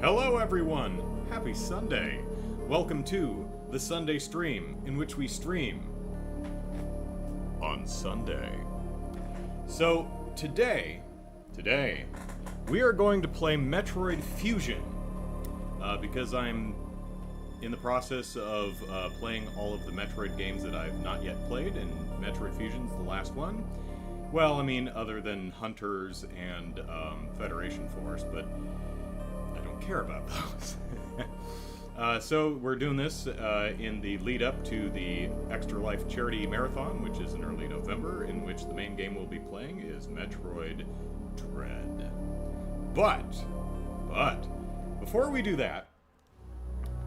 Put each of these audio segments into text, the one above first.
Hello everyone! Happy Sunday! Welcome to the Sunday stream, in which we stream on Sunday. So, today, we are going to play Metroid Fusion, because I'm in the process of playing all of the Metroid games that I've not yet played, and Metroid Fusion's the last one. Well, I mean, other than Hunters and Federation Force, but I don't care about those. So we're doing this in the lead up to the Extra Life Charity Marathon, which is in early November, in which the main game we'll be playing is Metroid Dread. But, before we do that,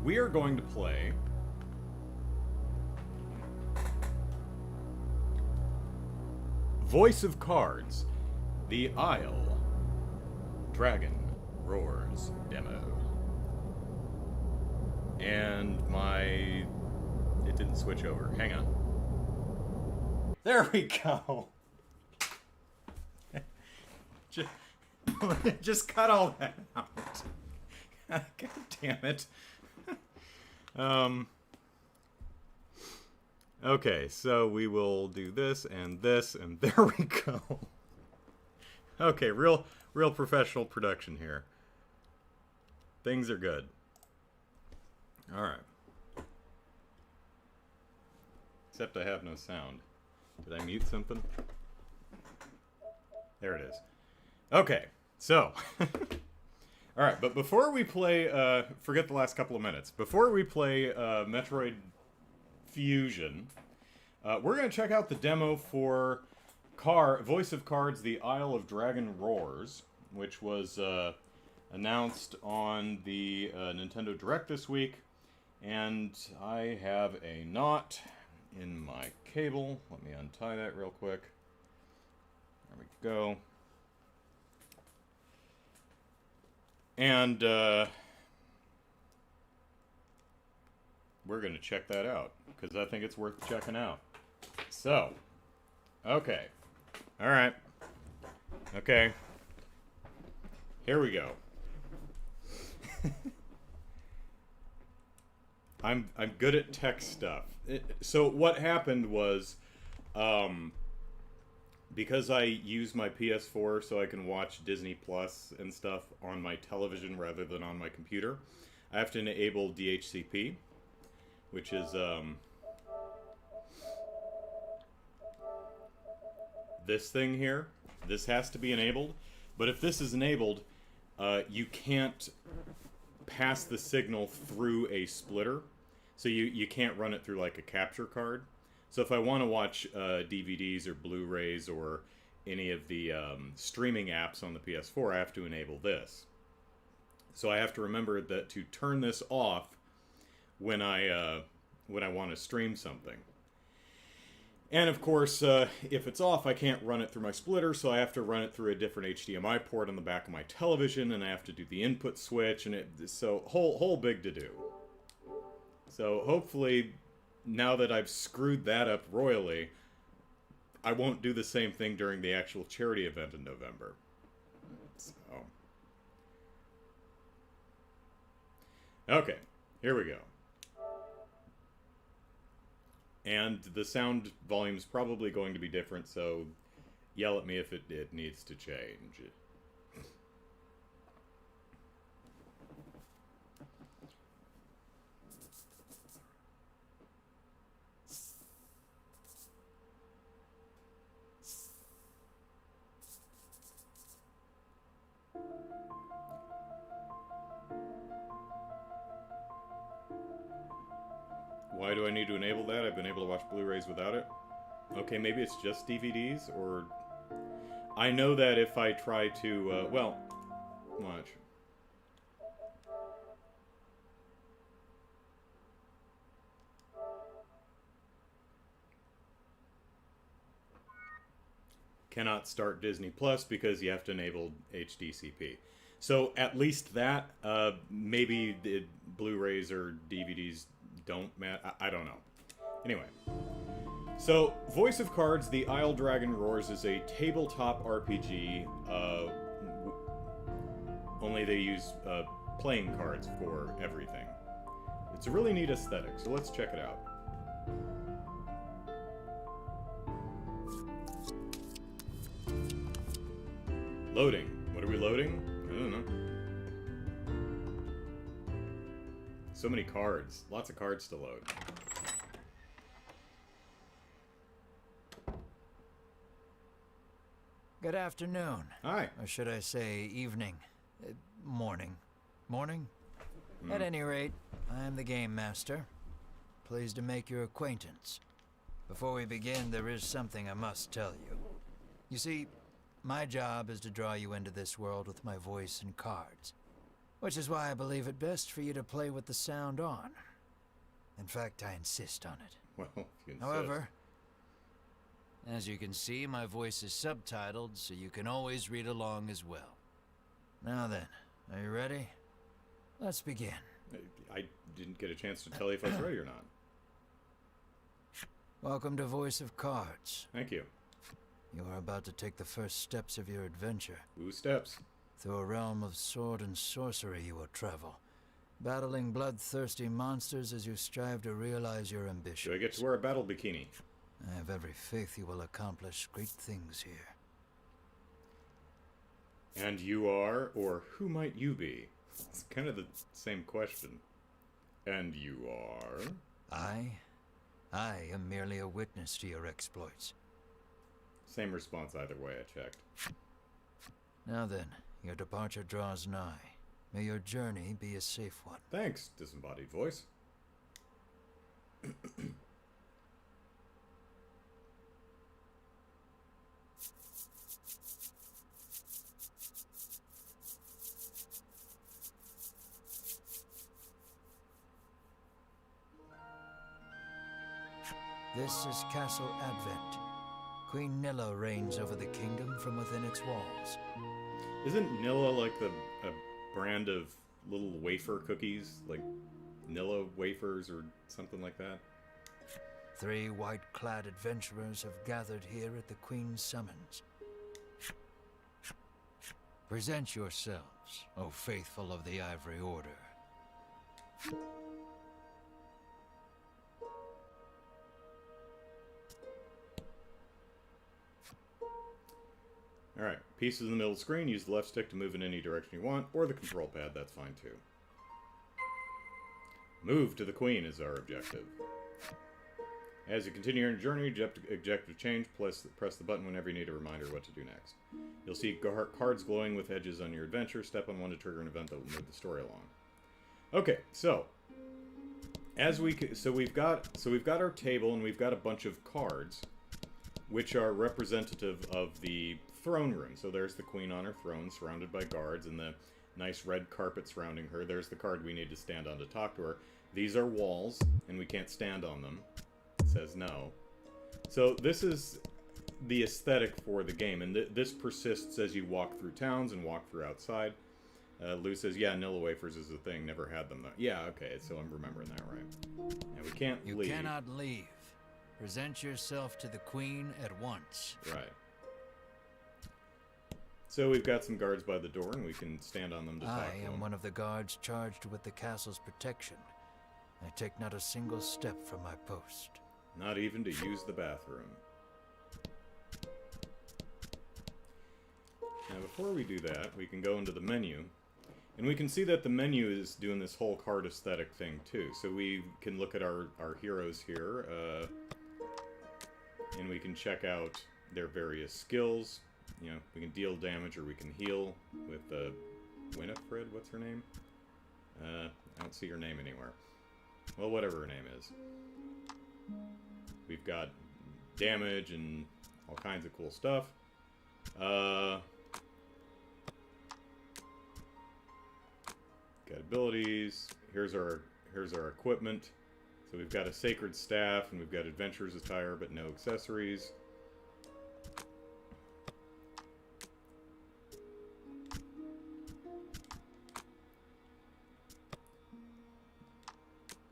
we are going to play Voice of Cards, the Isle Dragon Roars demo. And it didn't switch over. Hang on. There we go. Just cut all that out. God damn it. Okay, so we will do this, and there we go. Okay, real professional production here. Things are good. Alright. Except I have no sound. Did I mute something? There it is. Okay, so. Alright, but before we play, forget the last couple of minutes. Before we play Metroid Fusion, we're going to check out the demo for Voice of Cards, the Isle of Dragon Roars, which was announced on the Nintendo Direct this week. And I have a knot in my cable. Let me untie that real quick. There we go. And we're going to check that out, because I think it's worth checking out. So, okay. Alright. Okay. Here we go. I'm good at tech stuff. So what happened was, because I use my PS4 so I can watch Disney Plus and stuff on my television rather than on my computer, I have to enable DHCP, which is this thing here. This has to be enabled, but if this is enabled, you can't pass the signal through a splitter, so you can't run it through like a capture card. So if I want to watch DVDs or Blu-rays or any of the streaming apps on the PS4, I have to enable this. So I have to remember that to turn this off when I want to stream something. And of course, if it's off, I can't run it through my splitter, so I have to run it through a different HDMI port on the back of my television, and I have to do the input switch, and so whole big to do. So hopefully, now that I've screwed that up royally, I won't do the same thing during the actual charity event in November. So. Okay, here we go. And the sound volume's probably going to be different, so yell at me if it needs to change. Why do I need to enable that? I've been able to watch Blu-rays without it. Okay, maybe it's just DVDs, or... I know that if I try to, well, watch. Cannot start Disney Plus because you have to enable HDCP. So at least that, maybe the Blu-rays or DVDs don't matter. I don't know. Anyway, so Voice of Cards, the Isle Dragon Roars is a tabletop RPG. Only they use playing cards for everything. It's a really neat aesthetic, so let's check it out. Loading. What are we loading? I don't know. So many cards. Lots of cards to load. Good afternoon. Hi. Or should I say evening? Morning. Morning? At any rate, I am the Game Master. Pleased to make your acquaintance. Before we begin, there is something I must tell you. You see, my job is to draw you into this world with my voice and cards. Which is why I believe it best for you to play with the sound on. In fact, I insist on it. Well, if you insist. However, as you can see, my voice is subtitled, so you can always read along as well. Now then, are you ready? Let's begin. I didn't get a chance to tell you if I was ready or not. Welcome to Voice of Cards. Thank you. You are about to take the first steps of your adventure. Ooh, steps. Through a realm of sword and sorcery you will travel, battling bloodthirsty monsters as you strive to realize your ambitions. Do I get to wear a battle bikini? I have every faith you will accomplish great things here. And you are, or who might you be? It's kind of the same question. And you are? I am merely a witness to your exploits. Same response either way, I checked. Now then, your departure draws nigh. May your journey be a safe one. Thanks, disembodied voice. This is Castle Advent. Queen Nilla reigns over the kingdom from within its walls. Isn't Nilla like a brand of little wafer cookies? Like Nilla wafers or something like that? 3 white-clad adventurers have gathered here at the Queen's summons. Present yourselves, O faithful of the Ivory Order. Alright, pieces in the middle of the screen. Use the left stick to move in any direction you want, or the control pad, that's fine too. Move to the Queen is our objective. As you continue your journey, objective change, press the button whenever you need a reminder what to do next. You'll see cards glowing with edges on your adventure. Step on one to trigger an event that will move the story along. Okay, so we've got our table and we've got a bunch of cards which are representative of the throne room. So there's the Queen on her throne, surrounded by guards, and the nice red carpet surrounding her. There's the card we need to stand on to talk to her. These are walls, and we can't stand on them. It says no. So this is the aesthetic for the game, and this persists as you walk through towns and walk through outside. Lou says, yeah, Nilla wafers is a thing. Never had them, though. Yeah, okay, so I'm remembering that right. And we can't leave. You cannot leave. Present yourself to the Queen at once. Right. So we've got some guards by the door, and we can stand on them to talk to them. I am one of the guards charged with the castle's protection. I take not a single step from my post. Not even to use the bathroom. Now, before we do that, we can go into the menu. And we can see that the menu is doing this whole card aesthetic thing, too. So we can look at our heroes here. And we can check out their various skills. You know, we can deal damage or we can heal with Winifred, what's her name? I don't see her name anywhere. Well, whatever her name is. We've got damage and all kinds of cool stuff. Got abilities. Here's our equipment. So we've got a sacred staff and we've got adventurer's attire but no accessories.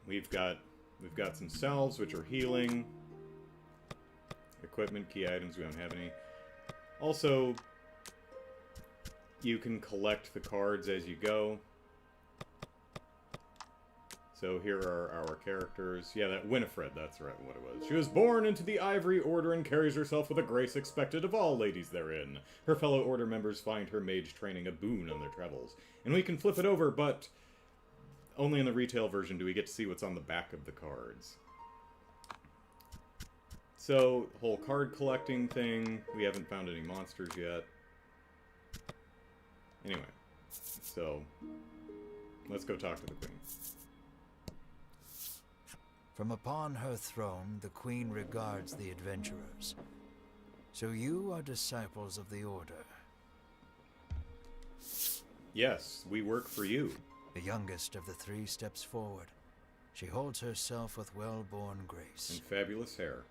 We've got some salves which are healing. Equipment, key items, we don't have any. Also, you can collect the cards as you go. So here are our characters. Yeah, that Winifred, that's right what it was. She was born into the Ivory Order and carries herself with a grace expected of all ladies therein. Her fellow Order members find her mage training a boon on their travels. And we can flip it over, but only in the retail version do we get to see what's on the back of the cards. So, whole card collecting thing. We haven't found any monsters yet. Anyway, so let's go talk to the queen. From upon her throne, the queen regards the adventurers. So you are disciples of the Order. Yes, we work for you. The youngest of the three steps forward. She holds herself with well-born grace. And fabulous hair.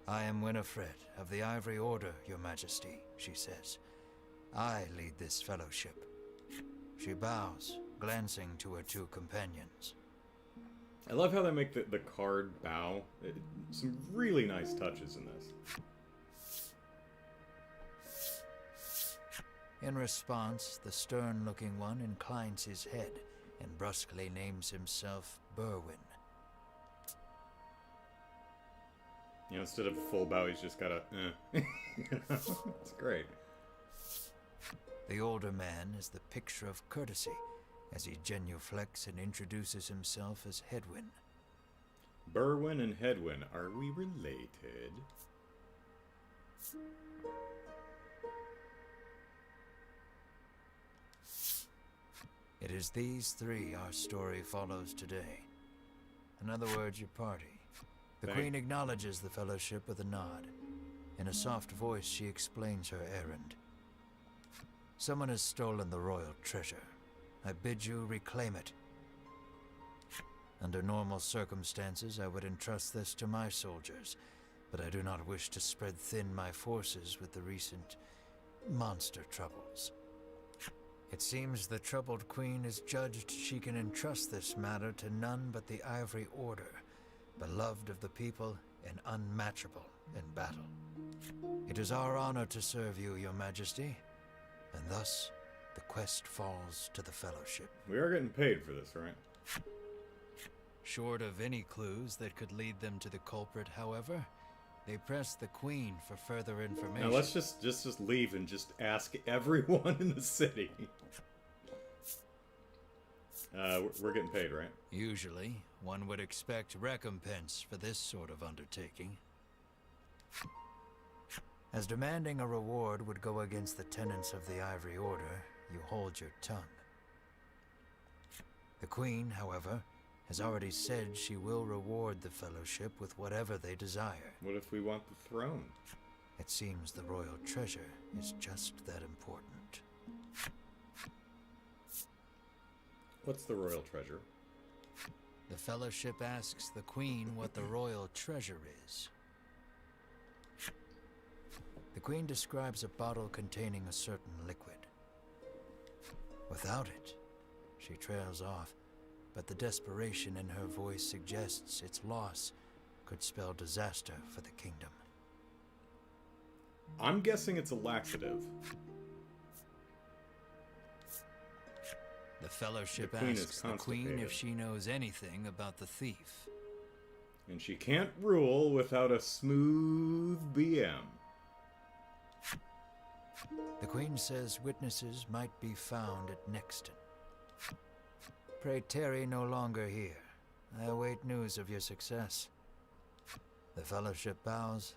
I am Winifred of the Ivory Order, Your Majesty, she says. I lead this fellowship. She bows, glancing to her two companions. I love how they make the card bow. Some really nice touches in this. In response, the stern-looking one inclines his head and brusquely names himself Berwyn. You know, instead of a full bow, he's just got a, It's great. The older man is the picture of courtesy, as he genuflects and introduces himself as Hedwyn. Berwyn and Hedwyn, are we related? It is these three our story follows today. In other words, your party. The queen acknowledges the fellowship with a nod. In a soft voice, she explains her errand. Someone has stolen the royal treasure. I bid you reclaim it. Under normal circumstances, I would entrust this to my soldiers, but I do not wish to spread thin my forces with the recent monster troubles. It seems the troubled queen has judged she can entrust this matter to none but the Ivory Order, beloved of the people and unmatchable in battle. It is our honor to serve you, Your Majesty, and thus the quest falls to the Fellowship. We are getting paid for this, right? Short of any clues that could lead them to the culprit, however, they press the queen for further information. Now let's just leave and just ask everyone in the city. We're getting paid, right? Usually, one would expect recompense for this sort of undertaking. As demanding a reward would go against the tenets of the Ivory Order, you hold your tongue. The Queen, however, has already said she will reward the Fellowship with whatever they desire. What if we want the throne? It seems the royal treasure is just that important. What's the royal treasure? The Fellowship asks the Queen what the royal treasure is. The Queen describes a bottle containing a certain liquid. Without it, she trails off, but the desperation in her voice suggests its loss could spell disaster for the kingdom. I'm guessing it's a laxative. The Fellowship The Queen is asks the Queen constipated. if she knows anything about the thief. And she can't rule without a smooth BM. The Queen says witnesses might be found at Nexton. Pray tarry no longer here. I await news of your success. The Fellowship bows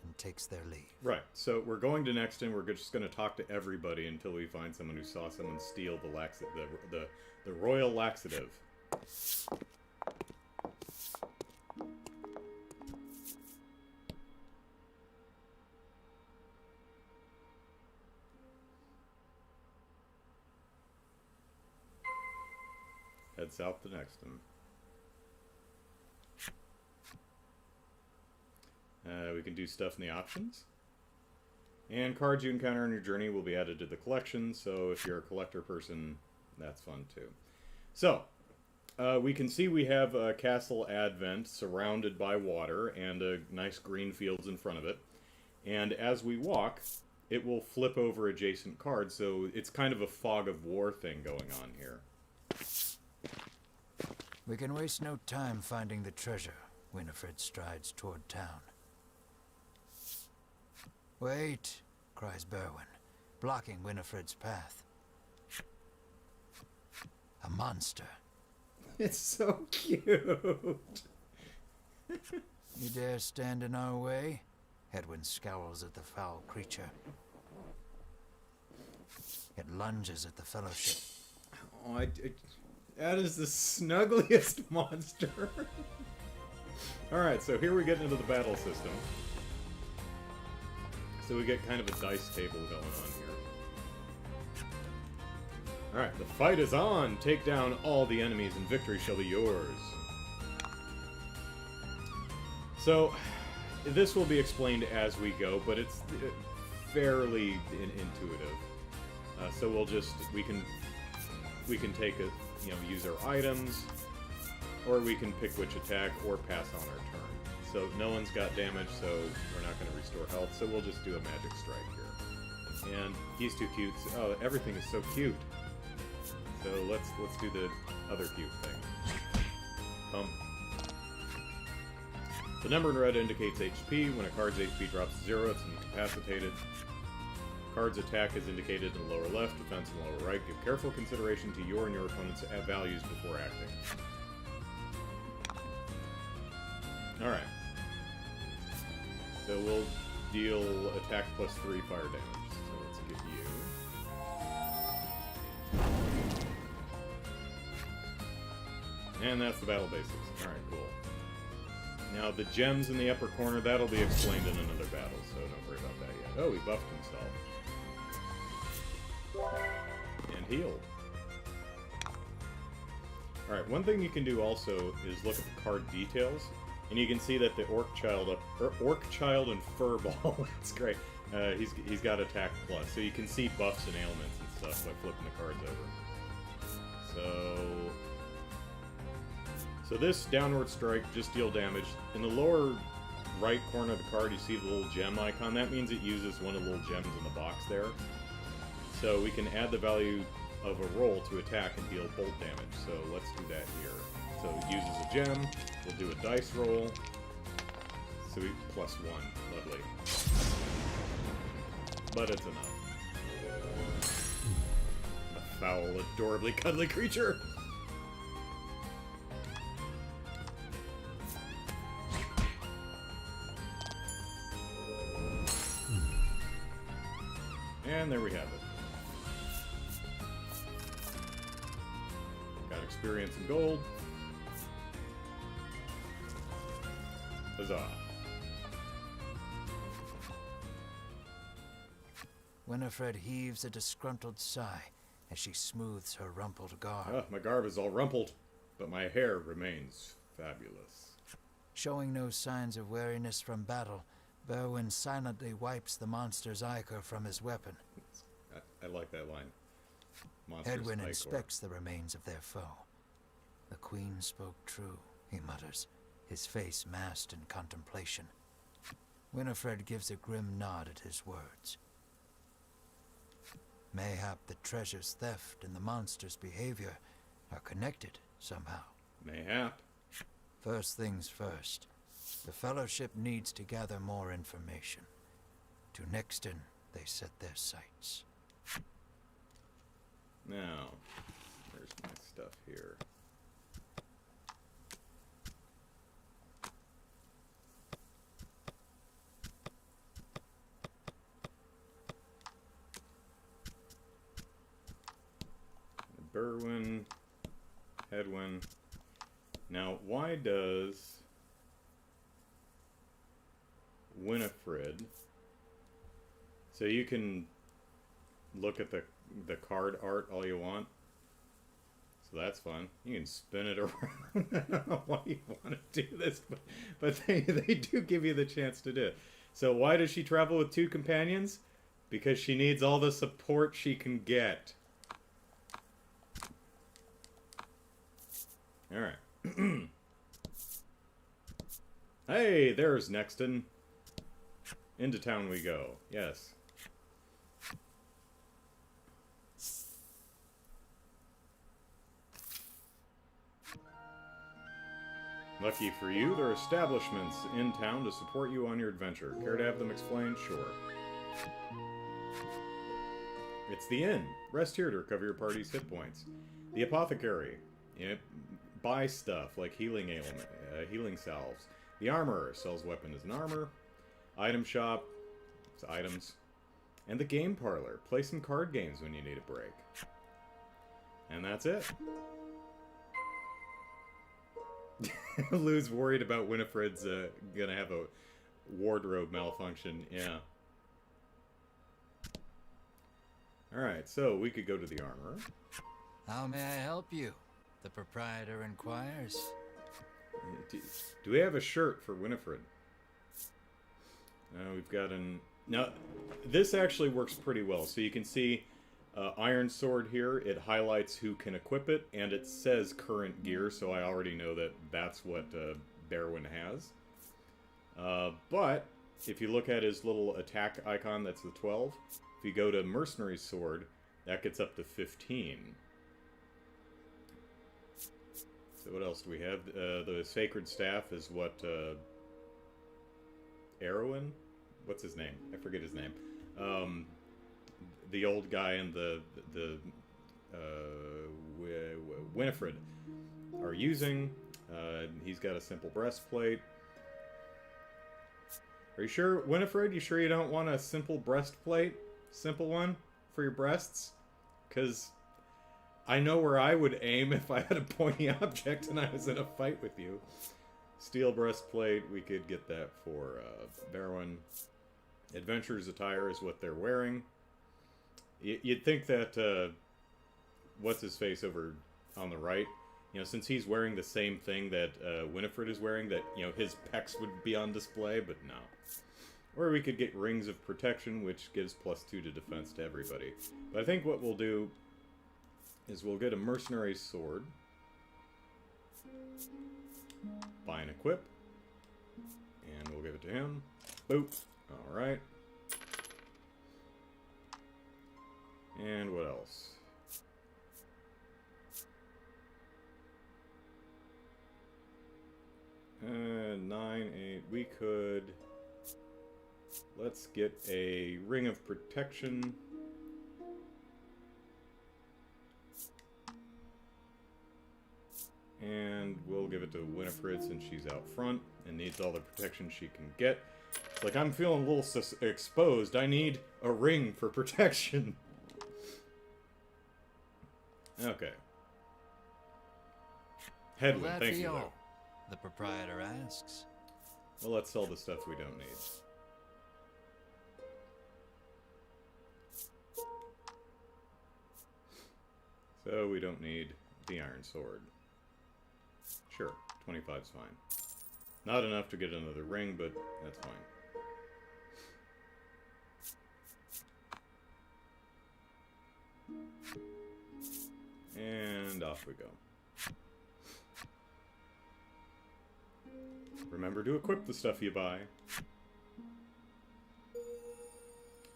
and takes their leave. Right, so we're going to Nexton. We're just going to talk to everybody until we find someone who saw someone steal the royal laxative. Head south to Nexton. We can do stuff in the options. And cards you encounter on your journey will be added to the collection, so if you're a collector person, that's fun too. So, we can see we have a Castle Advent surrounded by water and nice green fields in front of it. And as we walk, it will flip over adjacent cards, so it's kind of a fog of war thing going on here. We can waste no time finding the treasure. Winifred strides toward town. Wait, cries Berwin, blocking Winifred's path. A monster. It's so cute. You dare stand in our way? Hedwin scowls at the foul creature. It lunges at the Fellowship. Oh, that is the snuggliest monster. Alright, so here we get into the battle system. So we get kind of a dice table going on here. Alright, the fight is on! Take down all the enemies and victory shall be yours. So, this will be explained as we go, but it's fairly intuitive. So we can take use our items, or we can pick which attack, or pass on our turn. So no one's got damage, so we're not going to restore health, so we'll just do a magic strike here. And he's too cute. Oh, everything is so cute. So let's do the other cute thing. Pump. The number in red indicates HP. When a card's HP drops to 0, it's incapacitated. Card's attack is indicated in the lower left, defense in the lower right. Give careful consideration to your and your opponent's values before acting. Alright. So we'll deal attack plus 3 fire damage. So let's get you. And that's the battle basics. Alright, cool. Now the gems in the upper corner, that'll be explained in another battle, so don't worry about that yet. Oh, he buffed himself. And healed. Alright, one thing you can do also is look at the card details, and you can see that the Orc Child and Furball, that's great, he's got attack plus, so you can see buffs and ailments and stuff by flipping the cards over. So this downward strike, just deal damage. In the lower right corner of the card, you see the little gem icon. That means it uses one of the little gems in the box there. So we can add the value of a roll to attack and deal bolt damage. So let's do that here. So it uses a gem. We'll do a dice roll. So we +1. Lovely. But it's enough. A foul, adorably cuddly creature. And there we have it. Got experience and gold. Huzzah. Winifred heaves a disgruntled sigh as she smooths her rumpled garb. My garb is all rumpled, but my hair remains fabulous. Showing no signs of weariness from battle, Berwin silently wipes the monster's ichor from his weapon. I like that line. Monster's Edwin ichor. inspects the remains of their foe. The queen spoke true, he mutters, his face masked in contemplation. Winifred gives a grim nod at his words. Mayhap the treasure's theft and the monster's behavior are connected somehow. Mayhap. First things first. The Fellowship needs to gather more information. To Nixton, they set their sights. Now, there's my stuff here. Berwin, Hedwin. Now, why does Winifred... So you can look at the card art all you want. So that's fun. You can spin it around. I don't know why you want to do this, but they do give you the chance to do it. So why does she travel with 2 companions? Because she needs all the support she can get. Alright. Hey, there's Nexton. Into town we go. Yes. Lucky for you, there are establishments in town to support you on your adventure. Care to have them explained? Sure. It's the inn. Rest here to recover your party's hit points. The apothecary. Buy stuff like healing salves. The armorer sells weapons and armor. Item shop. It's items. And the game parlor. Play some card games when you need a break. And that's it. Lou's worried about Winifred's gonna have a wardrobe malfunction. Yeah. Alright, so we could go to the armorer. How may I help you? The proprietor inquires. Do we have a shirt for Winifred? We've got an... Now, this actually works pretty well. So you can see Iron Sword here. It highlights who can equip it, and it says current gear, so I already know that that's what Berwyn has. But if you look at his little attack icon, that's the 12. If you go to Mercenary Sword, that gets up to 15. So what else do we have? The Sacred Staff is what... Erwin? What's his name? I forget his name. The old guy and the Winifred are using. He's got a simple breastplate. Are you sure, Winifred? You sure you don't want a simple breastplate? Simple one for your breasts? Because I know where I would aim if I had a pointy object and I was in a fight with you. Steel breastplate, we could get that for Berwyn. Adventurer's attire is what they're wearing. You'd think that, what's-his-face over on the right, you know, since he's wearing the same thing that Winifred is wearing, that, you know, his pecs would be on display, but no. Or we could get Rings of Protection, which gives +2 to defense to everybody. But I think what we'll do is we'll get a Mercenary Sword. Buy and equip. And we'll give it to him. Boop. Alright. And what else? 9, 8. We could... Let's get a Ring of Protection. And we'll give it to Winifred since she's out front and needs all the protection she can get. It's like, I'm feeling a little exposed. I need a ring for protection. Okay. Headwind, thank you, though. The proprietor asks. Well, let's sell the stuff we don't need. So we don't need the Iron Sword. Sure, 25's fine. Not enough to get another ring, but that's fine. And off we go. Remember to equip the stuff you buy.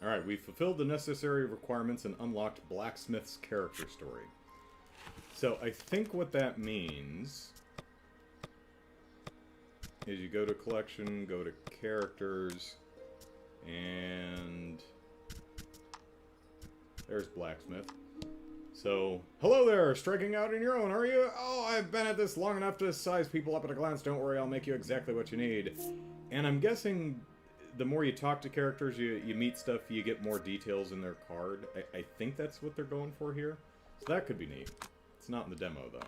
Alright, we've fulfilled the necessary requirements and unlocked Blacksmith's character story. So I think what that means is you go to collection, go to characters, and there's Blacksmith. So, hello there, striking out on your own, are you? Oh, I've been at this long enough to size people up at a glance. Don't worry, I'll make you exactly what you need. And I'm guessing the more you talk to characters, you meet stuff, you get more details in their card. I think that's what they're going for here. So that could be neat. It's not in the demo, though.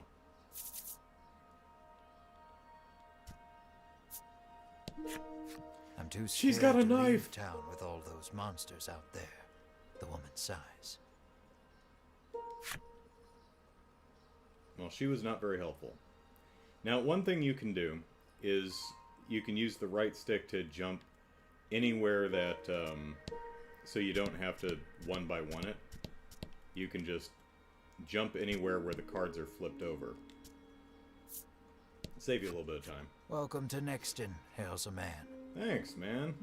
I'm too scared She's got a to knife. leave town with all those monsters out there. The woman sighs. Well, she was not very helpful. Now, one thing you can do is you can use the right stick to jump anywhere that, so you don't have to one by one it. You can just jump anywhere where the cards are flipped over. Save you a little bit of time. Welcome to Nexton, hails a man. Thanks, man.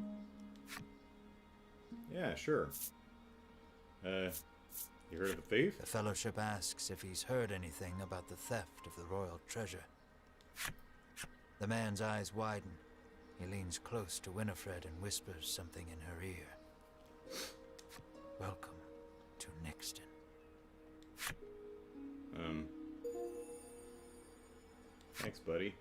Yeah, sure. You heard of the thief? The Fellowship asks if he's heard anything about the theft of the royal treasure. The man's eyes widen. He leans close to Winifred and whispers something in her ear. Welcome to Nixton. Thanks, buddy.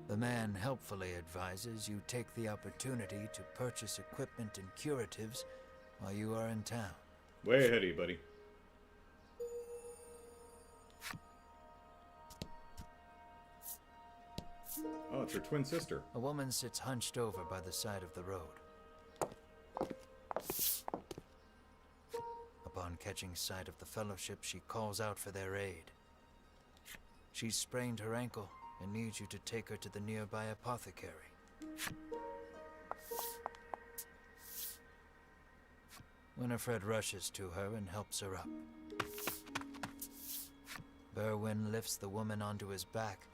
The man helpfully advises you take the opportunity to purchase equipment and curatives while you are in town. Way ahead of you, buddy. Oh, it's her twin sister. A woman sits hunched over by the side of the road. Upon catching sight of the Fellowship, she calls out for their aid. She's sprained her ankle and needs you to take her to the nearby apothecary. Winifred rushes to her and helps her up. Berwin lifts the woman onto his back,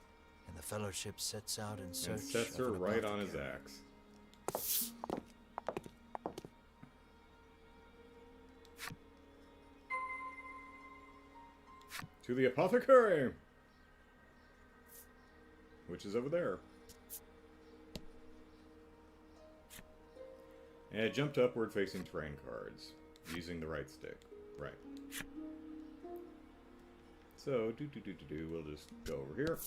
and the Fellowship sets out in search and sets her of an right on his apothecary. axe. To the apothecary! Which is over there. And jumped upward facing terrain cards. Using the right stick. Right. So, we'll just go over here.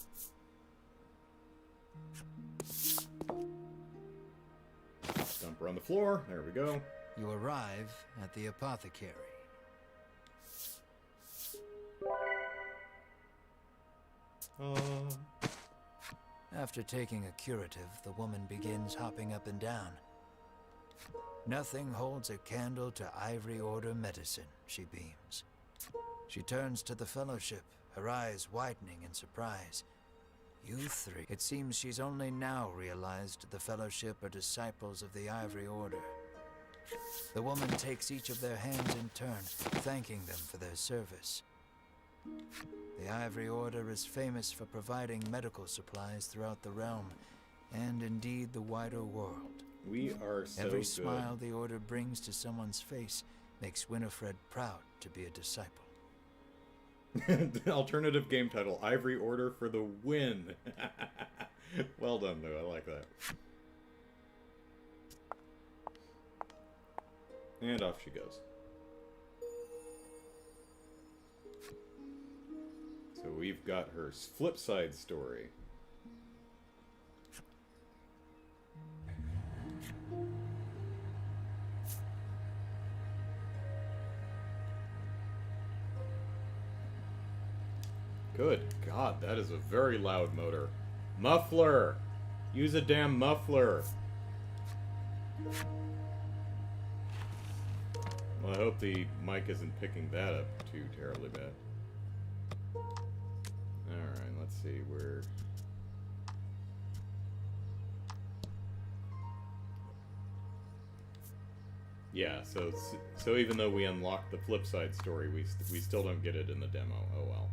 Dump her on the floor. There we go. You arrive at the apothecary. After taking a curative, the woman begins hopping up and down. Nothing holds a candle to Ivory Order medicine, she beams. She turns to the Fellowship, her eyes widening in surprise. You three. It seems she's only now realized the Fellowship are disciples of the Ivory Order. The woman takes each of their hands in turn, thanking them for their service. The Ivory Order is famous for providing medical supplies throughout the realm, and indeed the wider world. We are so Every good. smile the Order brings to someone's face makes Winifred proud to be a disciple. The alternative game title, Ivory Order for the win. Well done, though. I like that. And off she goes. So we've got her flip side story. Good God, that is a very loud motor. Muffler! Use a damn muffler! Well, I hope the mic isn't picking that up too terribly bad. Alright, let's see, where... Yeah, so even though we unlock the flip side story, we still don't get it in the demo. Oh well.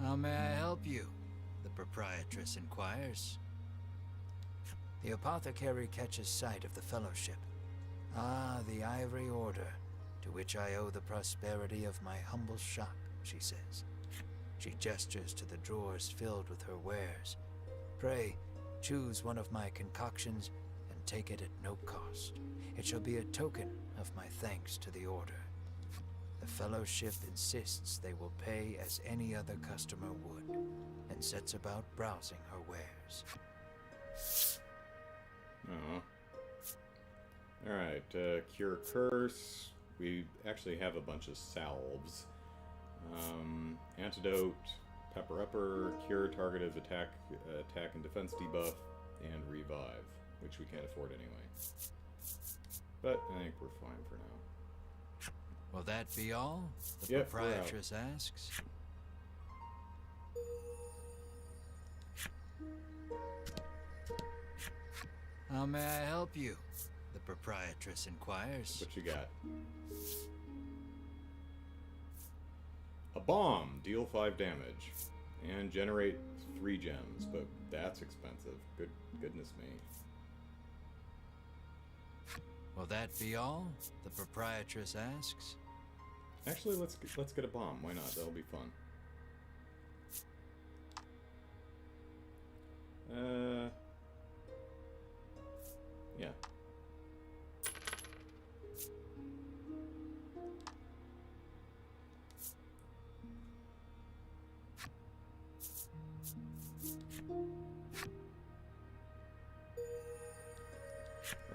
How may I help you? The proprietress inquires. The apothecary catches sight of the Fellowship. Ah, the Ivory Order, to which I owe the prosperity of my humble shop, she says. She gestures to the drawers filled with her wares. Pray, choose one of my concoctions and take it at no cost. It shall be a token of my thanks to the Order. The Fellowship insists they will pay as any other customer would, and sets about browsing her wares. Alright, cure curse. We actually have a bunch of salves. Antidote, pepper upper, cure targeted attack and defense debuff, and revive, which we can't afford anyway. But I think we're fine for now. Will that be all? The Yep, proprietress asks. How may I help you? The proprietress inquires. What you got? A bomb. Deal 5 damage. And generate 3 gems, but that's expensive. Goodness me. Will that be all? The proprietress asks. Actually, let's get a bomb. Why not? That'll be fun. Yeah.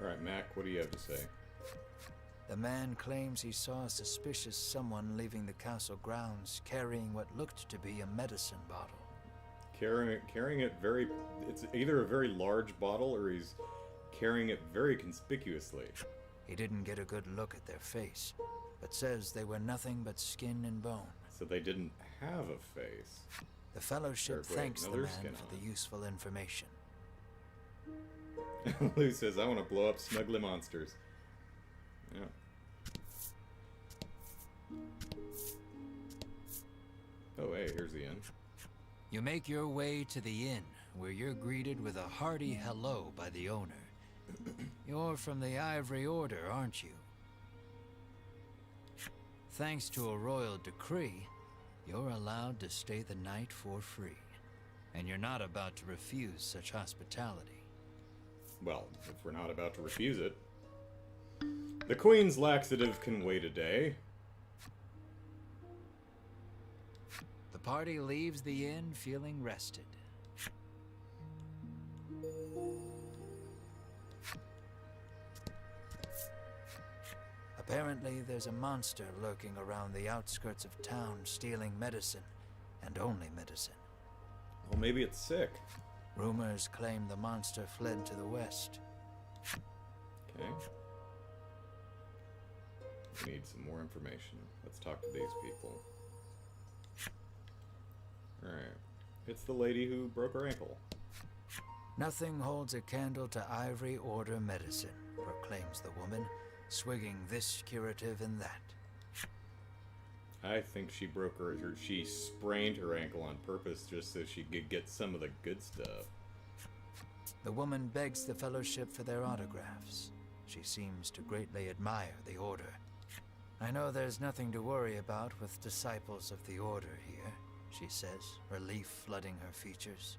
Alright, Mac, what do you have to say? The man claims he saw a suspicious someone leaving the castle grounds carrying what looked to be a medicine bottle. Carrying it very... It's either a very large bottle or he's carrying it very conspicuously. He didn't get a good look at their face, but says they were nothing but skin and bone. So they didn't have a face. The Fellowship Wait, thanks the another man skin for on the useful information. Lou says, I want to blow up snuggly monsters. Yeah. Oh, hey, here's the inn. You make your way to the inn, where you're greeted with a hearty hello by the owner. You're from the Ivory Order, aren't you? Thanks to a royal decree, you're allowed to stay the night for free. And you're not about to refuse such hospitality. Well, if we're not about to refuse it. The Queen's laxative can wait a day. The party leaves the inn feeling rested. Apparently, there's a monster lurking around the outskirts of town stealing medicine, and only medicine. Well, maybe it's sick. Rumors claim the monster fled to the west. Okay. We need some more information. Let's talk to these people. Alright. It's the lady who broke her ankle. Nothing holds a candle to Ivory Order medicine, proclaims the woman, swigging this curative and that. I think she she sprained her ankle on purpose just so she could get some of the good stuff. The woman begs the Fellowship for their autographs. She seems to greatly admire the Order. I know there's nothing to worry about with disciples of the Order here, she says, relief flooding her features.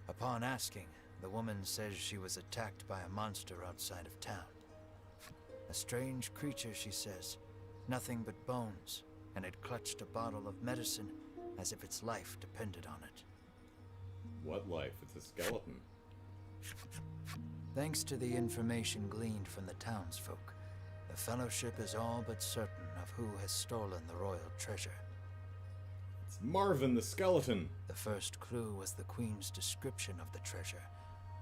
Upon asking, the woman says she was attacked by a monster outside of town. A strange creature, she says, nothing but bones, and it clutched a bottle of medicine as if its life depended on it. What life? It's a skeleton. Thanks to the information gleaned from the townsfolk, the Fellowship is all but certain of who has stolen the royal treasure. It's Marvin the skeleton! The first clue was the Queen's description of the treasure,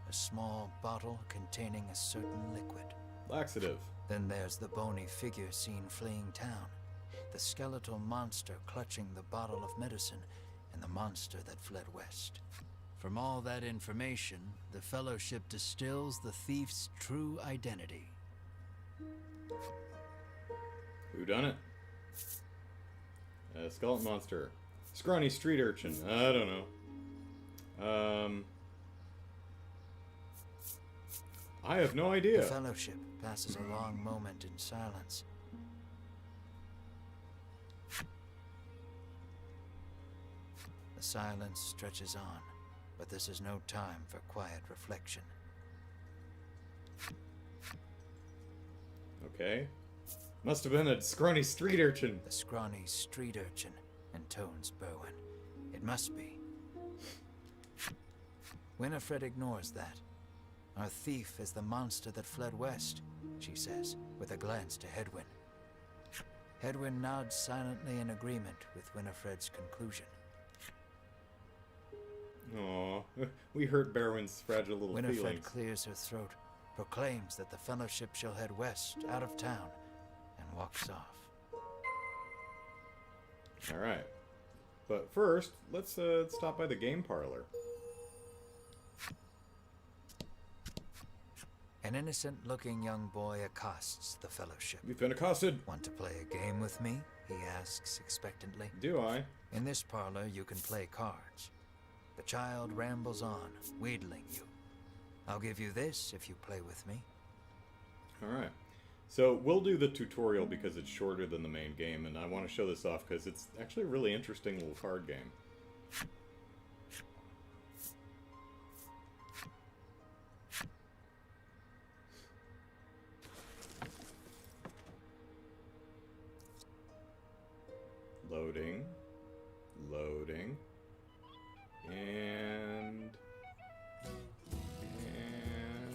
a small bottle containing a certain liquid. Laxative. Then there's the bony figure seen fleeing town, the skeletal monster clutching the bottle of medicine, and the monster that fled west. From all that information, the Fellowship distills the thief's true identity. Who done it? Skeleton monster. Scrawny street urchin. I don't know. I have no idea. The Fellowship passes a long moment in silence. The silence stretches on, but this is no time for quiet reflection. Okay. Must have been a scrawny street urchin. The scrawny street urchin, intones Berwin. It must be. Winifred ignores that. Our thief is the monster that fled west, she says, with a glance to Hedwyn. Hedwyn nods silently in agreement with Winifred's conclusion. Aw, we hurt Berwin's fragile little Winifred feelings. clears her throat, proclaims that the Fellowship shall head west, out of town, and walks off. Alright. But first, let's stop by the game parlor. An innocent-looking young boy accosts the Fellowship. We've been accosted. Want to play a game with me? He asks expectantly. Do I? In this parlor, you can play cards. The child rambles on, wheedling you. I'll give you this if you play with me. Alright. So we'll do the tutorial because it's shorter than the main game, and I want to show this off because it's actually a really interesting little card game. Loading. Loading. And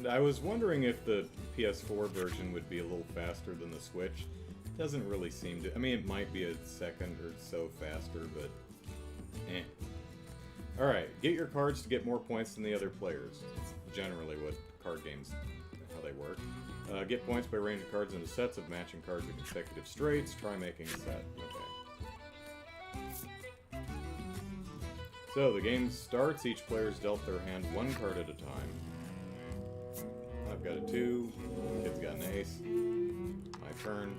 I was wondering if the PS4 version would be a little faster than the Switch. Doesn't really seem to. I mean, it might be a second or so faster, but eh. Alright, get your cards to get more points than the other players. It's generally what card games, how they work. Get points by arranging cards into sets of matching cards in consecutive straights. Try making a set. Okay. So, the game starts. Each player's dealt their hand one card at a time. I've got a 2. The kid's got an ace. My turn.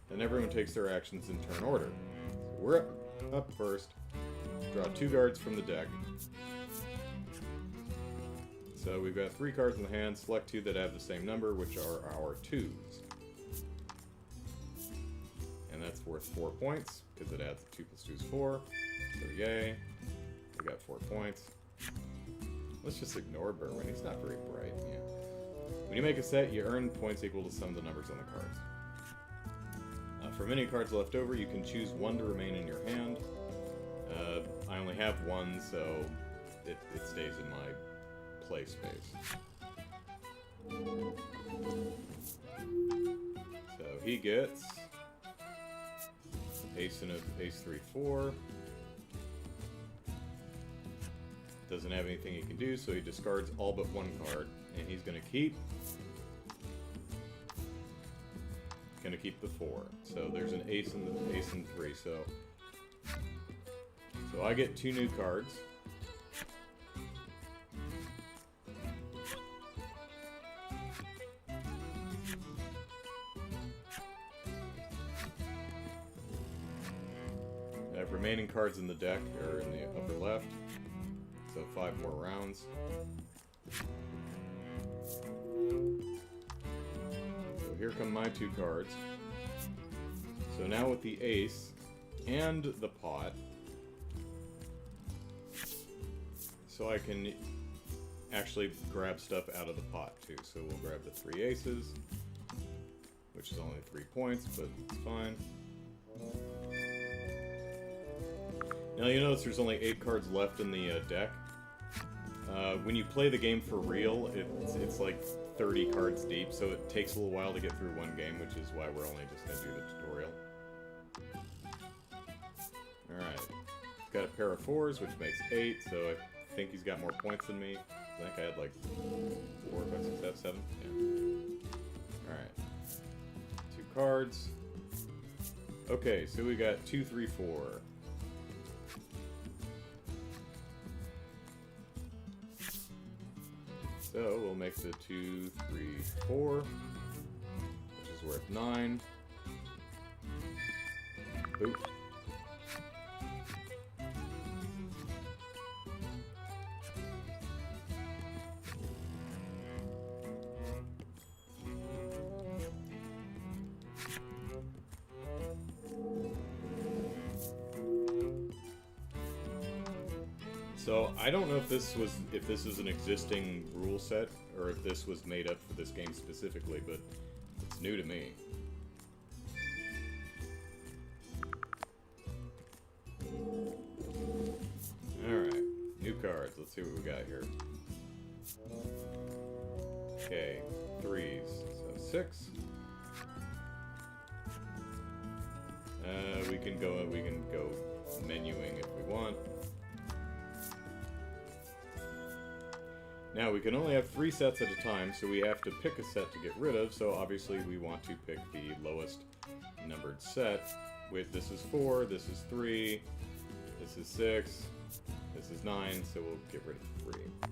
Then everyone takes their actions in turn order. So we're up first. Draw 2 cards from the deck. So we've got 3 cards in the hand. Select 2 that have the same number, which are our 2s. And that's worth 4 points, because it adds 2 plus 2 is 4. So yay. We got 4 points. Let's just ignore Berwin. He's not very bright. Yeah. When you make a set, you earn points equal to some of the numbers on the cards. From any cards left over, you can choose 1 to remain in your hand. I only have 1, so it stays in my play space. So he gets ace and ace 3 4. Doesn't have anything he can do, so he discards all but 1 card, and he's gonna keep the 4. So there's an ace and 3. So I get 2 new cards. I have remaining cards in the deck, or in the upper left. So 5 more rounds. So here come my 2 cards. So now with the ace and the pot, so I can actually grab stuff out of the pot too. So we'll grab the 3 aces, which is only 3 points, but it's fine. Now you notice there's only 8 cards left in the deck. When you play the game for real, it's like 30 cards deep, so it takes a little while to get through one game, which is why we're only just going to do the tutorial. Alright. He's got a pair of 4s, which makes 8, so I think he's got more points than me. I think I had like 4, 5, 6, 7. Yeah. Alright. 2 cards. Okay, so we got 2, 3, 4. So we'll make the 2, 3, 4, which is worth 9. Oop. So I don't know if this is an existing rule set or if this was made up for this game specifically, but it's new to me. Alright, new cards. Let's see what we got here. Okay, 3s. So 6. We can go menuing if we want. Now, we can only have 3 sets at a time, so we have to pick a set to get rid of, so obviously we want to pick the lowest numbered set. This is 4, this is 3, this is 6, this is 9, so we'll get rid of 3.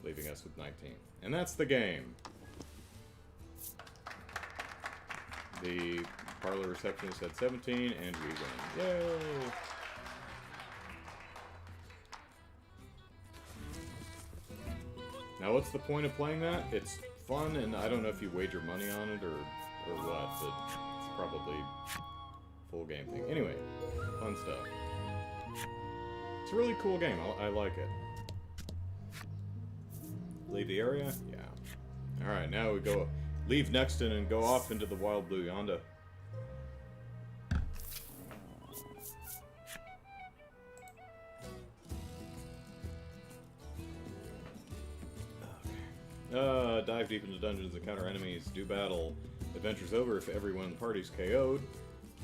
Leaving us with 19. And that's the game! The parlor receptionist had 17, and we win. Yay! Now, what's the point of playing that? It's fun, and I don't know if you wager money on it or what, but it's probably full game thing. Anyway, fun stuff. It's a really cool game. I like it. Leave the area? Yeah. Alright, now we go... Leave Nexton and go off into the wild blue yonder. Dive deep into dungeons, encounter enemies, do battle. Adventure's over if everyone in the party's KO'd.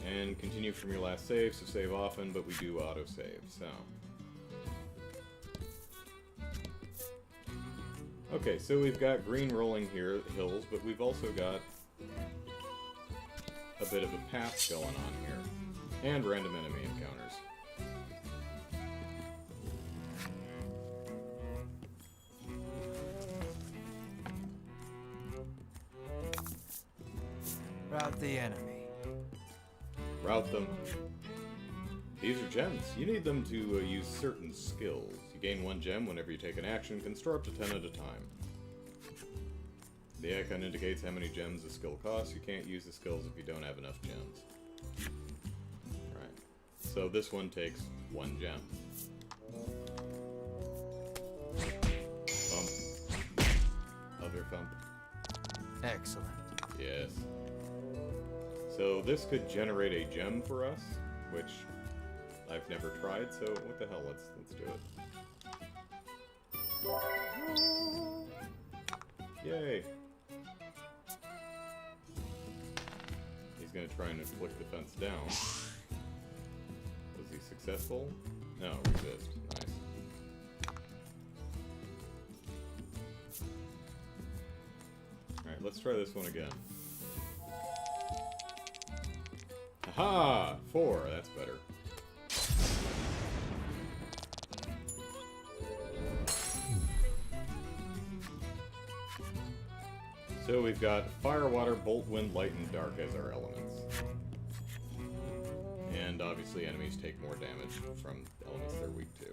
And continue from your last save, so save often, but we do autosave, so... Okay, so we've got green rolling here, hills, but we've also got a bit of a path going on here. And random enemy encounters. Rout the enemy. Rout them. These are gems. You need them to use certain skills. You gain 1 gem whenever you take an action, can store up to 10 at a time. The icon indicates how many gems a skill costs. You can't use the skills if you don't have enough gems. Alright. So this one takes 1 gem. Thump. Other thump. Excellent. Yes. So this could generate a gem for us, which I've never tried, so what the hell, let's do it. Yay! He's gonna try and inflict the fence down. Was he successful? No, resist. Nice. Alright, let's try this one again. Aha! 4, that's better. So we've got fire, water, bolt, wind, light, and dark as our elements. And obviously enemies take more damage from elements they're weak to.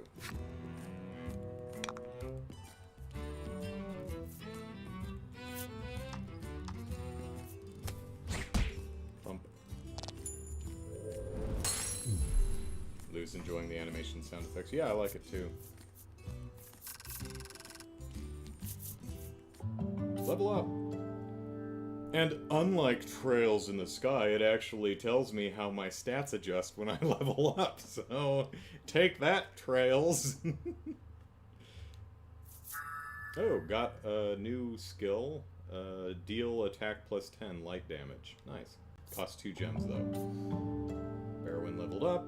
Lou's enjoying the animation sound effects. Yeah, I like it too. Level up! And unlike trails in the sky, it actually tells me how my stats adjust when I level up. So, take that, trails! Oh, got a new skill. Deal attack plus 10 light damage. Nice. Costs 2 gems though. Barrowin leveled up.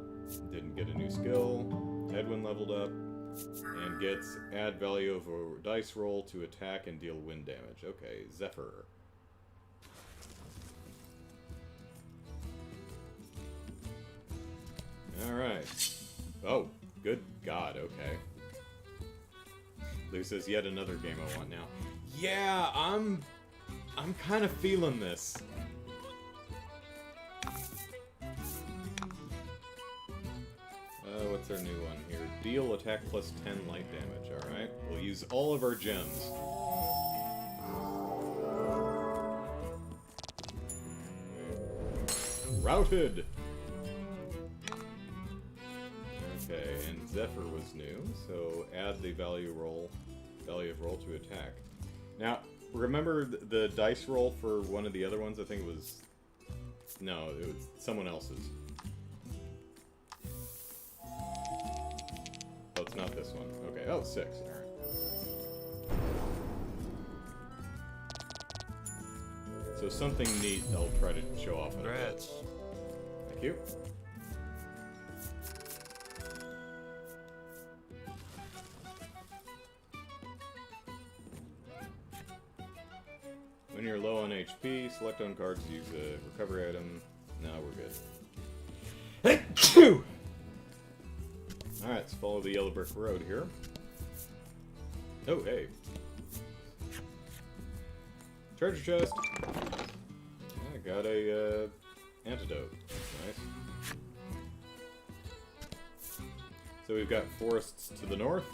Didn't get a new skill. Edwin leveled up. And gets add value of a dice roll to attack and deal wind damage. Okay, Zephyr. Alright. Oh, good God, okay. Lou says, yet another game I want now. Yeah, I'm kind of feeling this. What's our new one here? Deal attack plus 10 light damage, alright. We'll use all of our gems. Routed! Okay, and Zephyr was new, so add the value of roll to attack. Now, remember the dice roll for one of the other ones? I think it was... No, it was someone else's. Oh, it's not this one. Okay, oh, 6. Alright. So something neat I'll try to show off in a bit. Thank you. When you're low on HP, select on cards to use a recovery item. Now we're good. Alright, let's follow the yellow brick road here. Oh, hey. Treasure chest! I got a, antidote. Nice. So we've got forests to the north.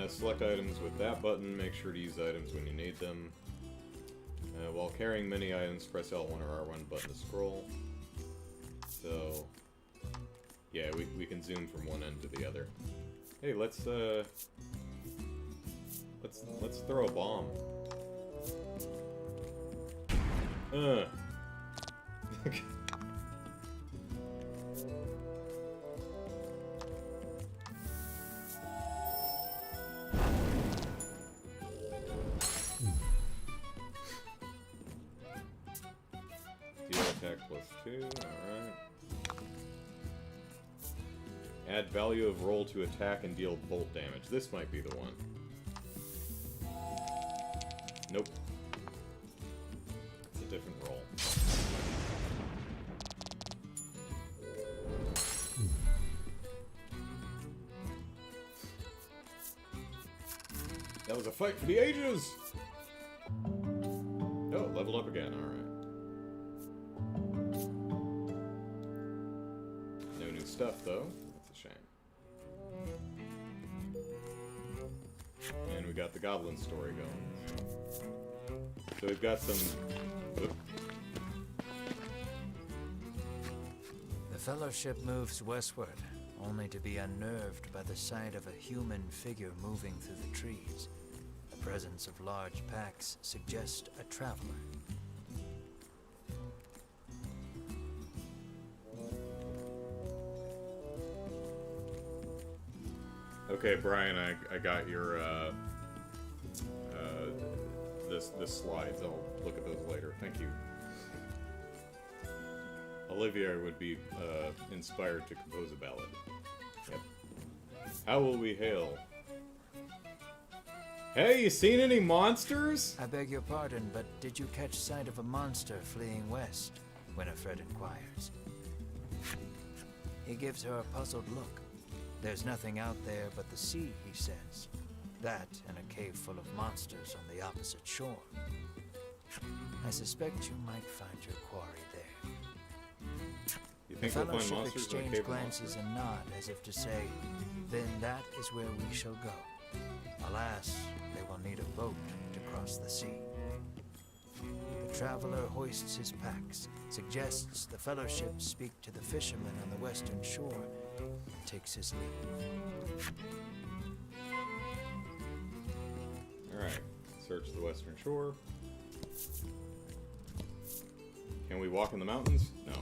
Select items with that button. Make sure to use items when you need them. While carrying many items, press L1 or R1 button to scroll. So, yeah, we can zoom from one end to the other. Hey, let's throw a bomb. Deal attack +2, alright. Add value of roll to attack and deal bolt damage. This might be the one. Nope. It's a different roll. That was a fight for the ages! Oh, leveled up again, alright. No new stuff, though. That's a shame. And we got the goblin story going. So we've got some... The Fellowship moves westward, only to be unnerved by the sight of a human figure moving through the trees. The presence of large packs suggests a traveler. Okay, Brian, I got your, the slides. I'll look at those later. Thank you. Olivia would be, inspired to compose a ballad. Yep. How will we hail? Hey, you seen any monsters? I beg your pardon, but did you catch sight of a monster fleeing west? Winifred inquires. He gives her a puzzled look. There's nothing out there but the sea, he says. That and a cave full of monsters on the opposite shore. I suspect you might find your quarry there. You The think we'll find Fellowship monsters in a exchange cave of glances monsters? and nod as if to say, then that is where we shall go. Alas, they will need a boat to cross the sea. The traveler hoists his packs, suggests the Fellowship speak to the fisherman on the western shore, and takes his leave. Alright, search the western shore. Can we walk in the mountains? No.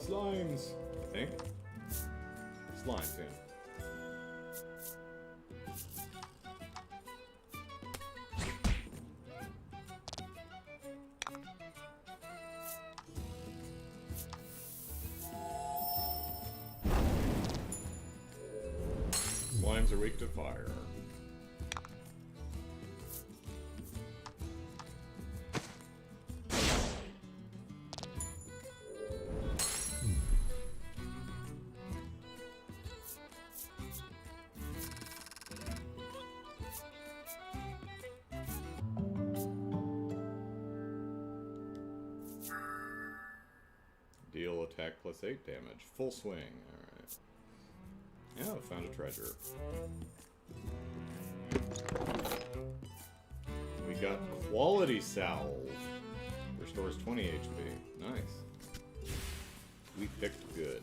Slimes, I think. Slimes, yeah. Slimes are weak to fire. Deal attack +8 damage. Full swing. Alright. Yeah, I found a treasure. We got quality salve. Restores 20 HP. Nice. We picked good.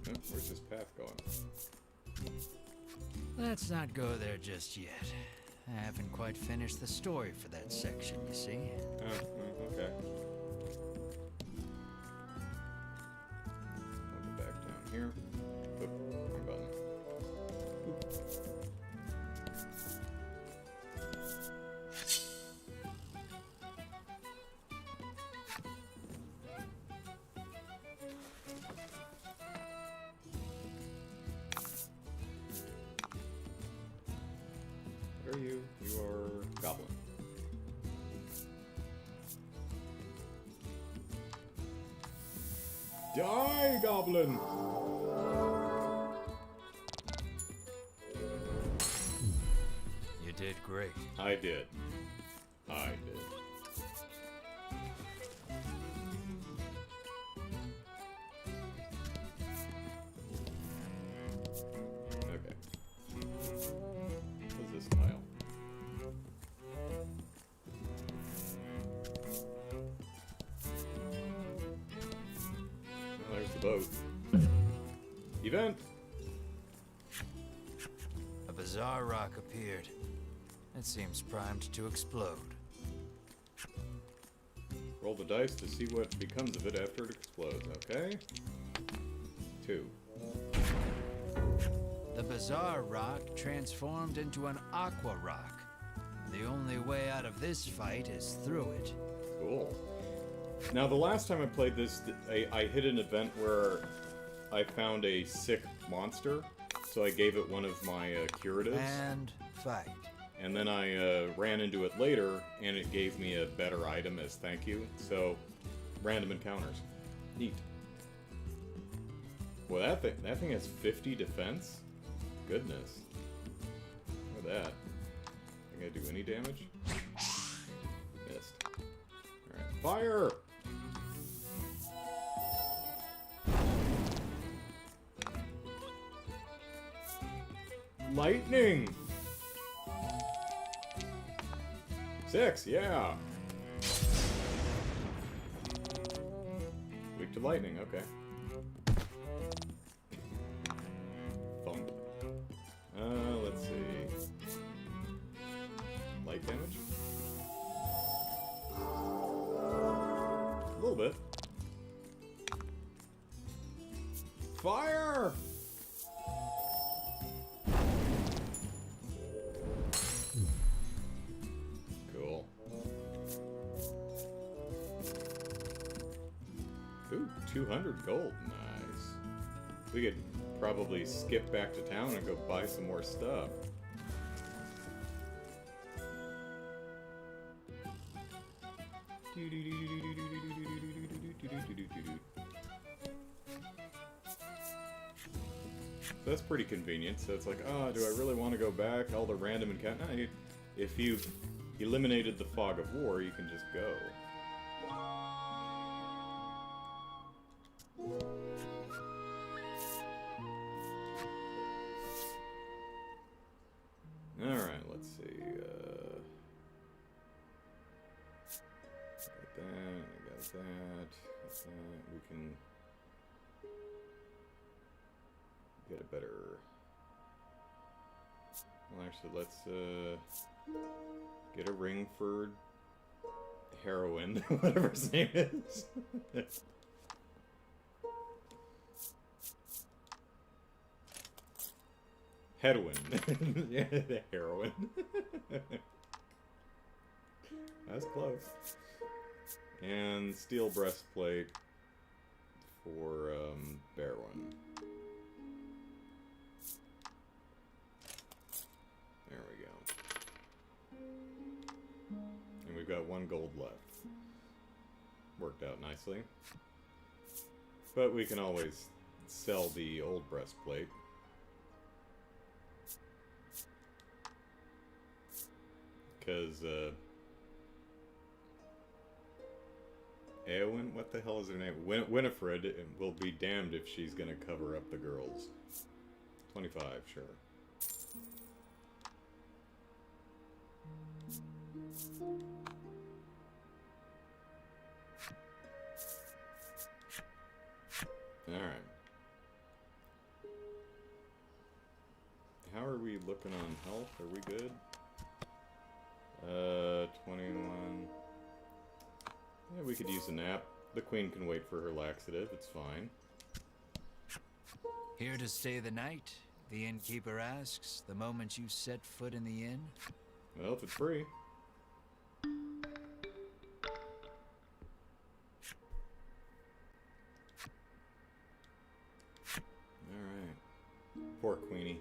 Oh, where's this path going? Let's not go there just yet. I haven't quite finished the story for that section, you see. Oh, okay. I'll go back down here. Oop, wrong button. Oop. What are you? You are goblin. Die, goblin! You did great. I did. I did. Okay. What's this tile? Oh, there's the boat. Event! A bizarre rock appeared. It seems primed to explode. Roll the dice to see what becomes of it after it explodes, okay? 2. The bizarre rock transformed into an aqua rock. The only way out of this fight is through it. Cool. Now, the last time I played this, I hit an event where I found a sick monster, so I gave it one of my curatives. And fight. And then I ran into it later, and it gave me a better item as thank you. So, random encounters. Neat. Well, that thing has 50 defense? Goodness. Look at that. Think I do any damage? Missed. Alright, fire! Lightning! 6, yeah! Weak to lightning, okay. Thump. Let's see. Light damage? A little bit. Fire! Cool. Ooh, 200 gold. Nice. We could probably skip back to town and go buy some more stuff. That's pretty convenient. So it's like, oh, do I really want to go back? All the random encounter. No, if you've eliminated the fog of war, you can just go. Alright, let's see. Got that, I got that. We can get a better... Well, actually, let's get a ring for Heroin, whatever his name is. Heroin. Yeah, the heroin. That's close. And steel breastplate for Barwin. There we go. And we've got 1 gold left. Worked out nicely. But we can always sell the old breastplate. Because, Eowyn, what the hell is her name? Winifred will be damned if she's gonna cover up the girls. 25, sure. Alright. How are we looking on health? Are we good? 21. Yeah, we could use a nap. The queen can wait for her laxative, it's fine. Here to stay the night? The innkeeper asks, the moment you set foot in the inn. Well, if it's free. Alright. Poor Queenie.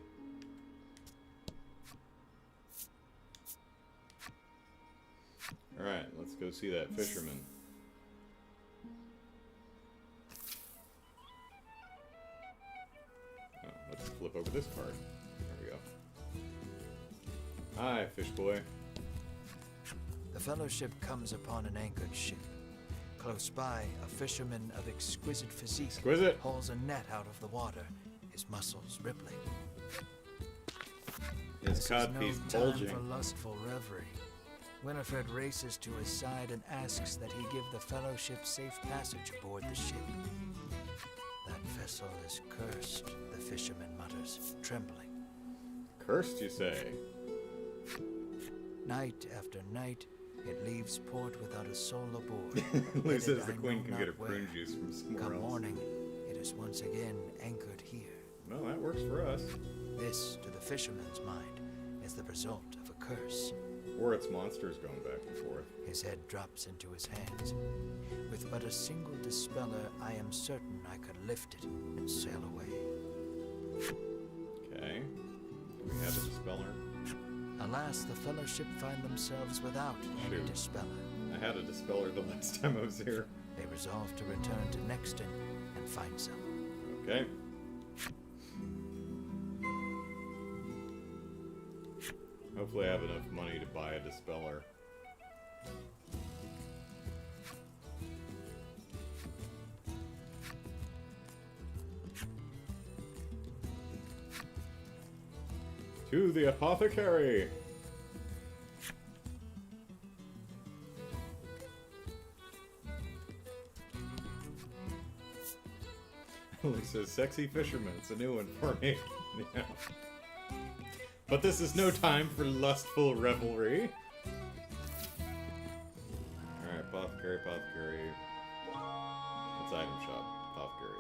Alright, let's go see that fisherman. for this card. There we go. Hi, fish boy. The Fellowship comes upon an anchored ship. Close by, a fisherman of exquisite physique hauls a net out of the water, his muscles rippling. His codpiece bulging. Time for lustful reverie. Winifred races to his side and asks that he give the Fellowship safe passage aboard the ship. That vessel is cursed, the fisherman mutters, trembling. Cursed, you say? Night after night, it leaves port without a soul aboard. Lou says the queen can get a prune juice from somewhere else. Come morning, it is once again anchored here. Well, that works for us. This, to the fisherman's mind, is the result of a curse. Or its monsters going back and forth. His head drops into his hands. With but a single dispeller, I am certain I could lift it and sail away. Okay. Do we have a dispeller? Alas, the Fellowship find themselves without any dispeller. I had a dispeller the last time I was here. They resolve to return to Nexton and find some. Okay. Hopefully I have enough money to buy a dispeller. To the apothecary! He says, sexy fisherman. It's a new one for me. Yeah. But this is no time for lustful revelry. Alright, apothecary, apothecary. That's item shop. Apothecary,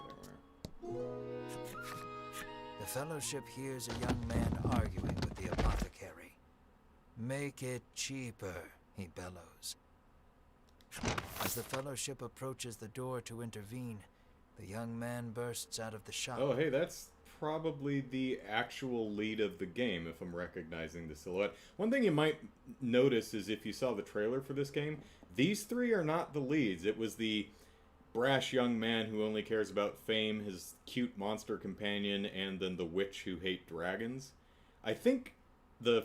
there. The Fellowship hears a young man arguing with the apothecary. Make it cheaper, he bellows. As the Fellowship approaches the door to intervene, the young man bursts out of the shop. Oh, hey, that's probably the actual lead of the game, if I'm recognizing the silhouette. One thing you might notice is if you saw the trailer for this game, these three are not the leads. It was the brash young man who only cares about fame, his cute monster companion, and then the witch who hate dragons. I think the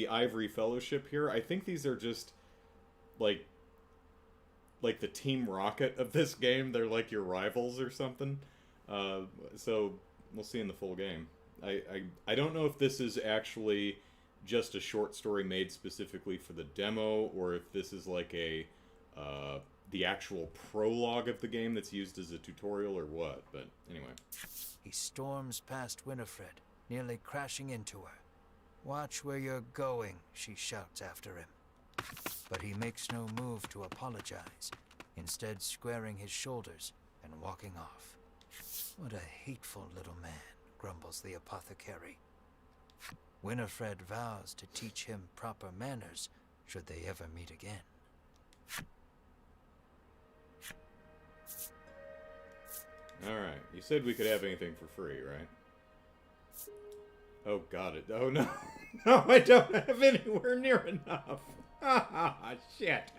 Ivory Fellowship here, I think these are just like the Team Rocket of this game. They're like your rivals or something. So we'll see in the full game. I don't know if this is actually just a short story made specifically for the demo, or if this is like a the actual prologue of the game that's used as a tutorial or what. But anyway. He storms past Winifred, nearly crashing into her. Watch where you're going, she shouts after him. But he makes no move to apologize, instead squaring his shoulders and walking off. What a hateful little man, grumbles the apothecary. Winifred vows to teach him proper manners should they ever meet again. Alright, you said we could have anything for free, right? Oh, got it. Oh, no. No, I don't have anywhere near enough. Ah, shit.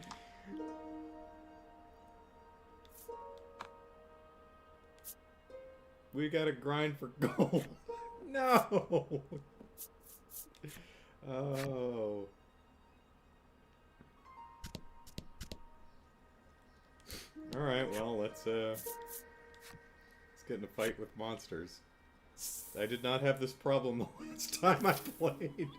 We gotta grind for gold. No. Oh. Alright, well, let's get in a fight with monsters. I did not have this problem the last time I played.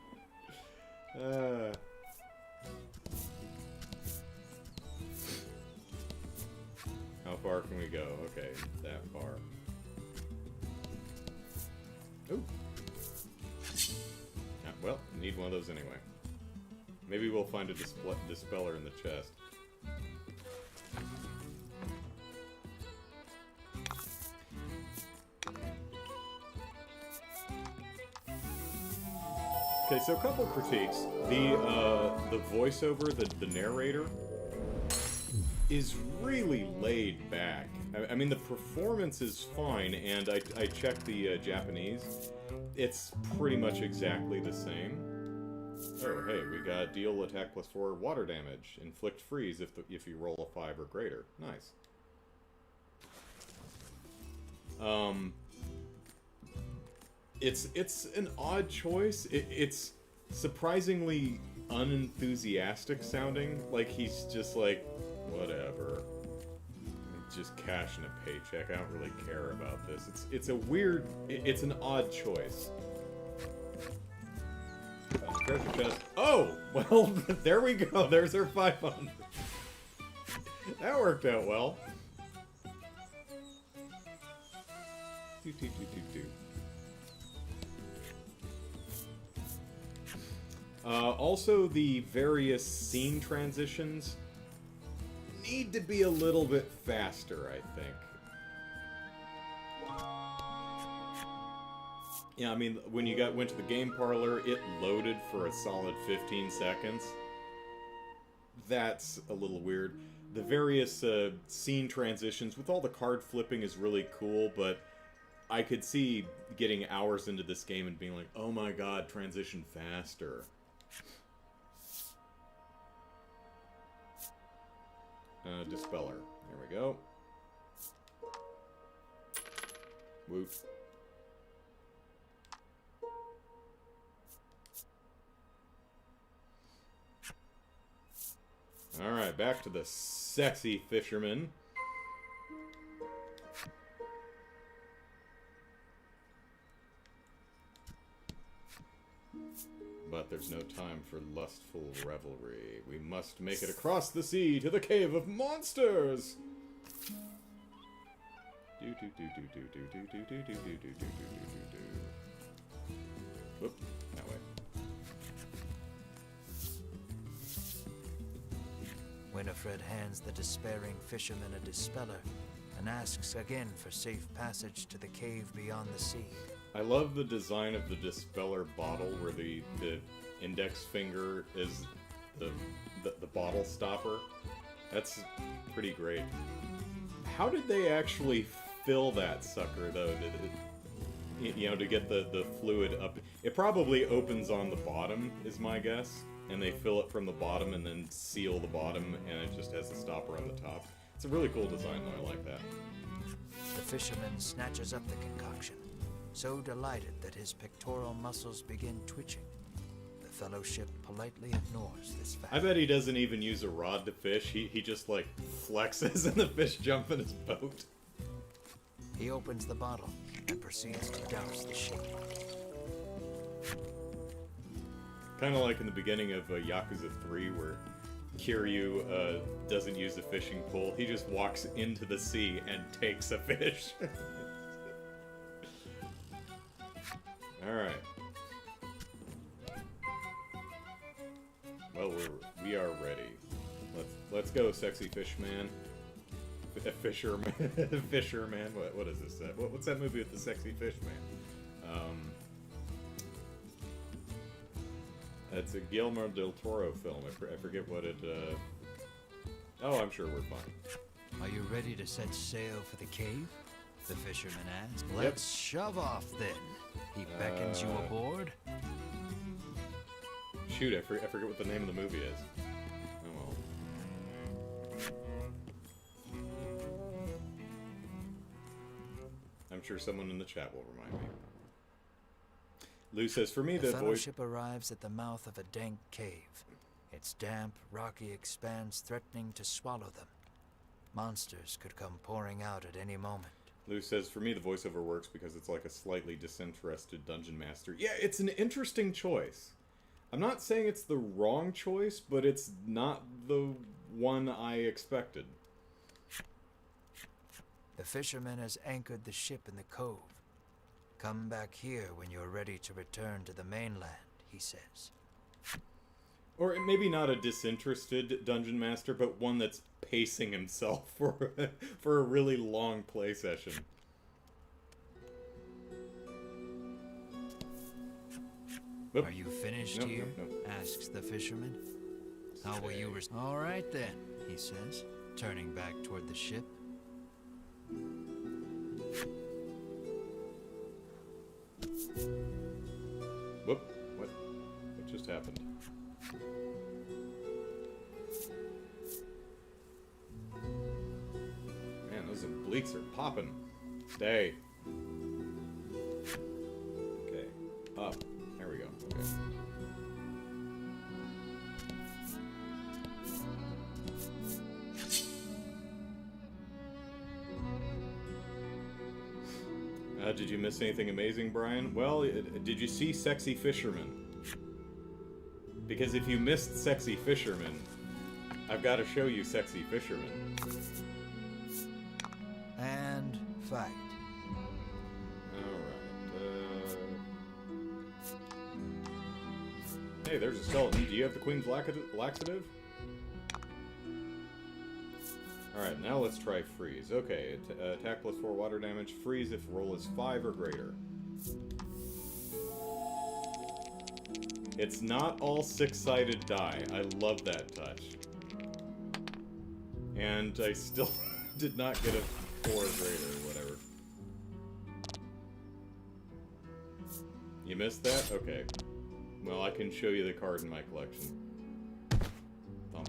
How far can we go? Okay, that far. Ooh. Well, need one of those anyway. Maybe we'll find a dispeller in the chest. Okay, so a couple critiques. The voiceover, the narrator, is really laid back. I mean, the performance is fine, and I checked the Japanese. It's pretty much exactly the same. Oh, hey, we got deal attack +4 water damage, inflict freeze if you roll a 5 or greater. Nice. It's an odd choice. It's surprisingly unenthusiastic sounding. Like he's just like, whatever. Just cashing a paycheck. I don't really care about this. It's a weird. It's an odd choice. Treasure chest. Oh, well, there we go. There's our 500. That worked out well. Also, the various scene transitions need to be a little bit faster, I think. Yeah, I mean, when you went to the game parlor, it loaded for a solid 15 seconds. That's a little weird. The various scene transitions with all the card flipping is really cool, but I could see getting hours into this game and being like, oh my god, transition faster. Dispeller. There we go. Woot. Alright, back to the sexy fisherman. But there's no time for lustful revelry. We must make it across the sea to the cave of monsters! Whoop, that way. Winifred hands the despairing fisherman a dispeller and asks again for safe passage to the cave beyond the sea. I love the design of the dispeller bottle where the index finger is the bottle stopper. That's pretty great. How did they actually fill that sucker, though? To get the fluid up? It probably opens on the bottom, is my guess. And they fill it from the bottom and then seal the bottom, and it just has a stopper on the top. It's a really cool design, though. I like that. The fisherman snatches up the concoction, so delighted that his pectoral muscles begin twitching. The fellowship politely ignores this fact. I bet he doesn't even use a rod to fish. He just, like, flexes and the fish jump in his boat. He opens the bottle and proceeds to douse the ship. Kind of like in the beginning of Yakuza 3, where Kiryu doesn't use a fishing pole. He just walks into the sea and takes a fish. Alright. Well, we are ready. Let's go, sexy fishman. Fisherman. Fisherman. What is this? What's that movie with the sexy fishman? It's a Guillermo del Toro film. I forget what it... Oh, I'm sure we're fine. Are you ready to set sail for the cave? The fisherman asks. Yep. Let's shove off, then. He beckons you aboard. Shoot, I forget what the name of the movie is. Oh well. I'm sure someone in the chat will remind me. Lou says, for me, the fellowship arrives at the mouth of a dank cave. Its damp, rocky expanse threatening to swallow them. Monsters could come pouring out at any moment. Lou says, for me, the voiceover works because it's like a slightly disinterested dungeon master. Yeah, it's an interesting choice. I'm not saying it's the wrong choice, but it's not the one I expected. The fisherman has anchored the ship in the cove. Come back here when you're ready to return to the mainland, he says. Or maybe not a disinterested dungeon master, but one that's pacing himself for a really long play session. Oop. Are you finished Nope, here? nope, nope. Asks the fisherman. How will you All right then, he says, turning back toward the ship. Whoop. What just happened? Man, those obliques are popping. Stay. Okay, Up. There we go. Okay. Did you miss anything amazing, Brian? Well, did you see Sexy Fisherman? Because if you missed Sexy Fisherman, I've got to show you Sexy Fisherman. And fight. Alright, Hey, there's a skeleton. Do you have the Queen's Laxative? Alright, now let's try Freeze. Okay, attack plus 4 water damage. Freeze if roll is 5 or greater. It's not all 6-sided die. I love that touch. And I still did not get a 4 or greater or whatever. You missed that? Okay. Well, I can show you the card in my collection. Thump.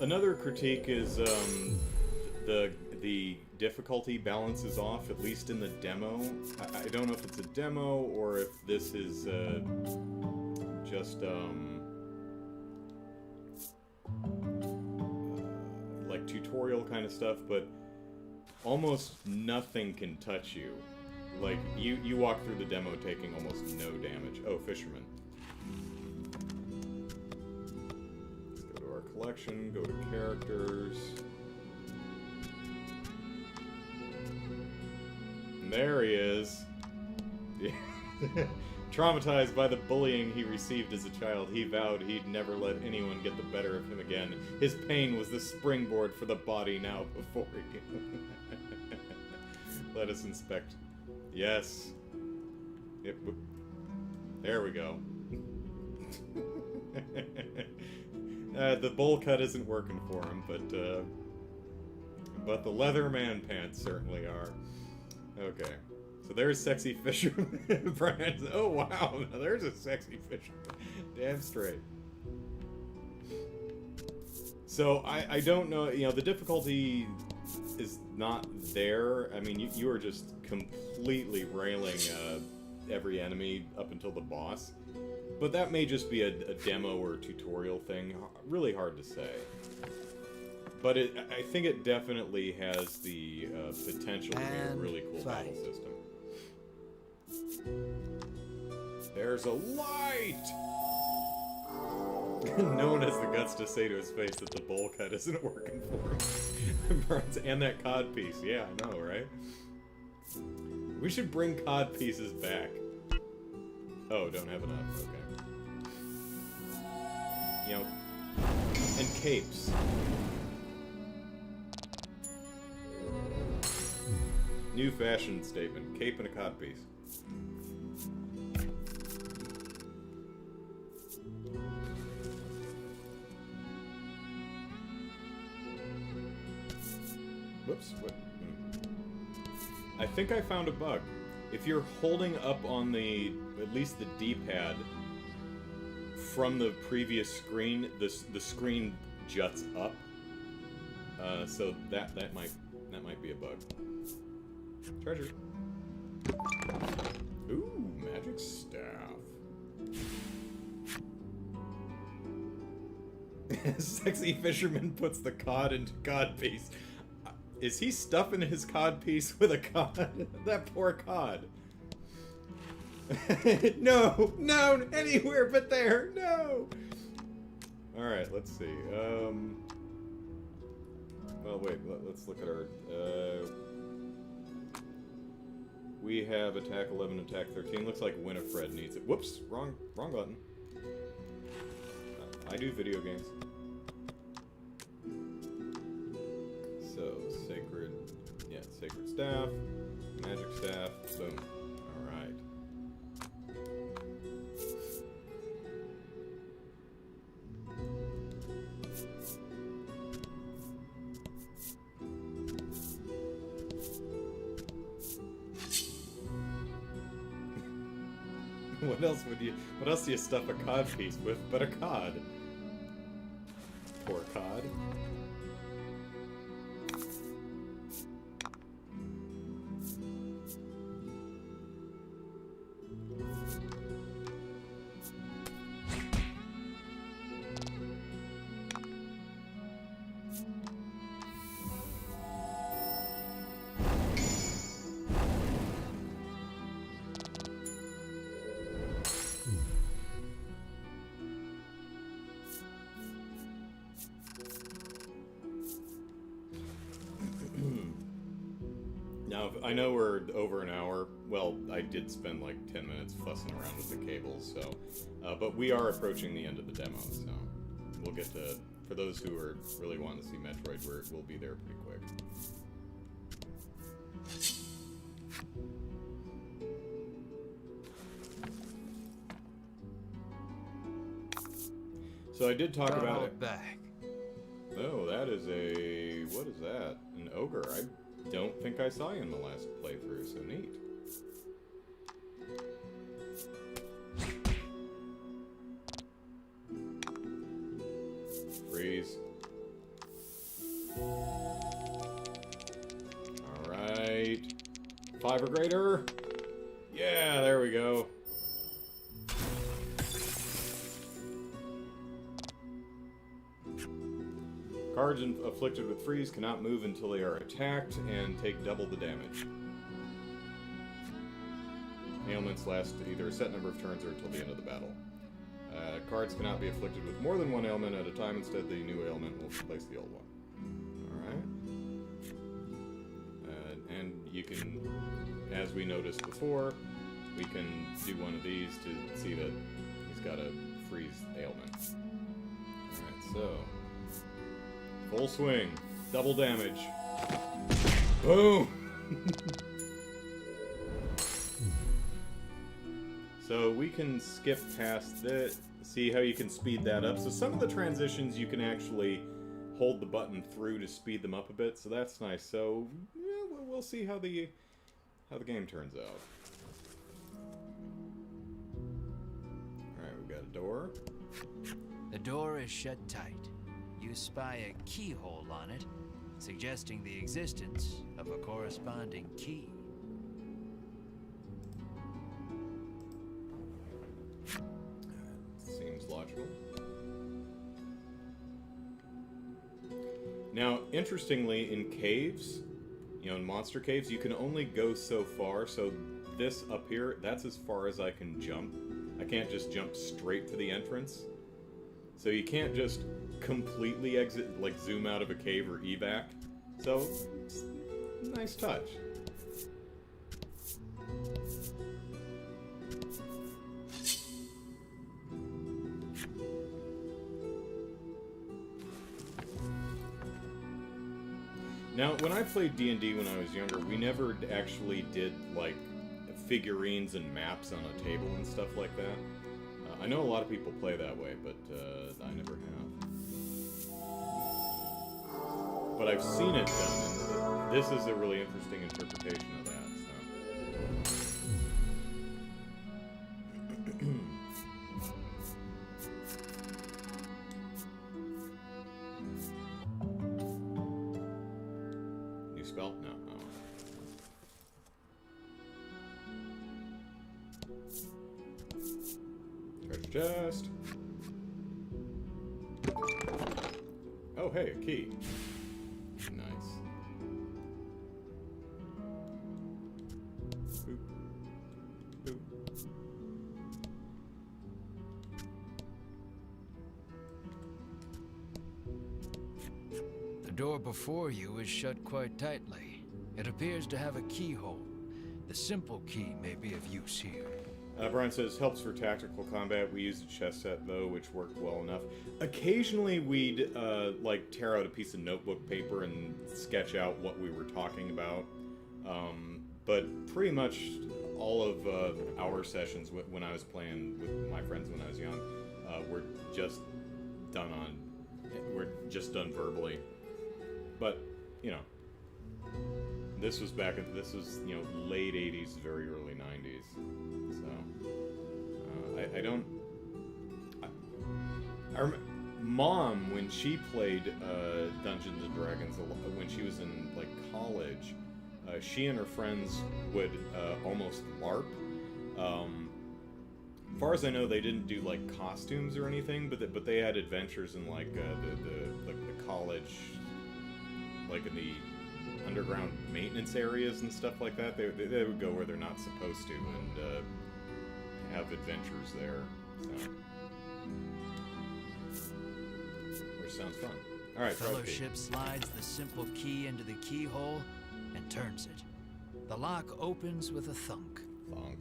Another critique is the difficulty balance is off, at least in the demo. I don't know if it's a demo or if this is just like tutorial kind of stuff, but almost nothing can touch you. Like, you walk through the demo taking almost no damage. Oh, Fisherman. Collection, go to characters. And there he is. Traumatized by the bullying he received as a child, he vowed he'd never let anyone get the better of him again. His pain was the springboard for the body now before him. Let us inspect. Yes. There we go. The bowl cut isn't working for him, but the leather man pants certainly are. Okay, so there's Sexy Fisherman. Brian, oh wow, now there's a Sexy Fisherman. Damn straight. So I don't know, you know, the difficulty is not there. I mean, you are just completely railing every enemy up until the boss. But that may just be a demo or a tutorial thing. Really hard to say. But I think it definitely has the potential to be a really cool battle system. There's a light! No one has the guts to say to his face that the bowl cut isn't working for him. And that cod piece. Yeah, I know, right? We should bring cod pieces back. Oh, don't have enough. Okay. You know, and capes. New fashion statement. Cape and a codpiece. Whoops. What? I think I found a bug. If you're holding up on the, at least the D-pad, from the previous screen, the screen juts up. So that might be a bug. Treasure. Ooh, magic staff. Sexy Fisherman puts the cod into codpiece. Is he stuffing his codpiece with a cod? That poor cod. No, anywhere but there, no. All right, let's see. Well, wait. Let's look at our. We have attack 11, attack 13. Looks like Winifred needs it. Whoops, wrong button. I do video games. So sacred staff, magic staff. Boom. All right. What else would you? What else do you stuff a cod piece with but a cod? Poor cod. Now, I know we're over an hour. Well, I did spend like 10 minutes fussing around with the cables, so... but we are approaching the end of the demo, so... We'll get to... For those who are really wanting to see Metroid, we'll be there pretty quick. So I did talk about it. Back. Oh, that is a... What is that? An ogre. I don't think I saw you in the last playthrough, so neat. Freeze. Alright. 5 or greater. Yeah, there we go. Cards afflicted with freeze cannot move until they are attacked and take double the damage. Ailments last either a set number of turns or until the end of the battle. Cards cannot be afflicted with more than one ailment at a time. Instead, the new ailment will replace the old one. Alright. And you can, as we noticed before, we can do one of these to see that he's got a freeze ailment. Alright, so... Full swing. Double damage. Boom! So we can skip past this. See how you can speed that up. So some of the transitions you can actually hold the button through to speed them up a bit. So that's nice. So yeah, we'll see how the game turns out. Alright, we've got a door. The door is shut tight. You spy a keyhole on it, suggesting the existence of a corresponding key. Seems logical. Now, interestingly, in caves, you know, in monster caves, you can only go so far. So this up here, that's as far as I can jump. I can't just jump straight to the entrance. So you can't just completely exit, like zoom out of a cave or evac. So, it's a nice touch. Now, when I played D&D when I was younger, we never actually did, like, figurines and maps on a table and stuff like that. I know a lot of people play that way, but I never have. But I've seen it done, and this is a really interesting interpretation of that. So. New spell? No. Treasure chest. Oh, hey, a key. Nice. Boop. Boop. The door before you is shut quite tightly. It appears to have a keyhole. The simple key may be of use here. Brian says, helps for tactical combat. We used a chess set, though, which worked well enough. Occasionally, we'd, like, tear out a piece of notebook paper and sketch out what we were talking about. But pretty much all of our sessions when I was playing with my friends when I was young were just done verbally. But, you know, this was late 80s, very early 90s. So, I don't... Mom, when she played Dungeons and Dragons, when she was in, like, college, she and her friends would almost LARP. As far as I know, they didn't do, like, costumes or anything, but they had adventures in, like, the college, like, in the underground maintenance areas and stuff like that. They would go where they're not supposed to and have adventures there. So. Which sounds fun. Alright, Fellowship slides the simple key into the keyhole and turns it. The lock opens with a thunk. Thunk.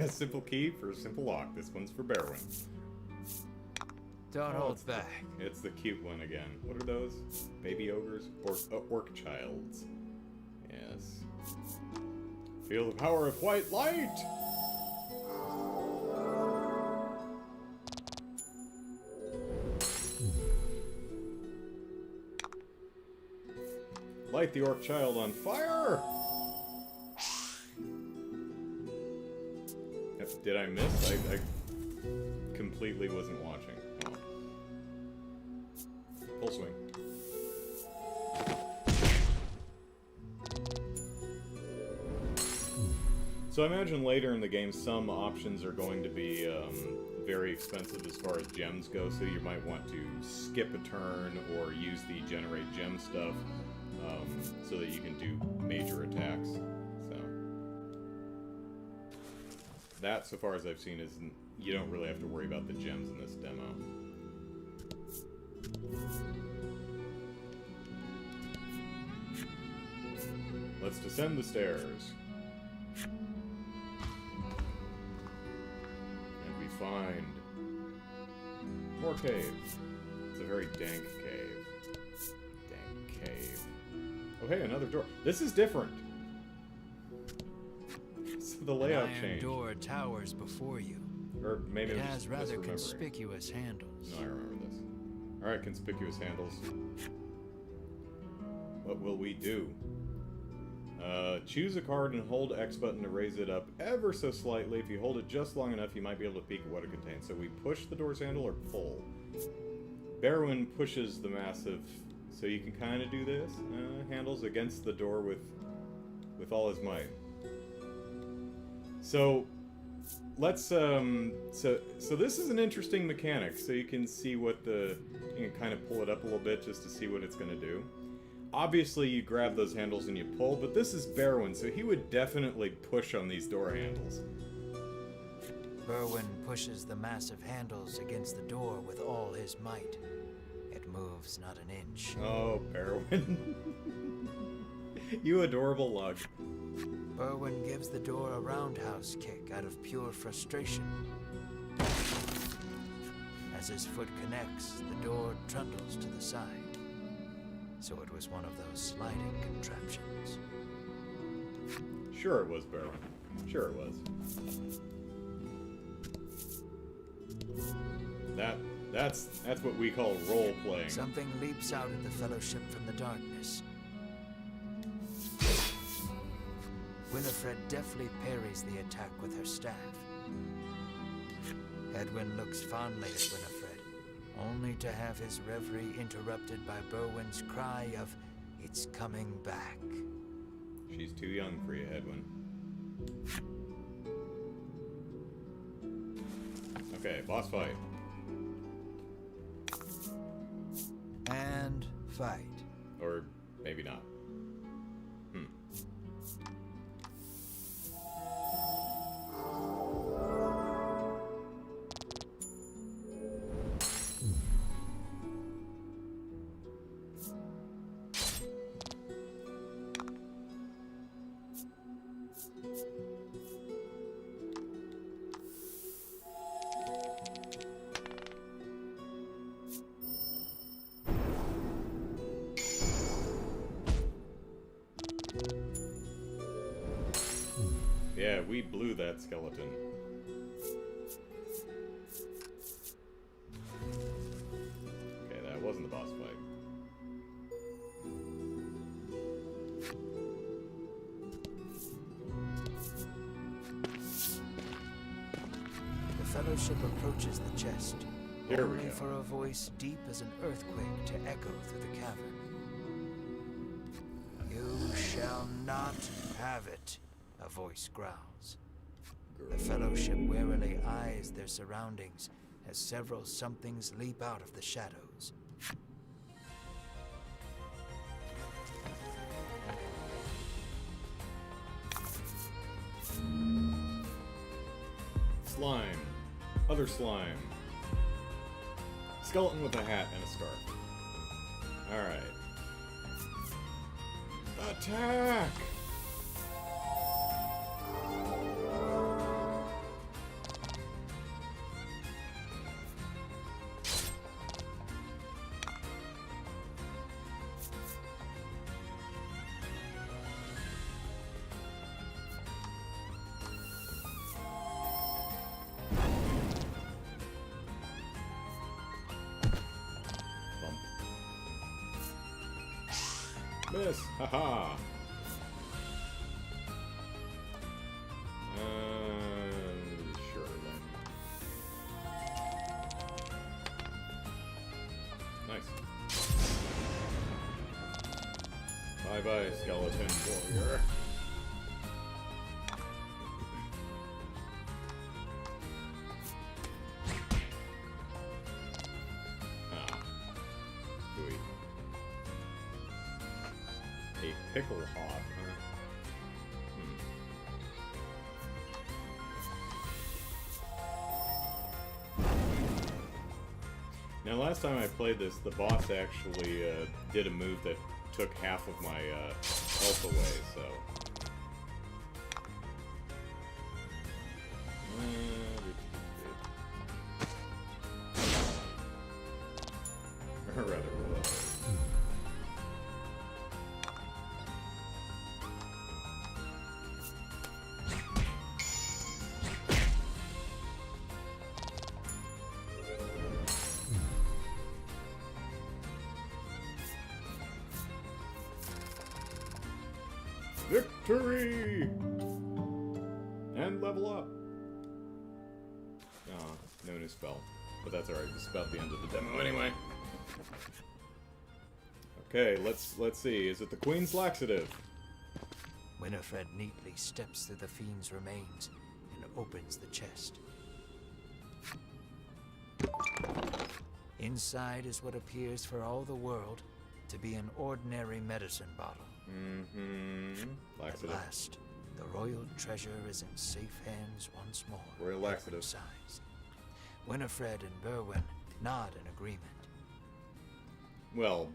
Simple key for a simple lock. This one's for Berwyn. Don't hold back. It's the cute one again. What are those? Baby ogres? Or orc childs. Yes. Feel the power of white light! Light the orc child on fire! Did I miss? I completely wasn't watching. Oh. Full swing. So I imagine later in the game some options are going to be very expensive as far as gems go, so you might want to skip a turn or use the generate gem stuff so that you can do major attacks. That, so far as I've seen, is you don't really have to worry about the gems in this demo. Let's descend the stairs. And we find more caves. It's a very dank cave. Dank cave. Oh hey, another door. This is different. The layout changed. Door towers before you. Or maybe it has rather conspicuous handles. No, I remember this. Alright, conspicuous handles. What will we do? Choose a card and hold X button to raise it up ever so slightly. If you hold it just long enough, you might be able to peek at what it contains. So we push the door's handle or pull. Berwyn pushes the massive, so you can kind of do this. Handles against the door with all his might. So let's so this is an interesting mechanic. So you can see what you can kind of pull it up a little bit just to see what it's going to do. Obviously you grab those handles and you pull, but this is Berwyn, so he would definitely push on these door handles. Berwyn pushes the massive handles against the door with all his might. It moves not an inch. Oh, Berwyn. You adorable lug. Berwyn gives the door a roundhouse kick out of pure frustration. As his foot connects, the door trundles to the side. So it was one of those sliding contraptions. Sure it was, Berwyn. Sure it was. That's what we call role-playing. Something leaps out at the Fellowship from the darkness. Winifred deftly parries the attack with her staff. Edwin looks fondly at Winifred, only to have his reverie interrupted by Berwyn's cry of, "It's coming back." She's too young for you, Edwin. Okay, boss fight. And fight. Or maybe not. Yeah, we blew that skeleton. Okay, in the boss fight. The Fellowship approaches the chest, Here we only go. for a voice deep as an earthquake to echo through the cavern. You shall not have it, a voice growls. The Fellowship warily eyes their surroundings as several somethings leap out of the shadows. Slime. Other slime. Skeleton with a hat and a scarf. Alright. Attack! Miss! Haha! Sure then. Nice. Bye-bye, skeleton warrior. Pickle hop, huh? Now, last time I played this, the boss actually did a move that took half of my health away, so... Or rather, victory! And level up. Oh, no new spell. But that's alright, it's about the end of the demo anyway. Okay, let's see. Is it the Queen's Laxative? Winifred neatly steps through the fiend's remains and opens the chest. Inside is what appears for all the world to be an ordinary medicine bottle. Laxative. At last, the royal treasure is in safe hands once more. Royal laxative. Sighs. Winifred and Berwyn nod in agreement. Well,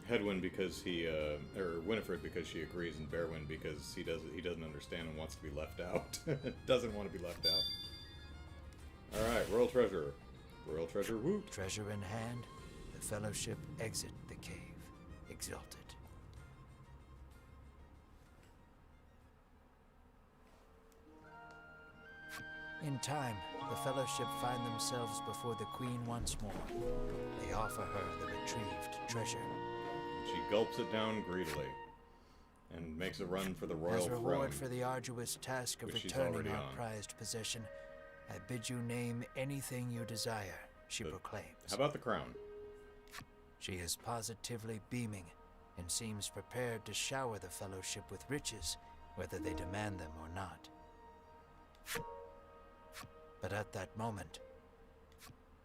Hedwyn because he, or Winifred because she agrees, and Berwyn because he doesn't understand and wants to be left out. Doesn't want to be left out. All right, royal treasure. Royal treasure, whoop. Treasure in hand, the Fellowship exit the cave, exulted. In time, the Fellowship find themselves before the Queen once more. They offer her the retrieved treasure. She gulps it down greedily and makes a run for the royal As reward throne, for the arduous task of which she's returning already our on. prized possession, I bid you name anything you desire, she proclaims. How about the crown? She is positively beaming and seems prepared to shower the Fellowship with riches, whether they demand them or not. But at that moment,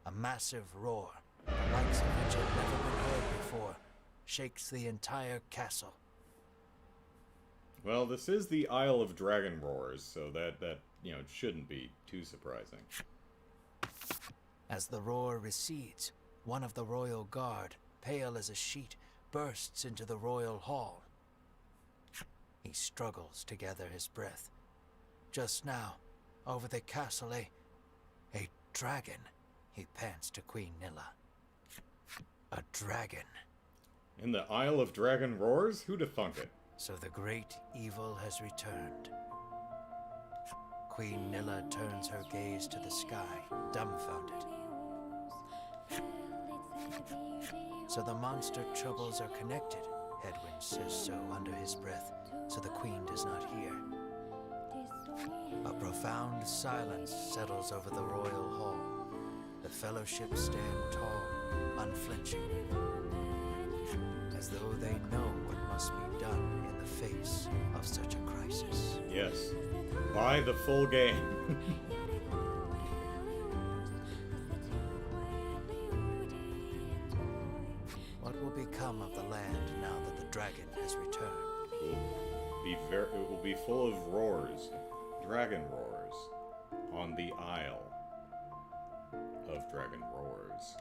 a massive roar, the likes of which had never been heard before, shakes the entire castle. Well, this is the Isle of Dragon Roars, so that shouldn't be too surprising. As the roar recedes, one of the royal guard, pale as a sheet, bursts into the royal hall. He struggles to gather his breath. Just now, over the castle, a dragon, he pants to Queen Nilla. A dragon. In the Isle of Dragon Roars? Who'da thunk it? So the great evil has returned. Queen Nilla turns her gaze to the sky, dumbfounded. So the monster troubles are connected. Hedwin says so under his breath, so the queen does not hear. A profound silence settles over the royal hall. The fellowship stand tall, unflinching, as though they know what must be done in the face of such a crisis. Yes. Buy the full game. What will become of the land now that the dragon has returned? It will be full of roars, dragon roars, on the Isle of Dragon Roars.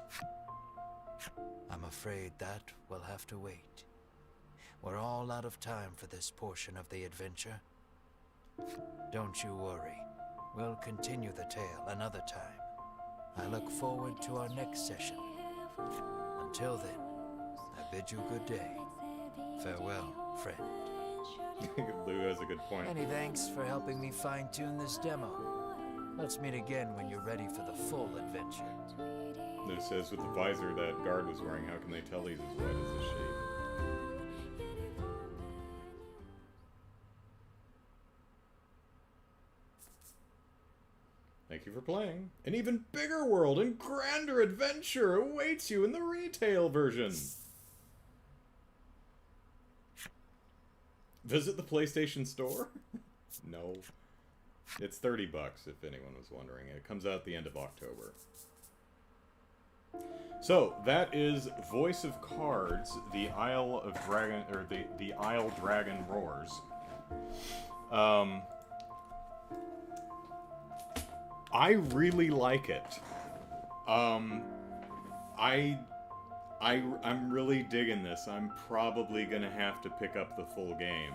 I'm afraid that will have to wait. We're all out of time for this portion of the adventure. Don't you worry. We'll continue the tale another time. I look forward to our next session. Until then, I bid you good day. Farewell, friend. Lou has a good point. Many thanks for helping me fine-tune this demo. Let's meet again when you're ready for the full adventure. Lou says with the visor that guard was wearing, how can they tell he's as white as a sheet? Thank you for playing. An even bigger world and grander adventure awaits you in the retail version. Visit the PlayStation Store? No. It's $30 if anyone was wondering. It comes out at the end of October. So, that is Voice of Cards, the Isle of Dragon, or the Isle Dragon Roars. I really like it. I'm really digging this. I'm probably gonna have to pick up the full game.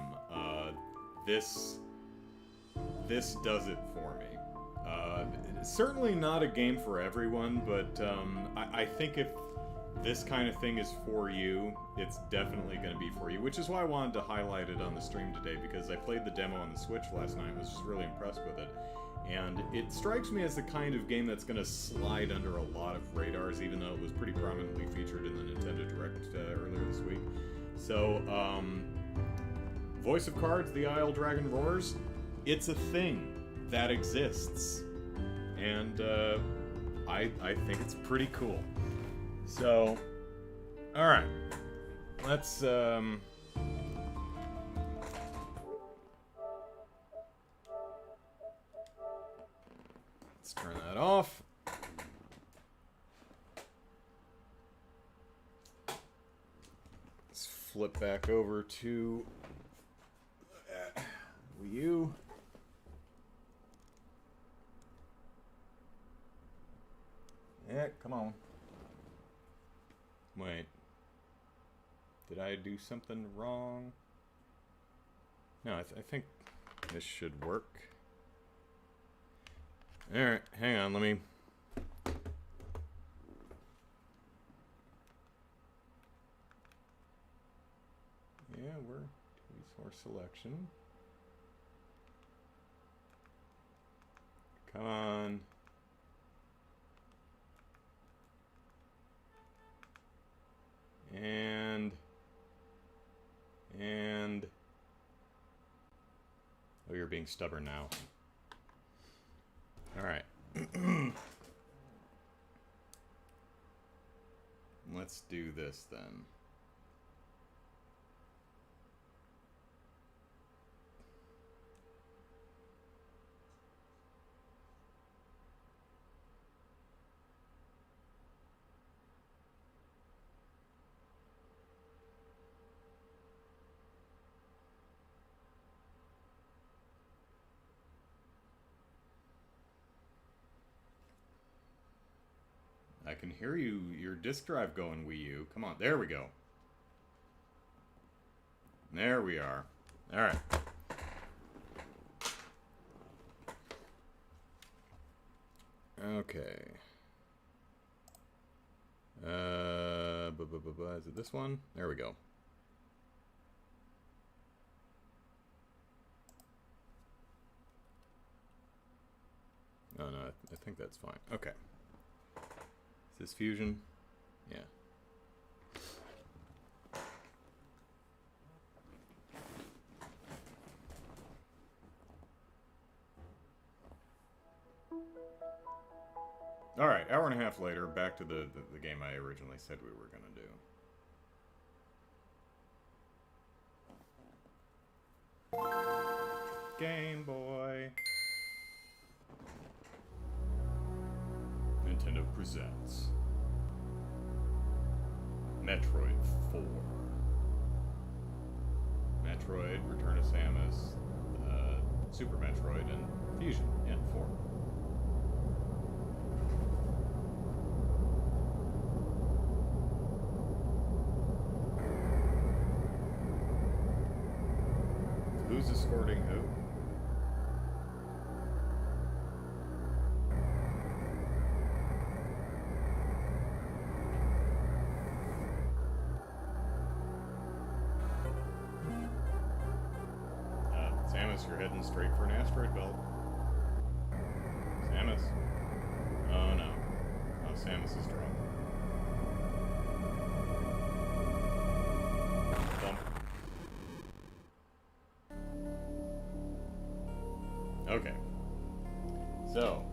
This does it for me. It's certainly not a game for everyone, but I think if this kind of thing is for you, it's definitely going to be for you, which is why I wanted to highlight it on the stream today, because I played the demo on the Switch last night and was just really impressed with it. And it strikes me as the kind of game that's going to slide under a lot of radars, even though it was pretty prominently featured in the Nintendo Direct earlier this week. So, Voice of Cards, The Isle Dragon Roars, it's a thing that exists. And I think it's pretty cool. So, alright. Let's turn that off. Let's flip back over to Wii U. Yeah, come on. Wait. Did I do something wrong? No, I think this should work. Alright, hang on, let me... Yeah, we're resource selection. Come on. And... Oh, you're being stubborn now. Alright. Let's do this then. I can hear you, your disk drive going, Wii U. Come on, there we go. There we are. Alright. Okay. Is it this one? There we go. Oh no, I think that's fine. Okay. Is this Fusion? Yeah. Alright, hour and a half later, back to the game I originally said we were going to do. Game Boy. Nintendo presents Metroid 4. Metroid, Return of Samus, Super Metroid, and Fusion. Yeah, 4. Who's escorting who? Samus, you're heading straight for an asteroid belt. Samus. Oh no. Oh, Samus is drunk. Bump. Okay. So,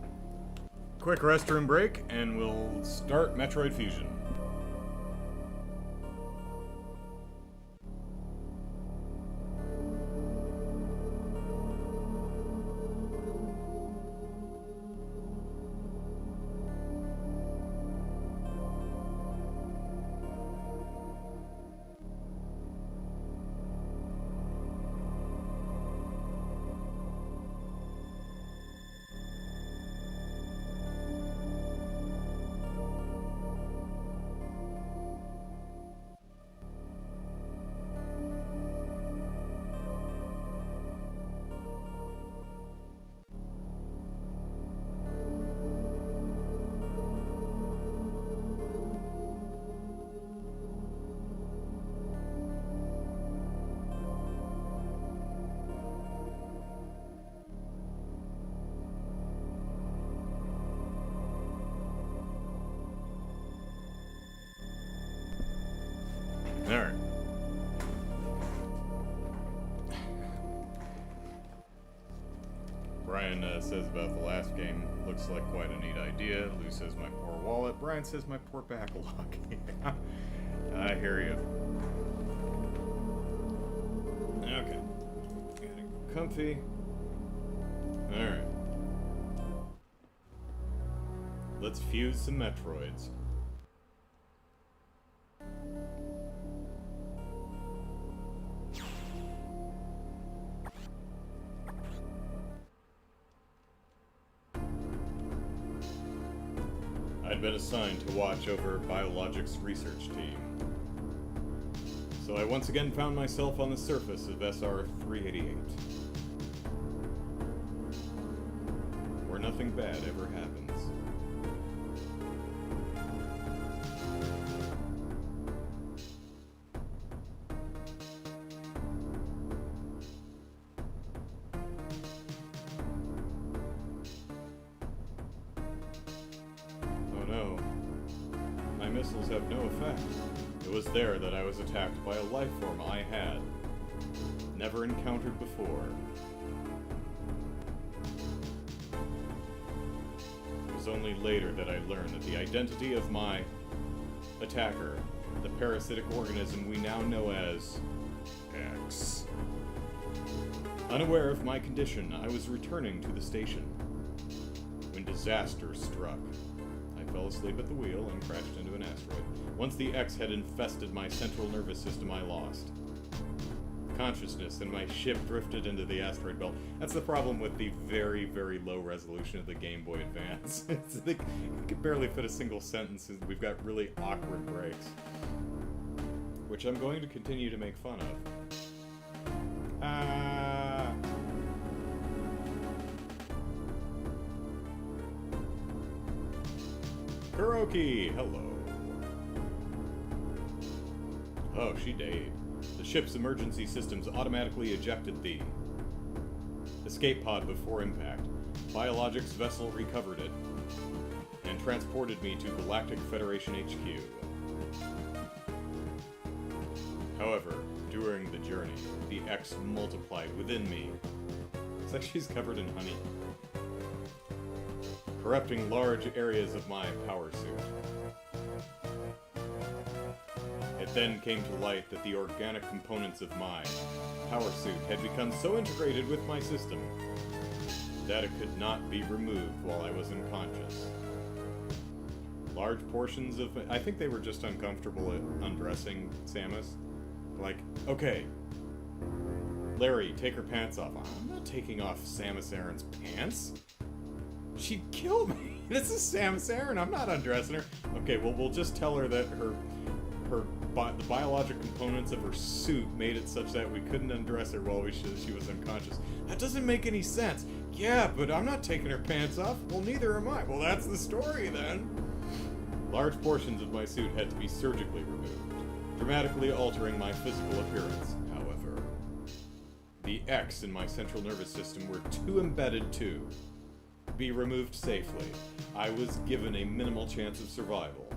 quick restroom break, and we'll start Metroid Fusion. Alright. Brian says about the last game, looks like quite a neat idea. Lou says my poor wallet. Brian says my poor backlog. Yeah, I hear you. Okay. Getting comfy. Alright. Let's fuse some Metroids. I'd been assigned to watch over Biologics' research team. So I once again found myself on the surface of SR-388. Where nothing bad ever happens. Missiles have no effect. It was there that I was attacked by a life form I had never encountered before. It was only later that I learned that the identity of my attacker, the parasitic organism we now know as X. Unaware of my condition, I was returning to the station when disaster struck. I fell asleep at the wheel and crashed into an asteroid. Once the X had infested my central nervous system, I lost consciousness and my ship drifted into the asteroid belt. That's the problem with the very, very low resolution of the Game Boy Advance. You can barely fit a single sentence, and we've got really awkward breaks. Which I'm going to continue to make fun of. Kuroki, hello. Oh, she died. The ship's emergency systems automatically ejected the escape pod before impact. Biologics vessel recovered it and transported me to Galactic Federation HQ. However, during the journey, the X multiplied within me. It's like she's covered in honey. corrupting large areas of my power suit. It then came to light that the organic components of my power suit had become so integrated with my system that it could not be removed while I was unconscious. Large portions of... I think they were just uncomfortable at undressing Samus. Like, okay, Larry, take her pants off. I'm not taking off Samus Aran's pants. She'd kill me. This is Samus Aran. I'm not undressing her. Okay, well, we'll just tell her that the biologic components of her suit made it such that we couldn't undress her while she was unconscious. That doesn't make any sense. Yeah, but I'm not taking her pants off. Well, neither am I. Well, that's the story, then. Large portions of my suit had to be surgically removed, dramatically altering my physical appearance. However, the X in my central nervous system were too embedded to be removed safely. I was given a minimal chance of survival.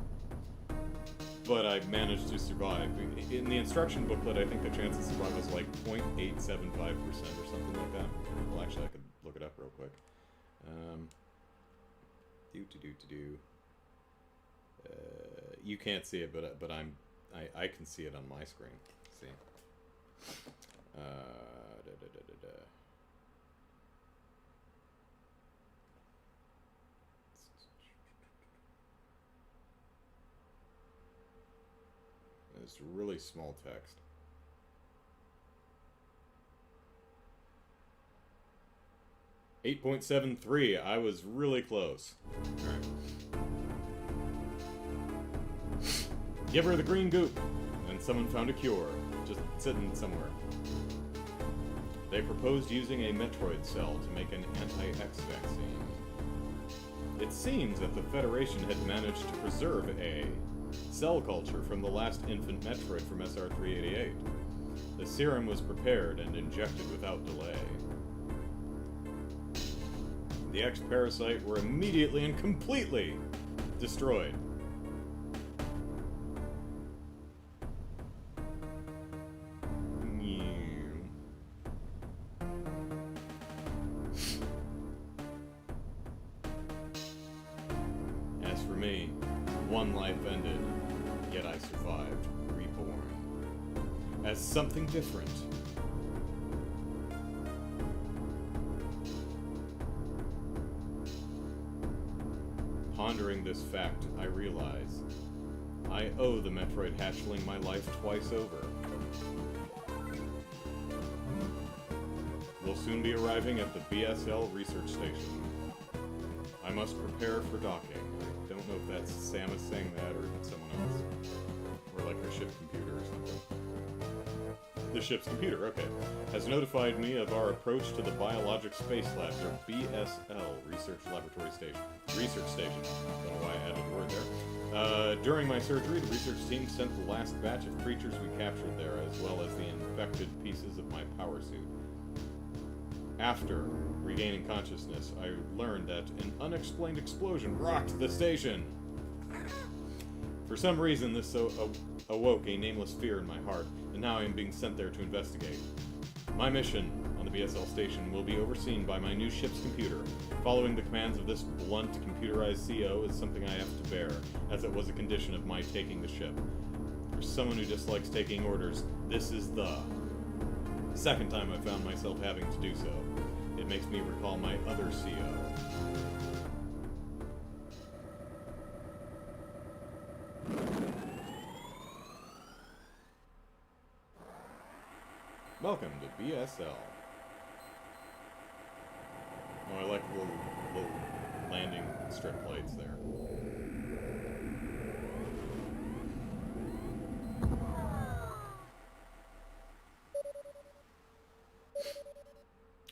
But I managed to survive. In the instruction booklet, I think the chance of survival was like 0.875% or something like that. Well, actually, I could look it up real quick. You can't see it, but I can see it on my screen. See. It's really small text. .73. I was really close. Alright. Give her the green goop. And someone found a cure. Just sitting somewhere. They proposed using a Metroid cell to make an anti-X vaccine. It seems that the Federation had managed to preserve a cell culture from the last infant Metroid from SR-388. The serum was prepared and injected without delay. The X-Parasite were immediately and completely destroyed. As for me, one life ended, yet I survived, reborn, as something different. Pondering this fact, I realize I owe the Metroid hatchling my life twice over. We'll soon be arriving at the BSL research station. I must prepare for docking. I don't know if that's Samus saying that or someone else. Or like her ship computer or something. The ship's computer, okay. Has notified me of our approach to the Biologic Space Labs, or BSL, Research Laboratory Station. Research Station. Don't know why I added a word there. During my surgery, the research team sent the last batch of creatures we captured there, as well as the infected pieces of my power suit. After regaining consciousness, I learned that an unexplained explosion rocked the station. For some reason, this awoke a nameless fear in my heart, and now I am being sent there to investigate. My mission on the BSL station will be overseen by my new ship's computer. Following the commands of this blunt, computerized CO is something I have to bear, as it was a condition of my taking the ship. For someone who dislikes taking orders, this is the second time I've found myself having to do so. It makes me recall my other CO. Welcome to BSL. Oh, I like the little landing strip lights there.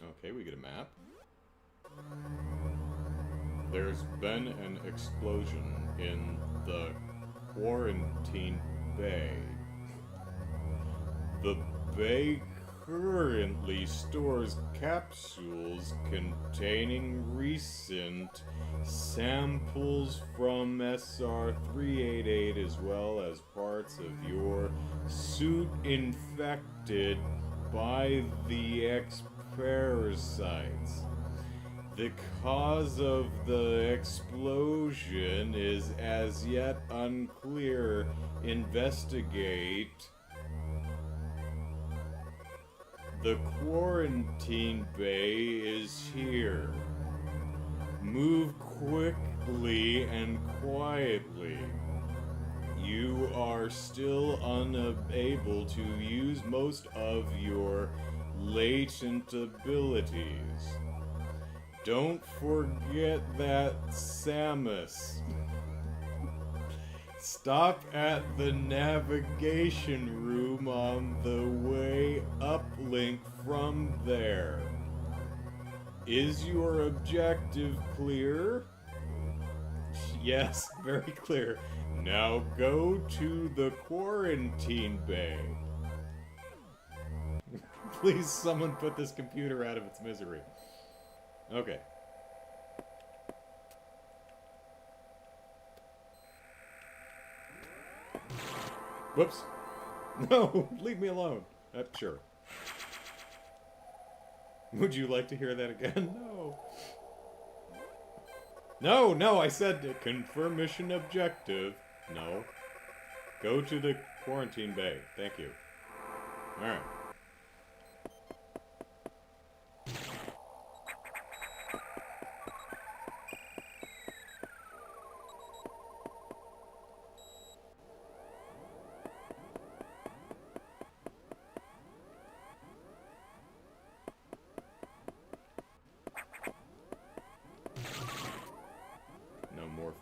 Okay, we get a map. There's been an explosion in the quarantine bay. The bay currently stores capsules containing recent samples from SR-388 as well as parts of your suit infected by the X-Parasites. The cause of the explosion is as yet unclear. Investigate. The quarantine bay is here. Move quickly and quietly. You are still unable to use most of your latent abilities. Don't forget that, Samus. Stop at the navigation room on the way uplink from there. Is your objective clear? Yes, very clear. Now go to the quarantine bay. Please, someone put this computer out of its misery. Okay. Whoops. No, leave me alone. Sure. Would you like to hear that again? No. No, no, I said confirm mission objective. No. Go to the quarantine bay. Thank you. Alright.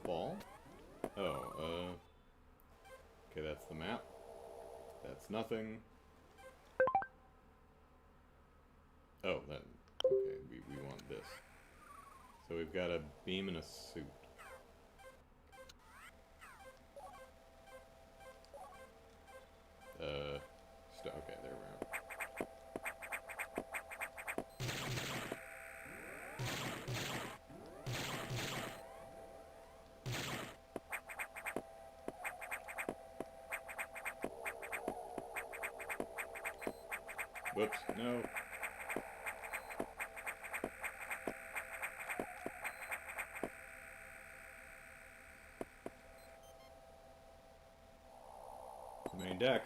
Ball. Oh, okay, that's the map. That's nothing. Oh, that, okay, we want this. So we've got a beam and a suit. Okay, there we are. Whoops, no. Main deck.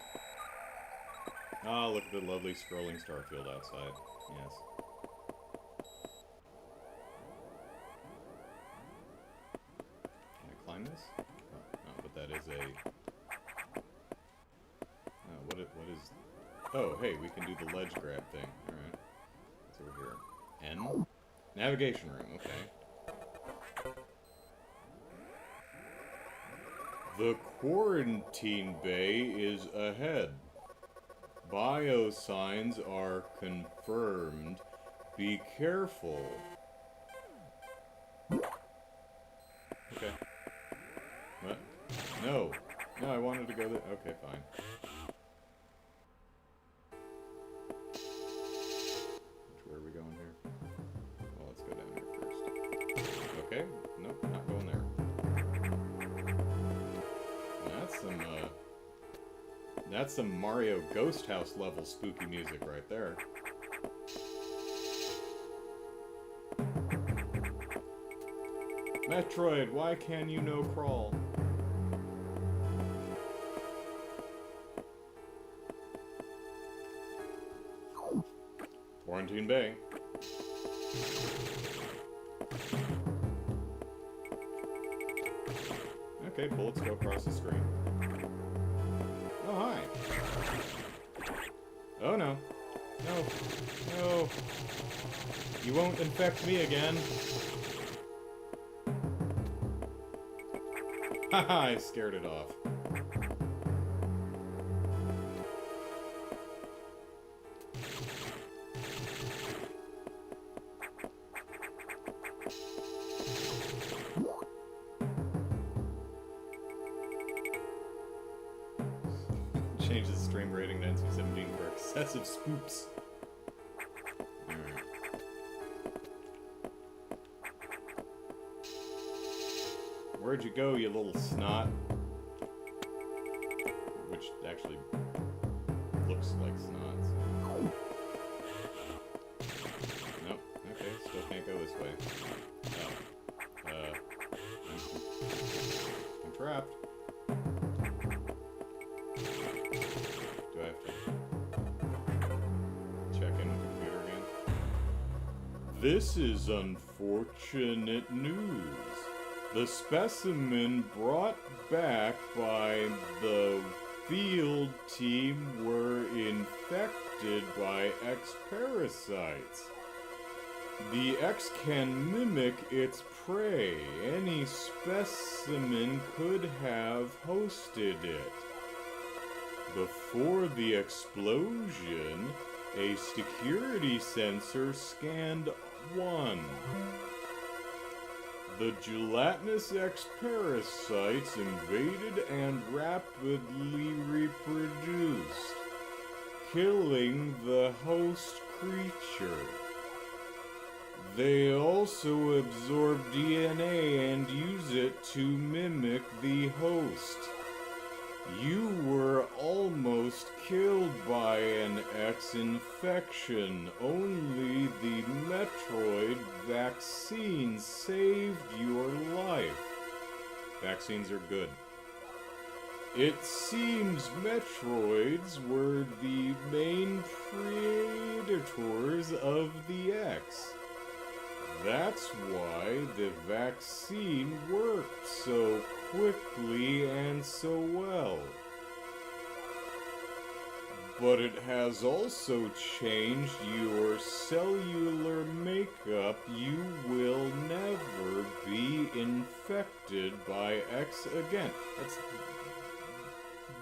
Oh, look at the lovely scrolling starfield outside. Yes. Can I climb this? Oh, no, but that is a... Oh, what is... Oh, hey, we can do the ledge grab thing. Alright. What's over here? N? Navigation room, okay. The quarantine bay is ahead. Bio signs are confirmed. Be careful. Okay. What? No. No, I wanted to go there. Okay, fine. Where are we going here? Well, let's go down here first. Okay. Nope, not going there. That's some Mario Ghost House level spooky music right there. Metroid, why can you no crawl? Quarantine Bay. Okay, bullets go across the screen. Oh, hi. Oh, no. No. No. You won't infect me again. Haha, I scared it off. Changes stream rating to NC-17 for excessive spoops. Alright. Where'd you go, you little snot? Which actually looks like snot. So. Nope. Okay, still can't go this way. Oh. I'm trapped. Do I have to check in with the computer again? This is unfortunate news. The specimen brought back by the field team were infected by X parasites. The X can mimic its prey. Any specimen could have hosted it. Before the explosion, a security sensor scanned one. The gelatinous X parasites invaded and rapidly reproduced, killing the host creature. They also absorb DNA and use it to mimic the host. You were almost killed by an X infection. Only the Metroid vaccine saved your life. Vaccines are good. It seems Metroids were the main predators of the X. That's why the vaccine worked so quickly and so well. But it has also changed your cellular makeup. You will never be infected by X again. That's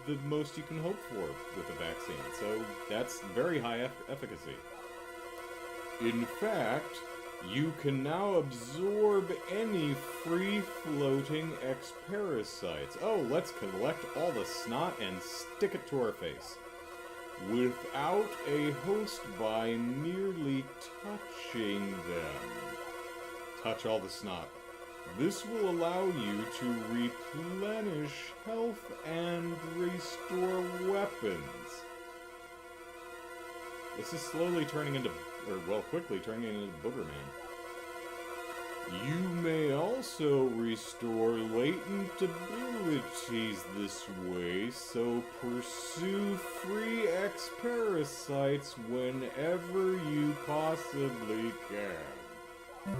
the most you can hope for with the vaccine. So that's very high efficacy. In fact, you can now absorb any free-floating X parasites. Oh, let's collect all the snot and stick it to our face. Without a host by merely touching them. Touch all the snot. This will allow you to replenish health and restore weapons. This is slowly turning into, quickly turning into Boogerman. You may also restore latent abilities this way, so pursue free X parasites whenever you possibly can.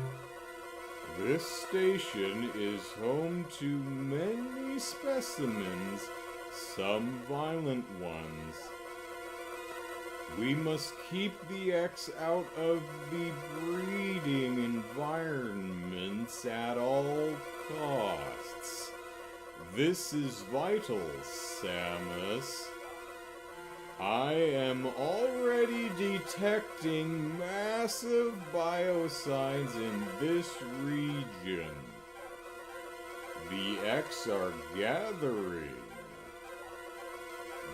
This station is home to many specimens, some violent ones. We must keep the X out of the breeding environments at all costs. This is vital, Samus. I am already detecting massive biosigns in this region. The X are gathering.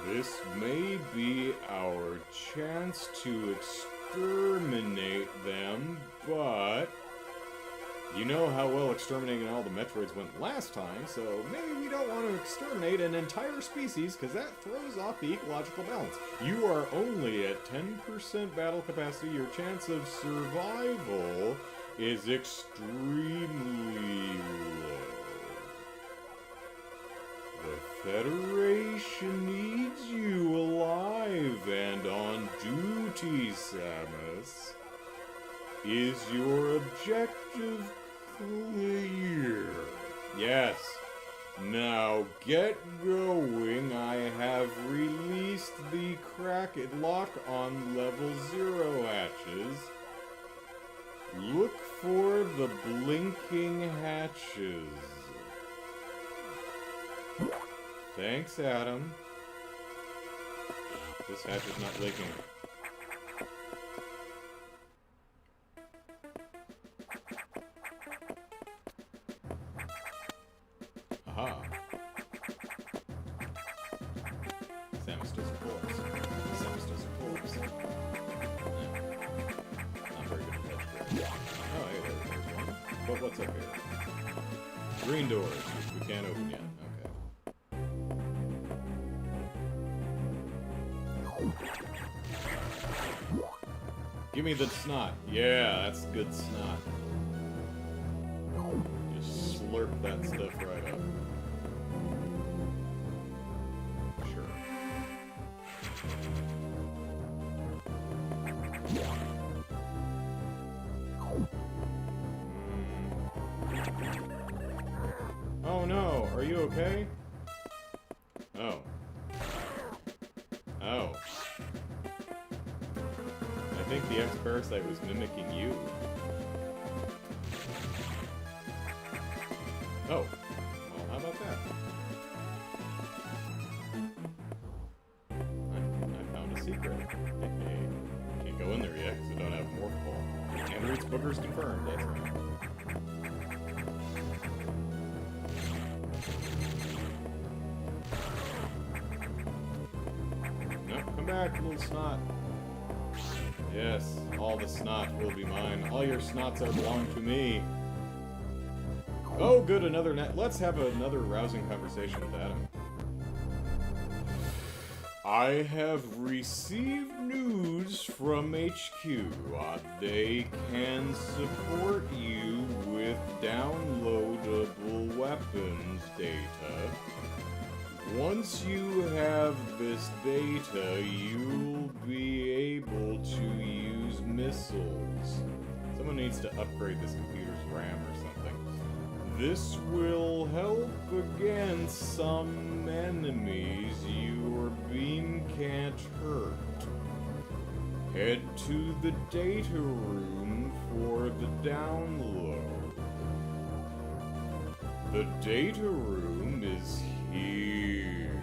This may be our chance to exterminate them, but you know how well exterminating all the Metroids went last time, so maybe we don't want to exterminate an entire species, because that throws off the ecological balance. You are only at 10% battle capacity. Your chance of survival is extremely low. The Federation needs you alive and on duty, Samus. Is your objective clear? Yes. Now get going. I have released the lock on level 0 hatches. Look for the blinking hatches. Thanks, Adam. This hatch is not blinking. Aha. Samus does a corpse. Samus does a corpse. Not very good at that. Oh, hey, there's one. But what's up here? Green doors, which we can't open yet. Give me the snot. Yeah, that's good snot. slurp that stuff right up. Sure. Oh no, are you okay? Oh. Oh. I think the X-Parasite was mimicking you. Oh. Well, how about that? I found a secret. Hey, can't go in there yet because I don't have Morph Ball. Android's bookers confirmed, that's right. No, come back, little snot. Yes, all the snot will be mine. All your snots are belong to me. Oh, good, another net. Let's have another rousing conversation with Adam. I have received news from HQ. They can support you with downloadable weapons data. Once you have this data, you'll be able to use missiles. Someone needs to upgrade this computer's RAM or something. This will help against some enemies your beam can't hurt. Head to the data room for the download. The data room is here.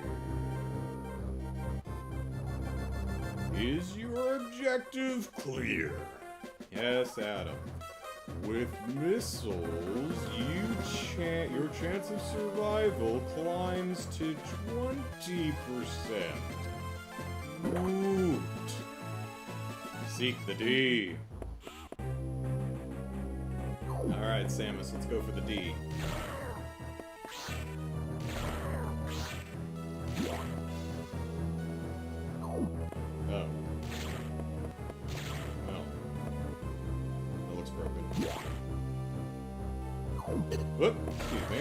Is your objective clear? Yes, Adam. With missiles, your chance of survival climbs to 20%. Woot! Seek the D. Alright, Samus, let's go for the D. Oh. Well. That looks broken. Whoop! Excuse me.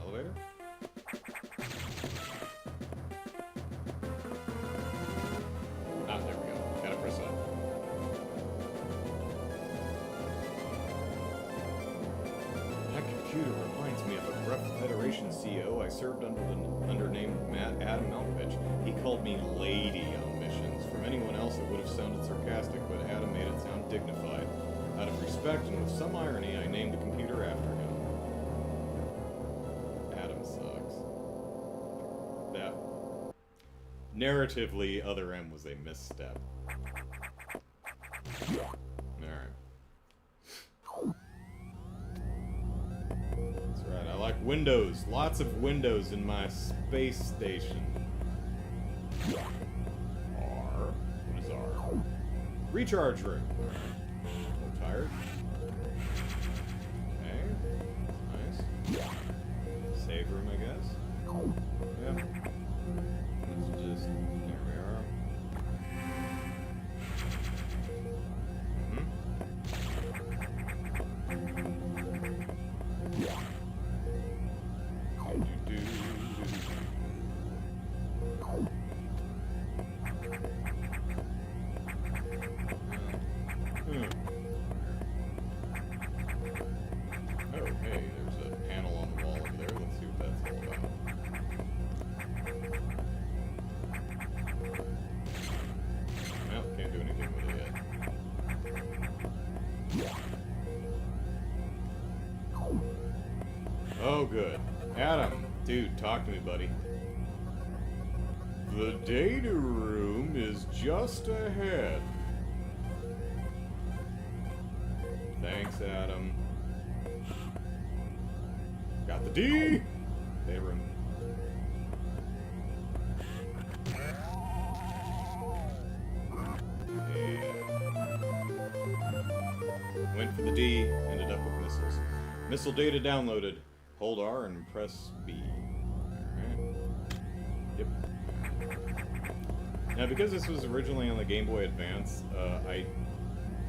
Elevator? Ah, there we go. Gotta press up. That computer reminds me of a rough Federation CO I served under name Adam Malkovich. He called me Lady on missions. From anyone else, it would have sounded sarcastic, but Adam made it sound dignified. Out of respect and with some irony, I named the computer after him. Adam sucks. That... Narratively, Other M was a misstep. Alright. That's right, I like windows. Lots of windows in my space station. R. What is R? Recharge room. Tired. Okay. Nice. Save room, I guess. Yeah. Let's just... There we are. Oh, hey, there's a panel on the wall over there. Let's see what that's all about. Well, can't do anything with it yet. Oh, good. Adam, dude, talk to me, buddy. The data room is just ahead. Thanks, Adam. Got the D! Data room. Yeah. Went for the D, ended up with missiles. Missile data downloaded. Hold R and press B. Alright. Yep. Now, because this was originally on the Game Boy Advance,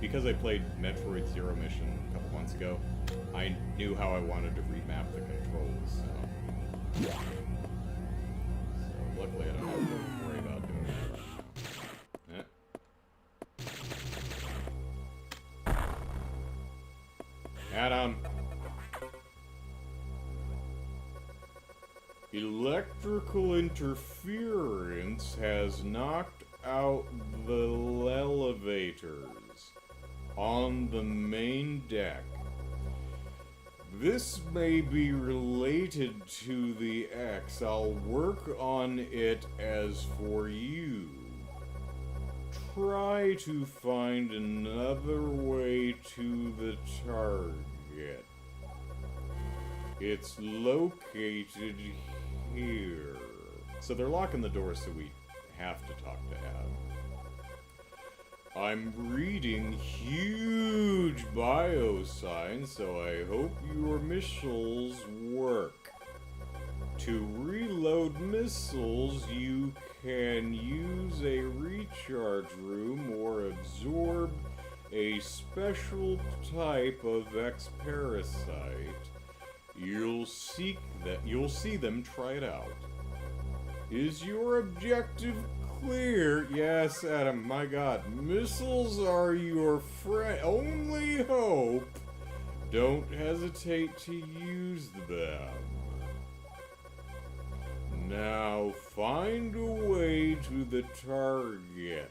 because I played Metroid Zero Mission a couple months ago, I knew how I wanted to remap the controls. So luckily, I don't have to worry about doing that right now. Adam! Electrical interference has knocked out the elevators on the main deck. This may be related to the X. I'll work on it as for you. Try to find another way to the target. It's located here. So they're locking the door, so we have to talk to Adam. I'm reading huge bio signs, so I hope your missiles work. To reload missiles, you can use a recharge room or absorb a special type of X-parasite. You'll see them try it out. Is your objective clear? Yes, Adam, my god. Missiles are your friend. Only hope. Don't hesitate to use them. Now find a way to the target.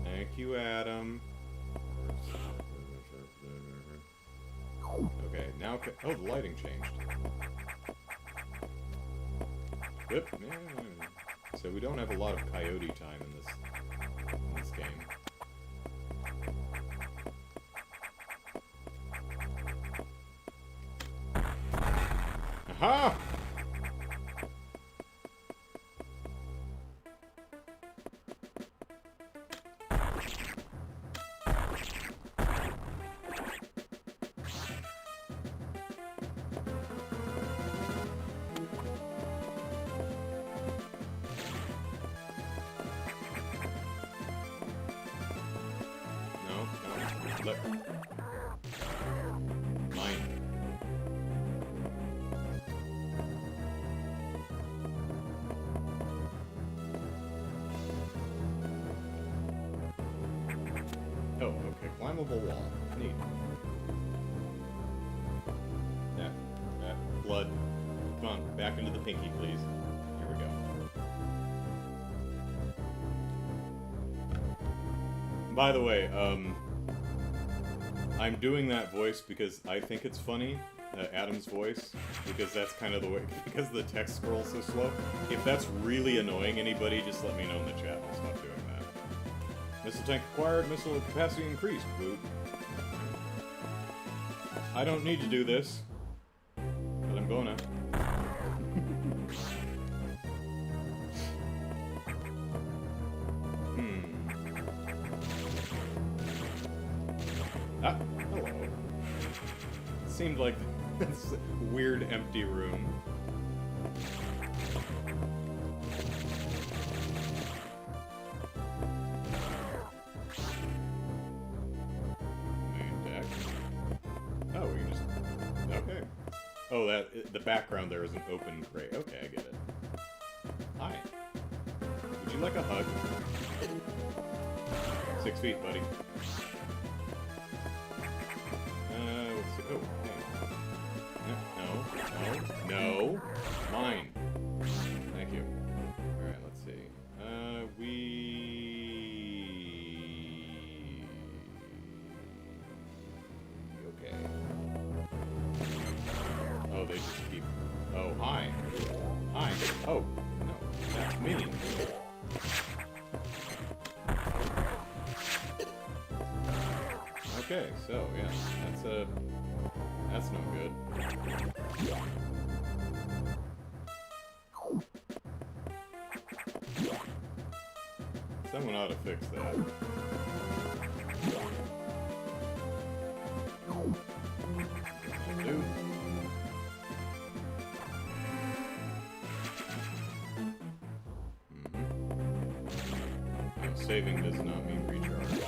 Thank you, Adam. Okay, now... Oh, the lighting changed. Yep. So we don't have a lot of coyote time in this game. Aha! Mine. Oh, okay. Climbable wall. Neat. Yeah. Blood. Come on, back into the pinky, please. Here we go. By the way, I'm doing that voice because I think it's funny, Adam's voice, because that's kind of the way, because the text scroll's so slow. If that's really annoying anybody, just let me know in the chat. I'll stop doing that. Missile tank acquired, missile capacity increased, boop. I don't need to do this, but I'm gonna. Ah, hello. It seemed like this weird empty room. Main deck. Oh, we can just... Okay. Oh, the background there is an open gray. Okay, I get it. Hi. Would you like a hug? 6 feet, buddy. Oh, hey. No. Mine. Thank you. Alright, let's see. Okay. Oh, they just keep... Oh, hi. Hi. Oh, no. That's me. Okay, so, yeah. That's no good. Someone ought to fix that. saving does not mean recharge.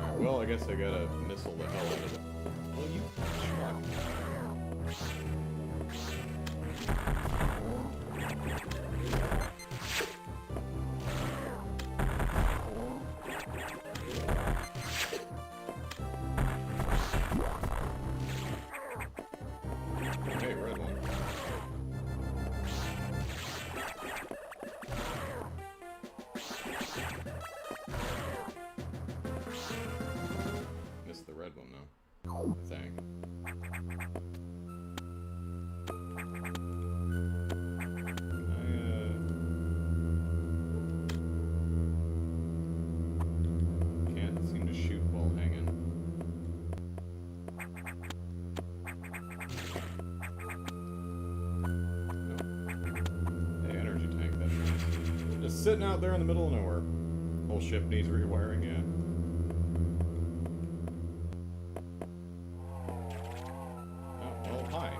Alright, well, I guess I gotta missile the hell out of it. Well, you schmuck. Hey, red one. Missed the red one, though. I think. Can't seem to shoot while hanging. Hey, energy tank, that's nice. Just sitting out there in the middle of nowhere. Whole ship needs rewiring, yeah. Oh, well, hi.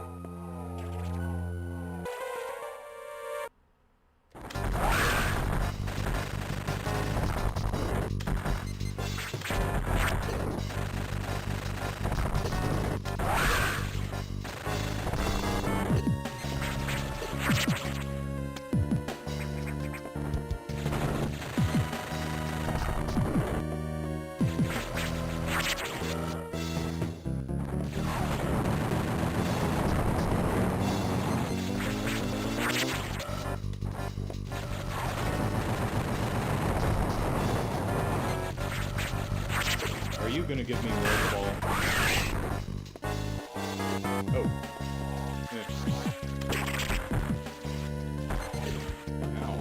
Are you gonna give me more ball? Oh. Yeah. Ow.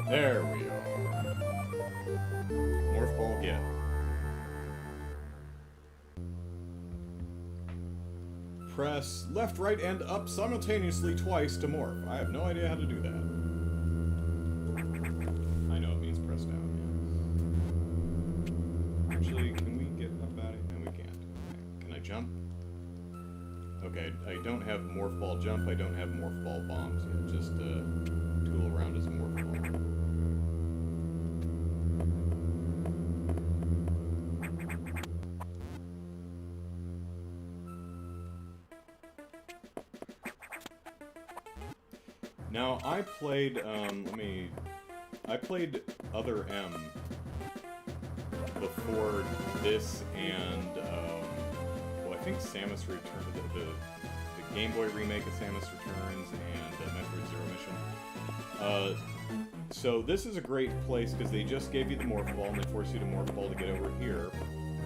There we are. Morph ball get. Press left, right, and up simultaneously twice to morph. I have no idea how to do that. I know it means press down, yeah. Actually, can we get up out of here? No, we can't. Okay. Can I jump? Okay, I don't have morph ball jump, I don't have morph ball bombs yet. Just tool around as a morph ball. Now, I played, I played Other M before this and, well, I think Samus Returns, the Game Boy remake of Samus Returns and Metroid Zero Mission. So this is a great place because they just gave you the morph ball and they force you to morph ball to get over here.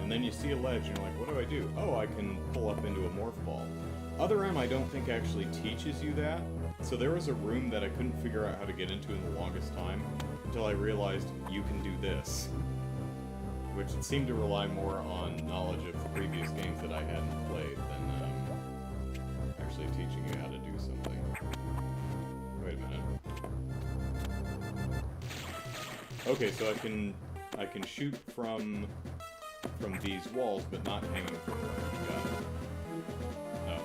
And then you see a ledge and you're like, what do I do? Oh, I can pull up into a morph ball. Other M I don't think actually teaches you that. So there was a room that I couldn't figure out how to get into in the longest time until I realized you can do this. Which seemed to rely more on knowledge of previous games that I hadn't played than actually teaching you how to do something. Wait a minute. Okay, so I can shoot from these walls, but not hanging from the ledge. Got it. Oh.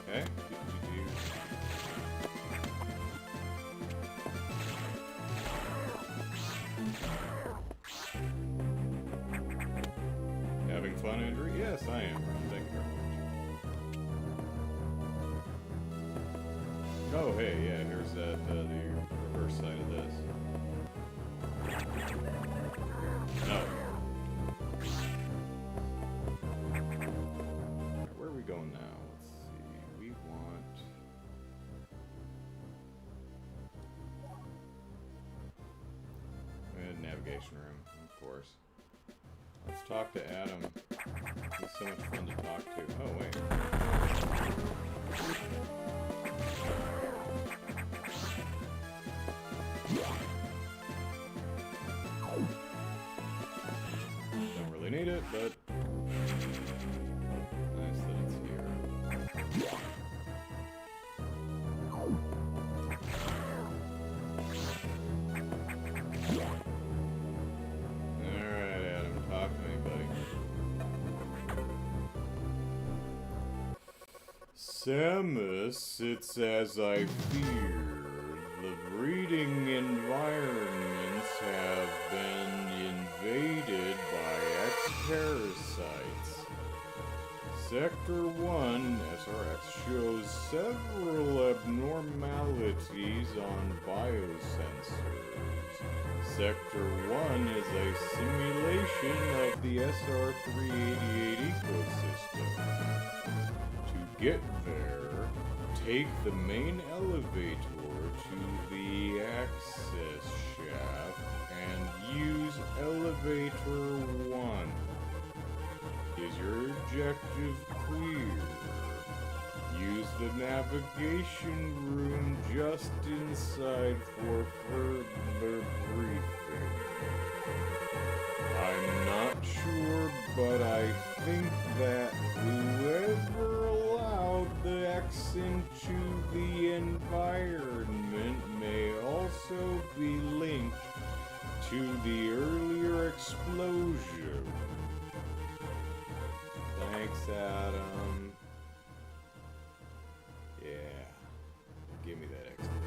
Okay. Having fun, Andrew? Yes, I am, Ron. Thank you very much. Oh, hey, yeah, here's that, the reverse side of this. No. Right, where are we going now? Let's see. We want... navigation room, of course. Let's talk to Adam. He's so much fun to talk to. Oh, wait. Don't really need it, but Samus, it's as I feared. The breeding environments have been invaded by X-parasites. Sector 1, SRX, shows several abnormalities on biosensors. Sector 1 is a simulation of the SR-388 ecosystem. To get there, take the main elevator to the access shaft and use elevator 1. Is your objective clear? Use the navigation room just inside for further briefing. I'm not sure, but I think that whoever allowed the X into the environment may also be linked to the earlier explosion. Thanks, Adam. Yeah. Give me that explanation.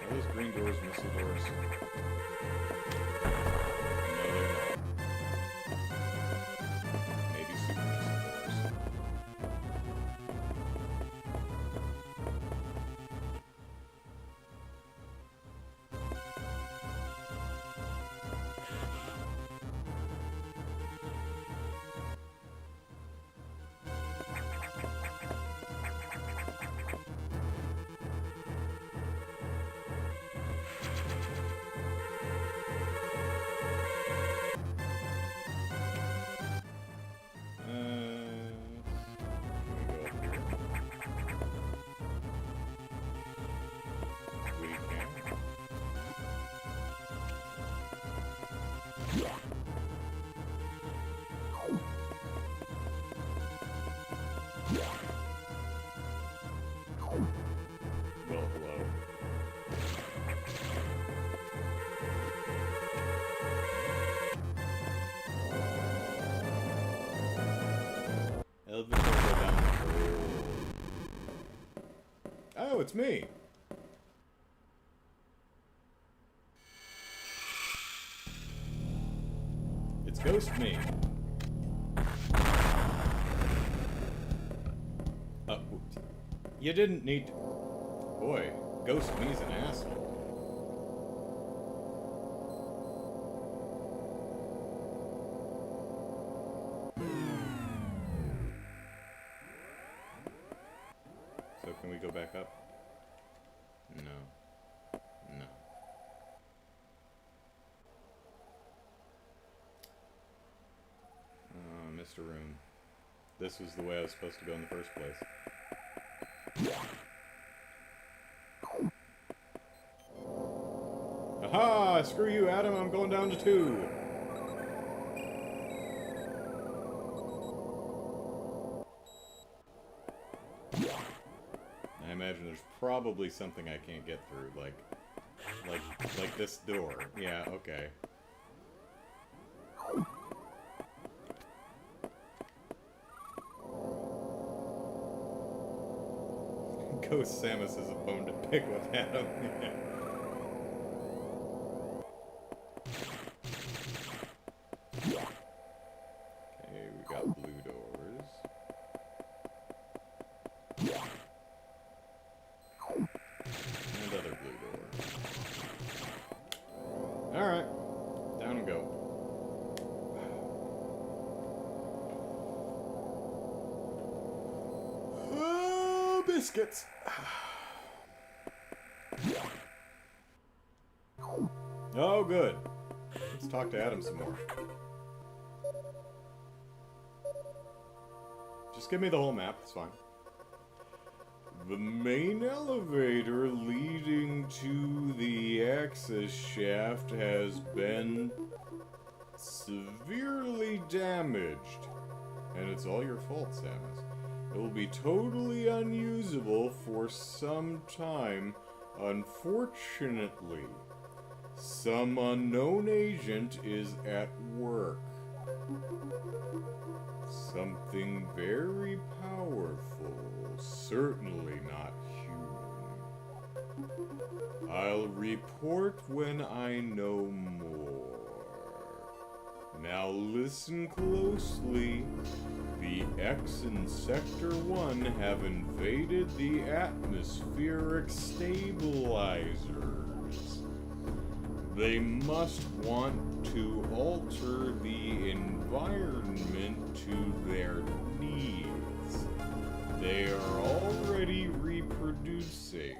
Are those green doors missile doors? No, they're not. Maybe super missile doors. Well, hello. Elevator go down. Oh, it's me. It's Ghost Me. Oops. You didn't need to... Boy, Ghost Me's an asshole. So can we go back up? No. No. Missed a room. This was the way I was supposed to go in the first place. Aha! Screw you, Adam. I'm going down to 2. I imagine there's probably something I can't get through, like this door. Yeah, okay. Ghost Samus is a bone to pick with Adam. Okay, we got blue doors. And other blue doors. Alright. Down and go. Biscuits. Oh, good. Let's talk to Adam some more. Just give me the whole map, it's fine. The main elevator leading to the access shaft has been severely damaged. And it's all your fault, Samus. It will be totally unusable for some time, unfortunately. Some unknown agent is at work. Something very powerful, certainly not human. I'll report when I know more. Now listen closely. The Eisen Sector 1 have invaded the atmospheric stabilizers. They must want to alter the environment to their needs. They are already reproducing.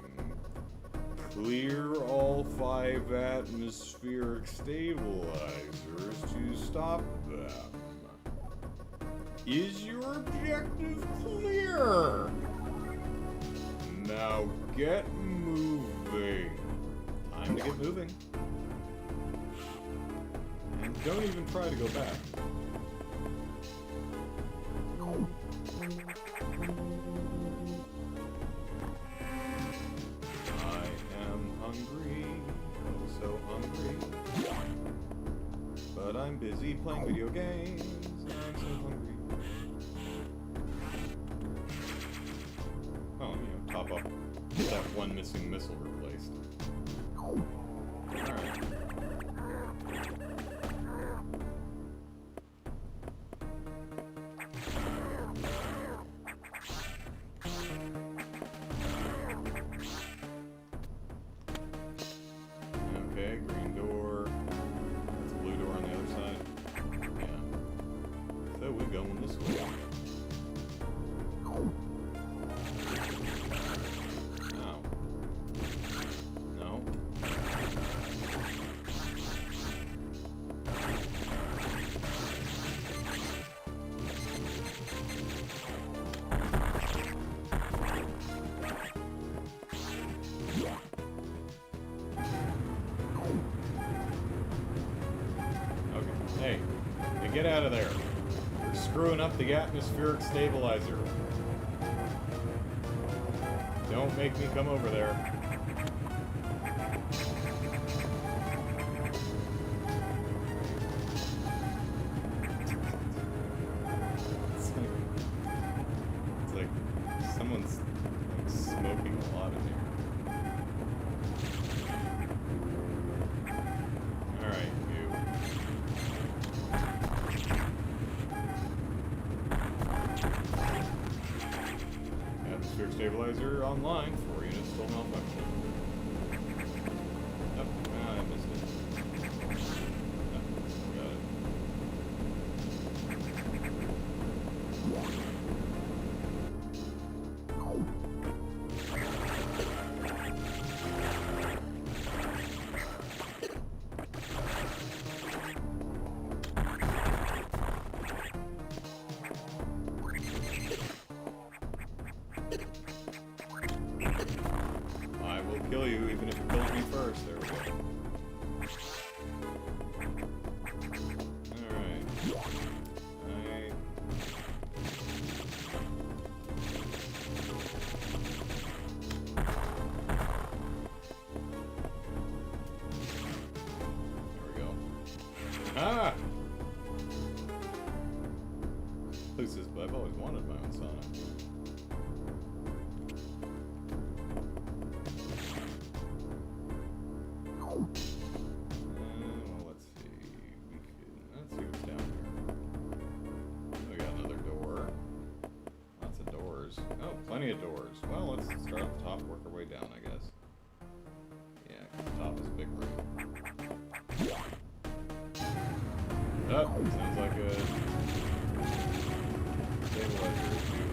Clear all 5 atmospheric stabilizers to stop them. Is your objective clear? Now get moving. Time to get moving. And don't even try to go back. I am hungry, oh so hungry. But I'm busy playing video games. I'm so hungry. Oh, top up. Get that one missing missile replaced. Alright. Okay, green door. That's a blue door on the other side. Yeah. So we're going this way. Hey, get out of there. You're screwing up the atmospheric stabilizer. Don't make me come over there. It's like someone's like smoking a lot in here. Alright, you. Atmospheric stabilizer online. 4 units still malfunction. Nope. I missed it. Nope. Got it. I will kill you even if it kills me first. There we go. Alright. There we go. Ah! Who's this? I've always wanted my own Sonic. Well, let's see. Let's see what's down here. We got another door. Lots of doors. Oh, plenty of doors. Well, let's start at the top, work our way down, I guess. Yeah, 'cause the top is a big room. Oh, sounds like a stabilizer issue.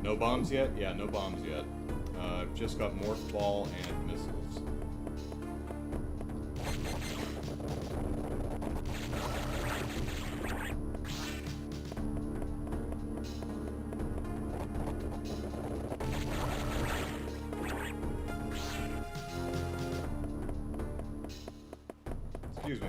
No bombs yet? Yeah, no bombs yet. I've just got morph ball and missiles. Excuse me.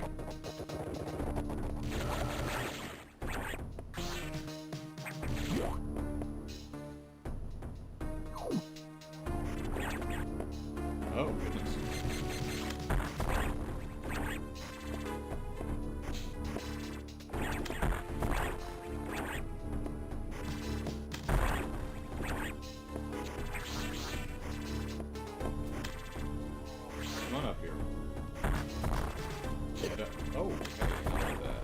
Oh, goodness. Come on up here. Get up. Oh, okay. I like that.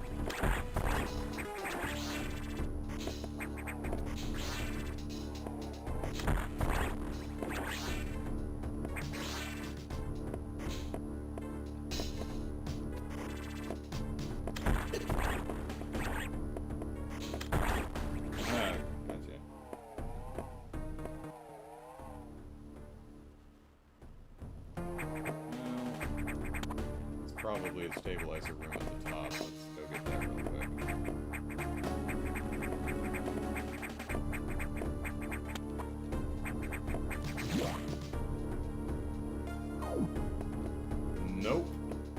Ah, gotcha. It's probably the stabilizer room at the top. Let's go get that real quick. Nope.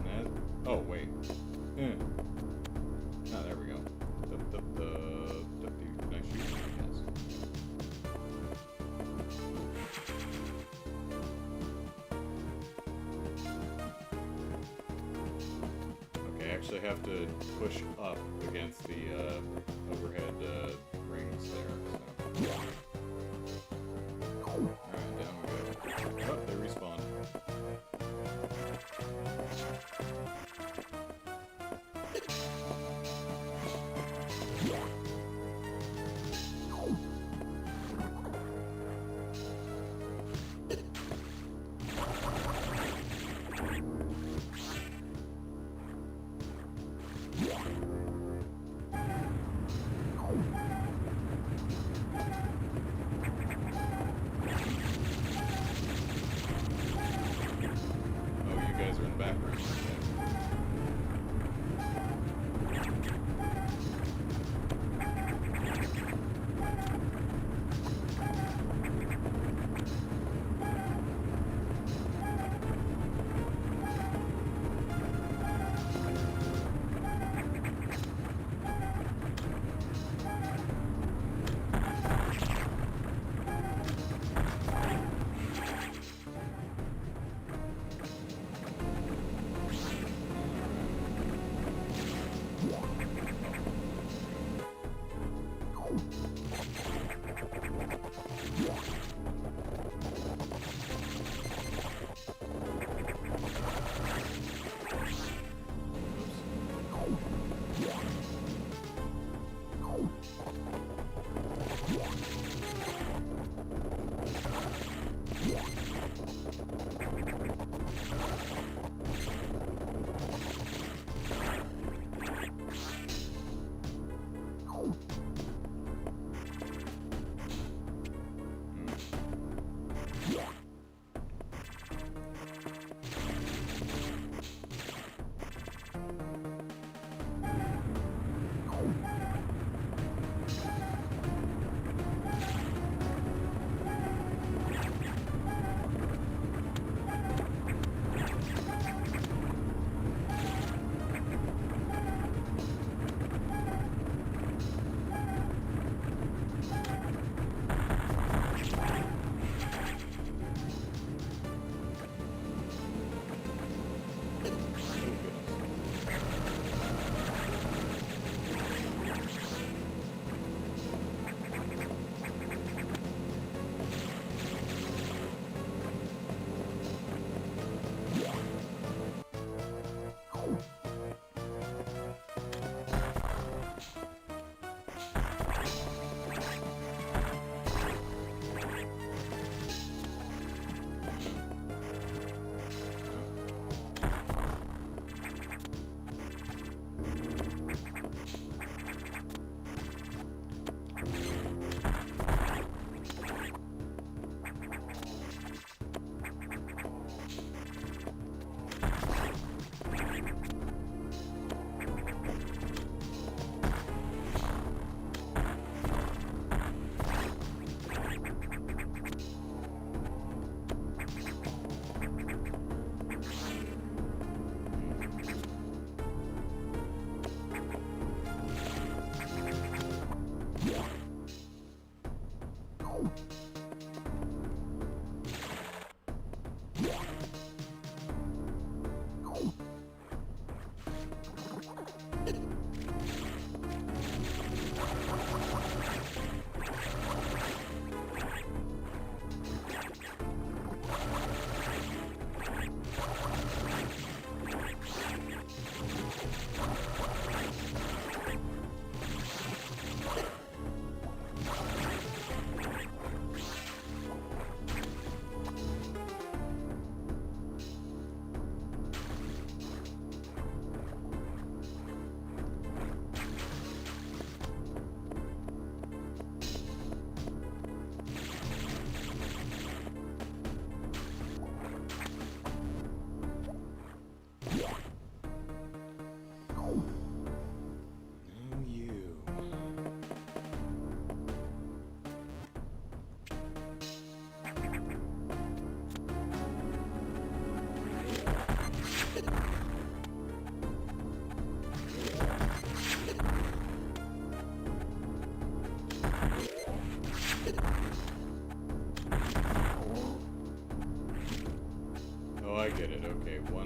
That, oh, wait. Ah, there we go. Can I shoot? Yes. Okay, I actually have to push up against the overhead rings there. So. Alright, down we go. Oh, they respawn.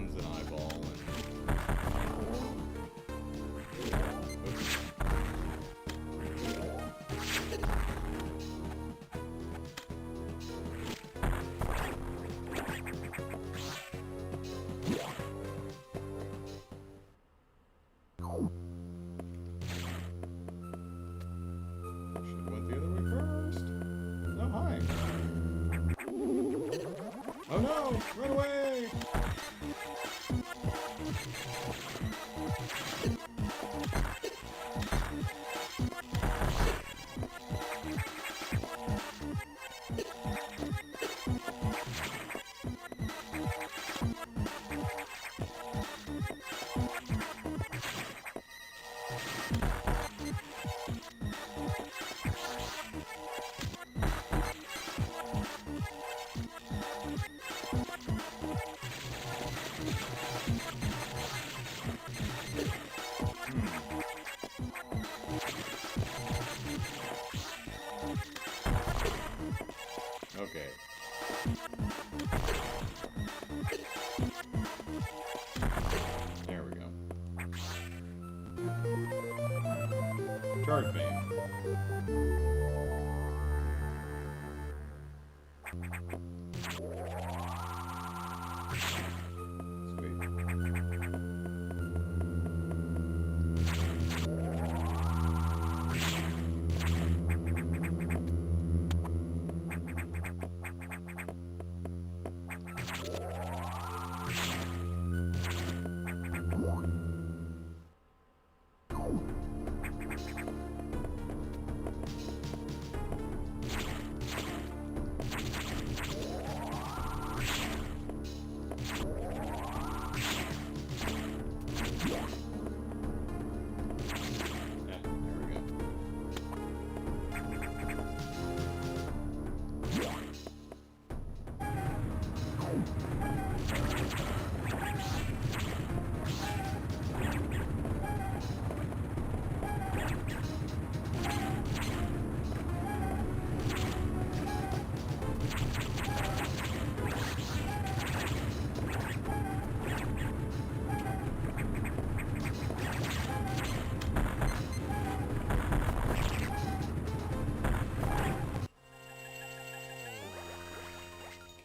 one's an eyeball. And... Should've went the other way first. No, hi. Oh no! Run away! Okay. There we go. Charge beam.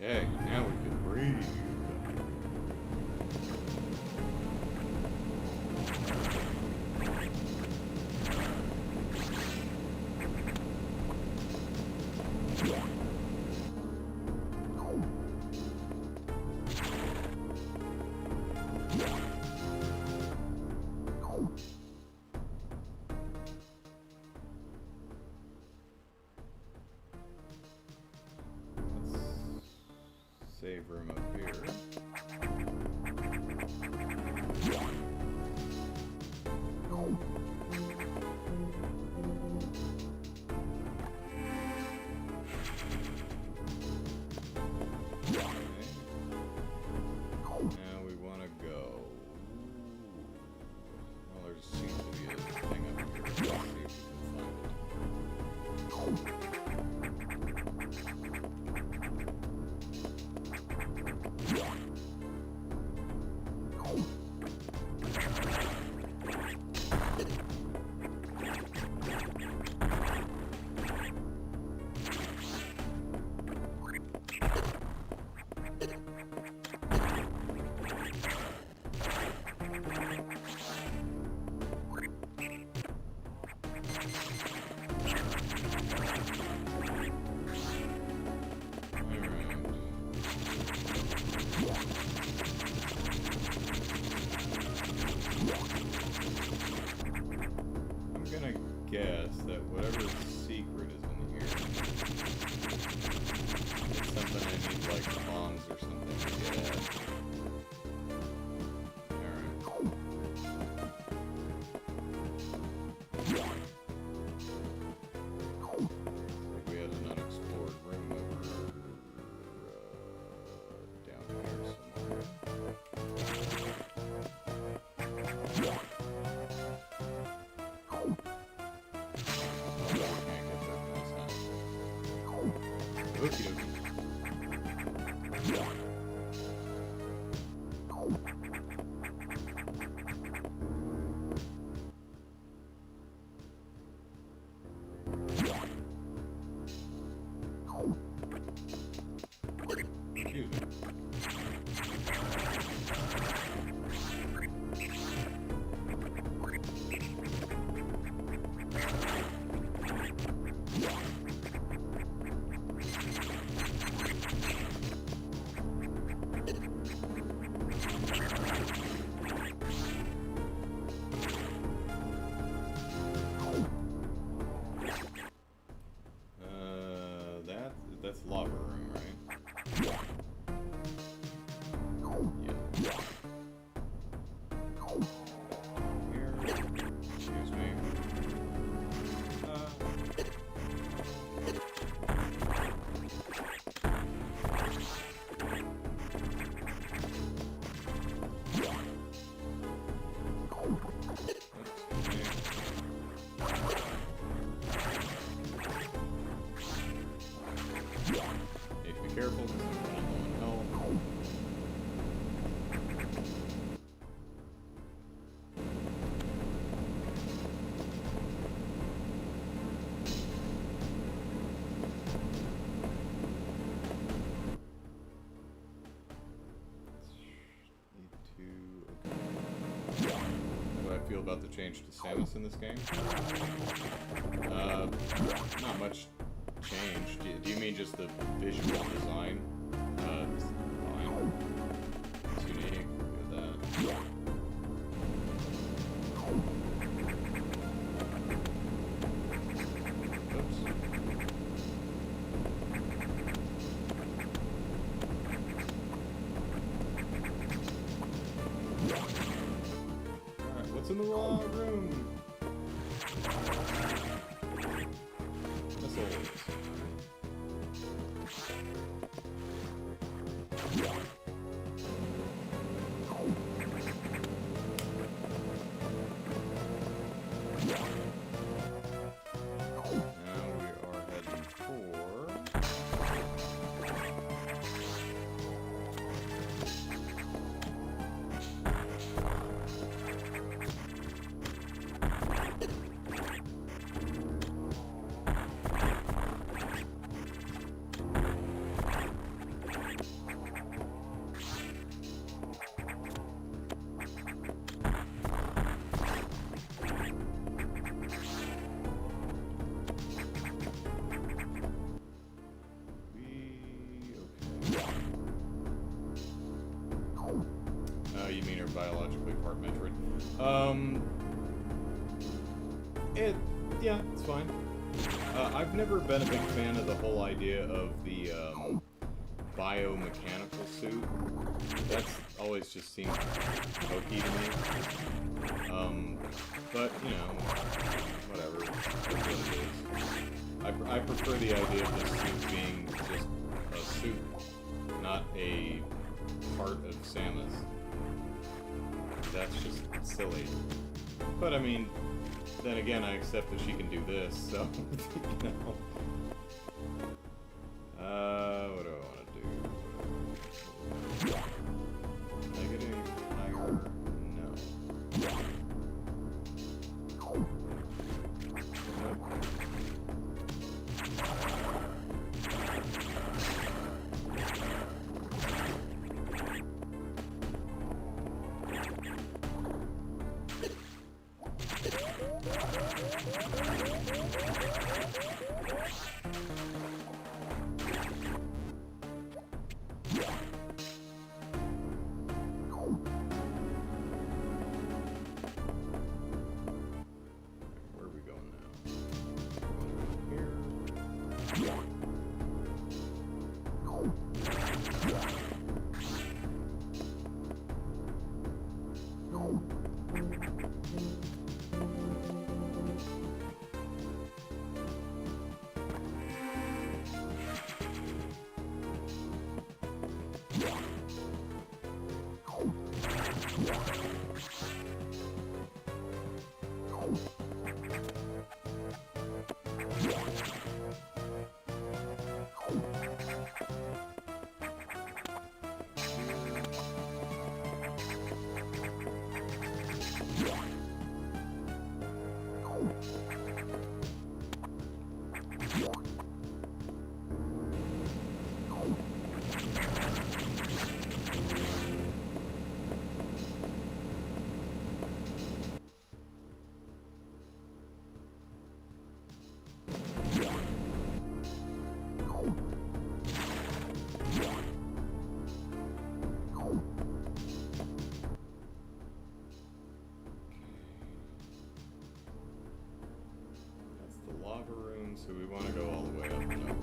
Okay, now we can breathe. Save room up here. Okay. Now we want to go. Well, there seems to be a thing up here. Let's see if we can find it. Guess that whatever secret is in here, it's something I need like bombs or something to get at. Alright. I think we had an unexplored room over down here somewhere. Okie dokie. about the change to Samus in this game? Not much change. Do you mean just the visual design? It's fine. It's unique. Look at that. What's in the wrong room? That's all it is. Now we are heading for... You mean are biologically part Metroid? Yeah, it's fine. I've never been a big fan of the whole idea of the biomechanical suit. That's always just seemed hokey to me. But you know, whatever. It's what it is. I prefer the idea of this suit being just a suit, not a part of Samus. That's just silly. But I mean, then again, I accept that she can do this, so, you know. What do I want to do? Negative, higher, no. Nope. So we want to go all the way up and over.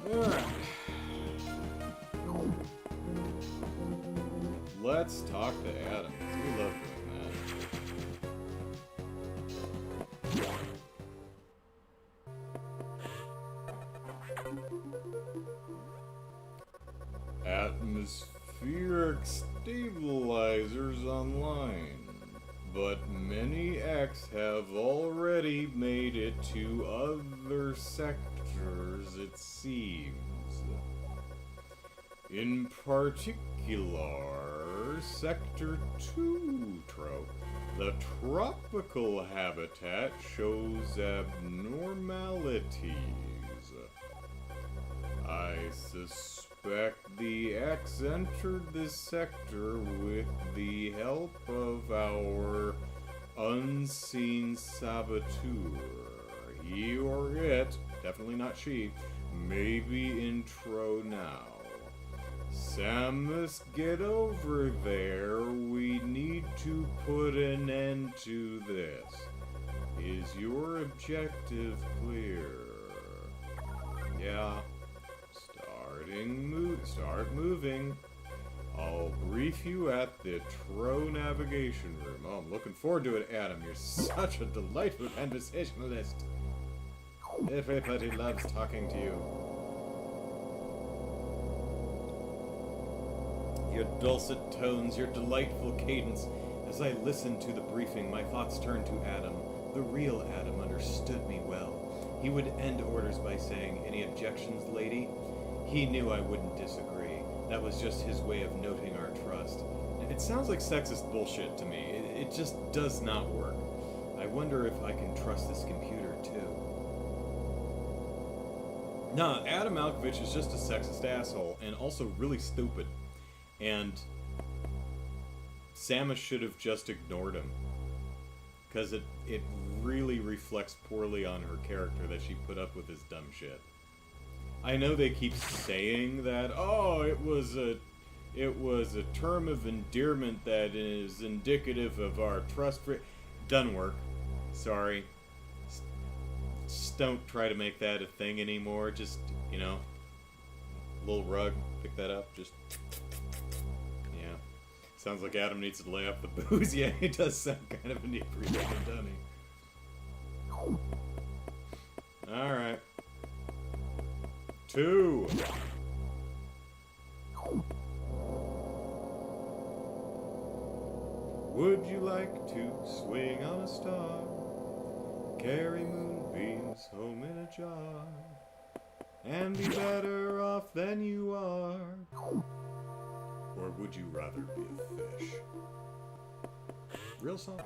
Alright. Let's talk to Adam. We love doing that. Atmospheric stabilizers online. But many X have already made it to other sectors, it seems. In particular, Sector 2 trope. The tropical habitat shows abnormalities. I suspect the X entered this sector with the help of our unseen saboteur. He or it, definitely not she, may be in Tro now. Samus, get over there. We need to put an end to this. Is your objective clear? Yeah. Start moving. I'll brief you at the Tro navigation room. Oh, I'm looking forward to it, Adam. You're such a delightful conversationalist. Everybody loves talking to you. Your dulcet tones, your delightful cadence. As I listened to the briefing, my thoughts turned to Adam. The real Adam understood me well. He would end orders by saying, "Any objections, lady?" He knew I wouldn't disagree. That was just his way of noting our trust. It sounds like sexist bullshit to me. It just does not work. I wonder if I can trust this computer, too. Nah, Adam Malkovich is just a sexist asshole, and also really stupid. And Samus should have just ignored him. Because it really reflects poorly on her character that she put up with his dumb shit. I know they keep saying that, oh, it was a term of endearment that is indicative of our trust for... Doesn't work. Sorry. Just don't try to make that a thing anymore. Just, you know, little rug, pick that up, just... Yeah. Sounds like Adam needs to lay off the booze. Yeah, he does sound kind of inebriated, doesn't he? Alright. 2. Would you like to swing on a star? Carry moonbeams home in a jar? And be better off than you are? Or would you rather be a fish? Real song.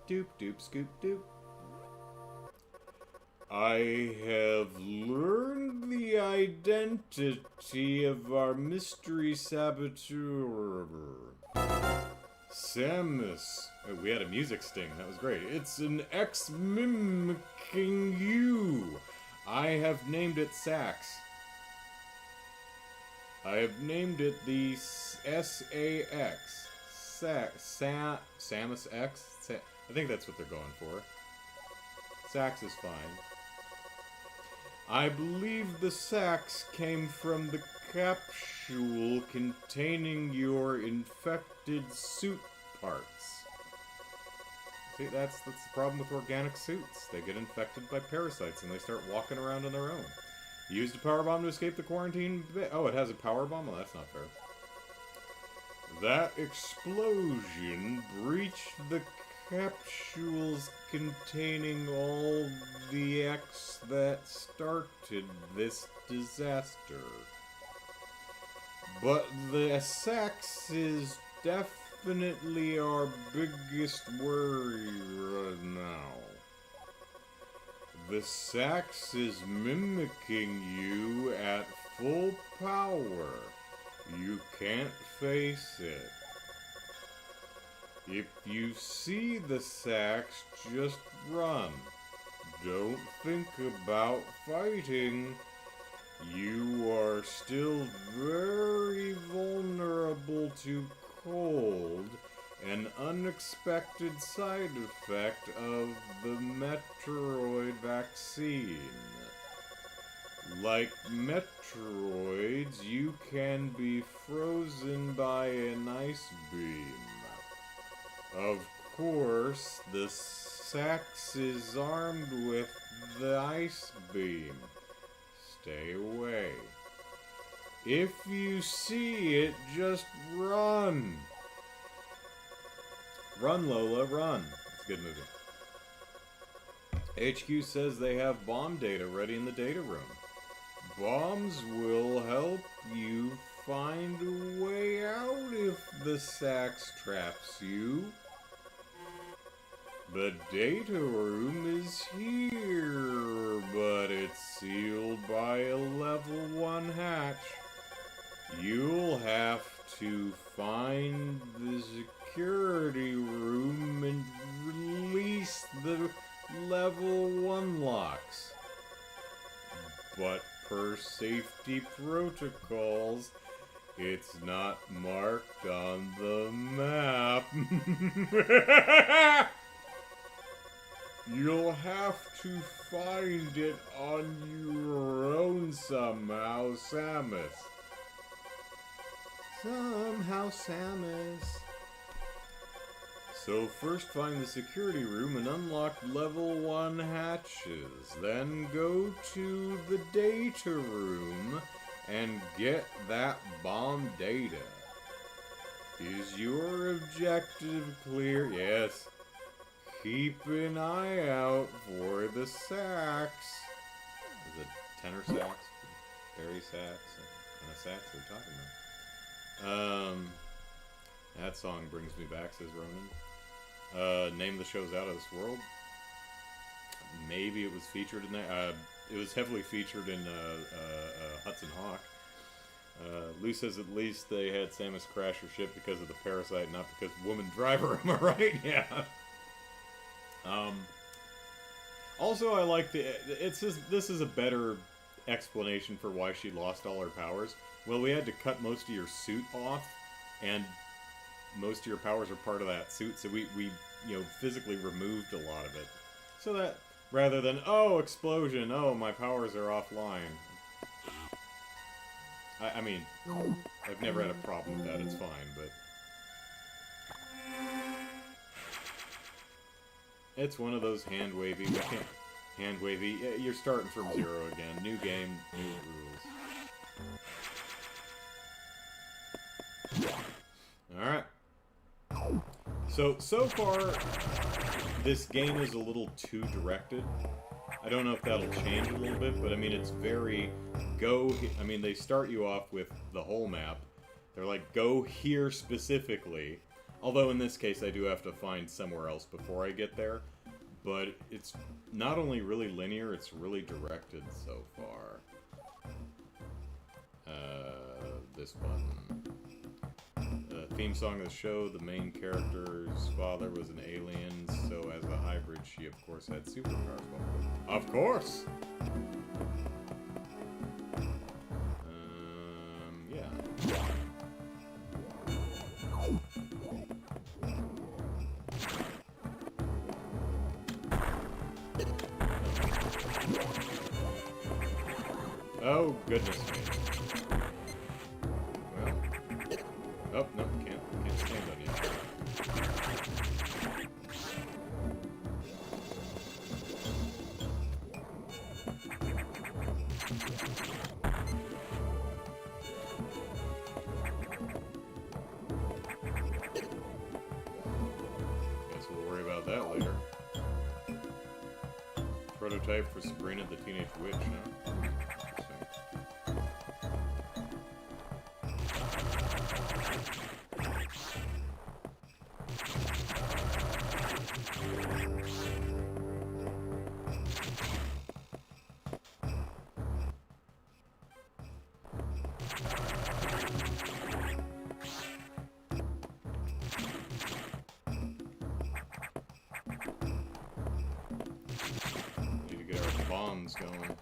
Doop doop scoop doop. I have learned the identity of our mystery saboteur. Samus. Oh, we had a music sting. That was great. It's an X mimicking you. I have named it Sax. I have named it the S-A-X. Samus X? I think that's what they're going for. Sax is fine. I believe the sax came from the capsule containing your infected suit parts. See, that's the problem with organic suits. They get infected by parasites and they start walking around on their own. You used a power bomb to escape the quarantine. Oh, it has a power bomb? Well, that's not fair. That explosion breached the capsules containing all the X that started this disaster. But the sex is definitely our biggest worry right now. The sax is mimicking you at full power. You can't face it. If you see the sax, just run. Don't think about fighting. You are still very vulnerable to cold, an unexpected side effect of the Metroid vaccine. Like Metroids, you can be frozen by an ice beam. Of course, the Sax is armed with the ice beam. Stay away. If you see it, just run. Run, Lola, run. It's a good movie. HQ says they have bomb data ready in the data room. Bombs will help you find a way out if the Sax traps you. The data room is here, but it's sealed by a level 1 hatch. You'll have to find the security room and release the level 1 locks. But per safety protocols, it's not marked on the map. You'll have to find it on your own somehow, Samus. Somehow, Samus. So first find the security room and unlock level 1 hatches. Then go to the data room and get that bomb data. Is your objective clear? Yes. Keep an eye out for the Sax. Is it tenor sax? Barry sax? What kind of sax are we talking about? That song brings me back, says Ronan. Name the show's Out of This World. Maybe it was featured in there. It was heavily featured in Hudson Hawk. Lou says at least they had Samus crash her ship because of the parasite, not because woman driver. Am I right? Yeah. Also, I like this is a better explanation for why she lost all her powers. Well, we had to cut most of your suit off, and most of your powers are part of that suit, so we physically removed a lot of it. So that, rather than, oh, explosion, oh, my powers are offline. I mean, I've never had a problem with that, it's fine, but... It's one of those hand-wavy, hand-wavy, you're starting from zero again. New game, new rules. Alright. So far, this game is a little too directed. I don't know if that'll change a little bit, but I mean, it's very I mean, they start you off with the whole map. They're like, go here specifically. Although in this case, I do have to find somewhere else before I get there. But it's not only really linear, it's really directed so far. This button. Theme song of the show, the main character's father was an alien, so as a hybrid, she of course had superpowers. Of course! Yeah. Oh, goodness me. Well. Oh, no, can't stand on you. Guess we'll worry about that later. Prototype for Sabrina the Teenage Witch, huh? Bombs going.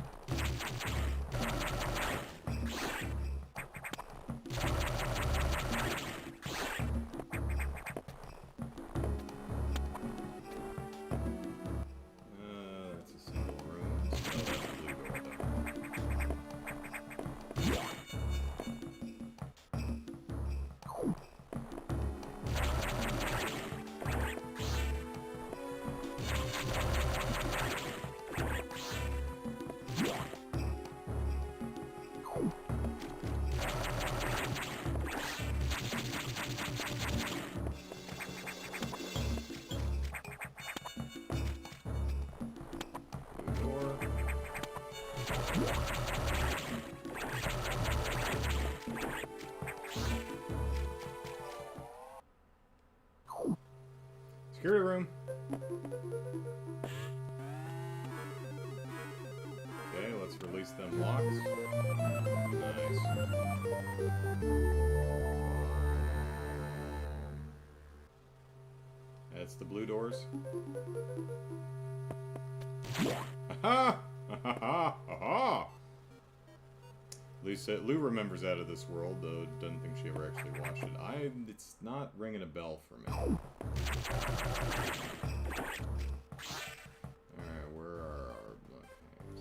Security room. Okay, let's release them locks. Nice. That's the blue doors. Ha ha! Ha! Lou remembers Out of This World, though doesn't think she ever actually watched it. It's not ringing a bell for me. Alright, where are our locations?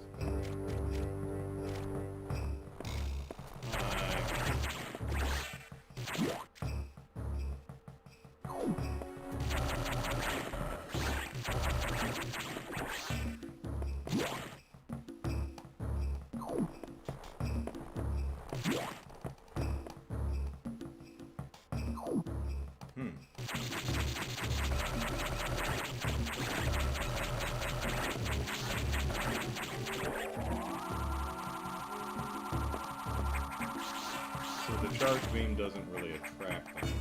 So the charge beam doesn't really attract anything.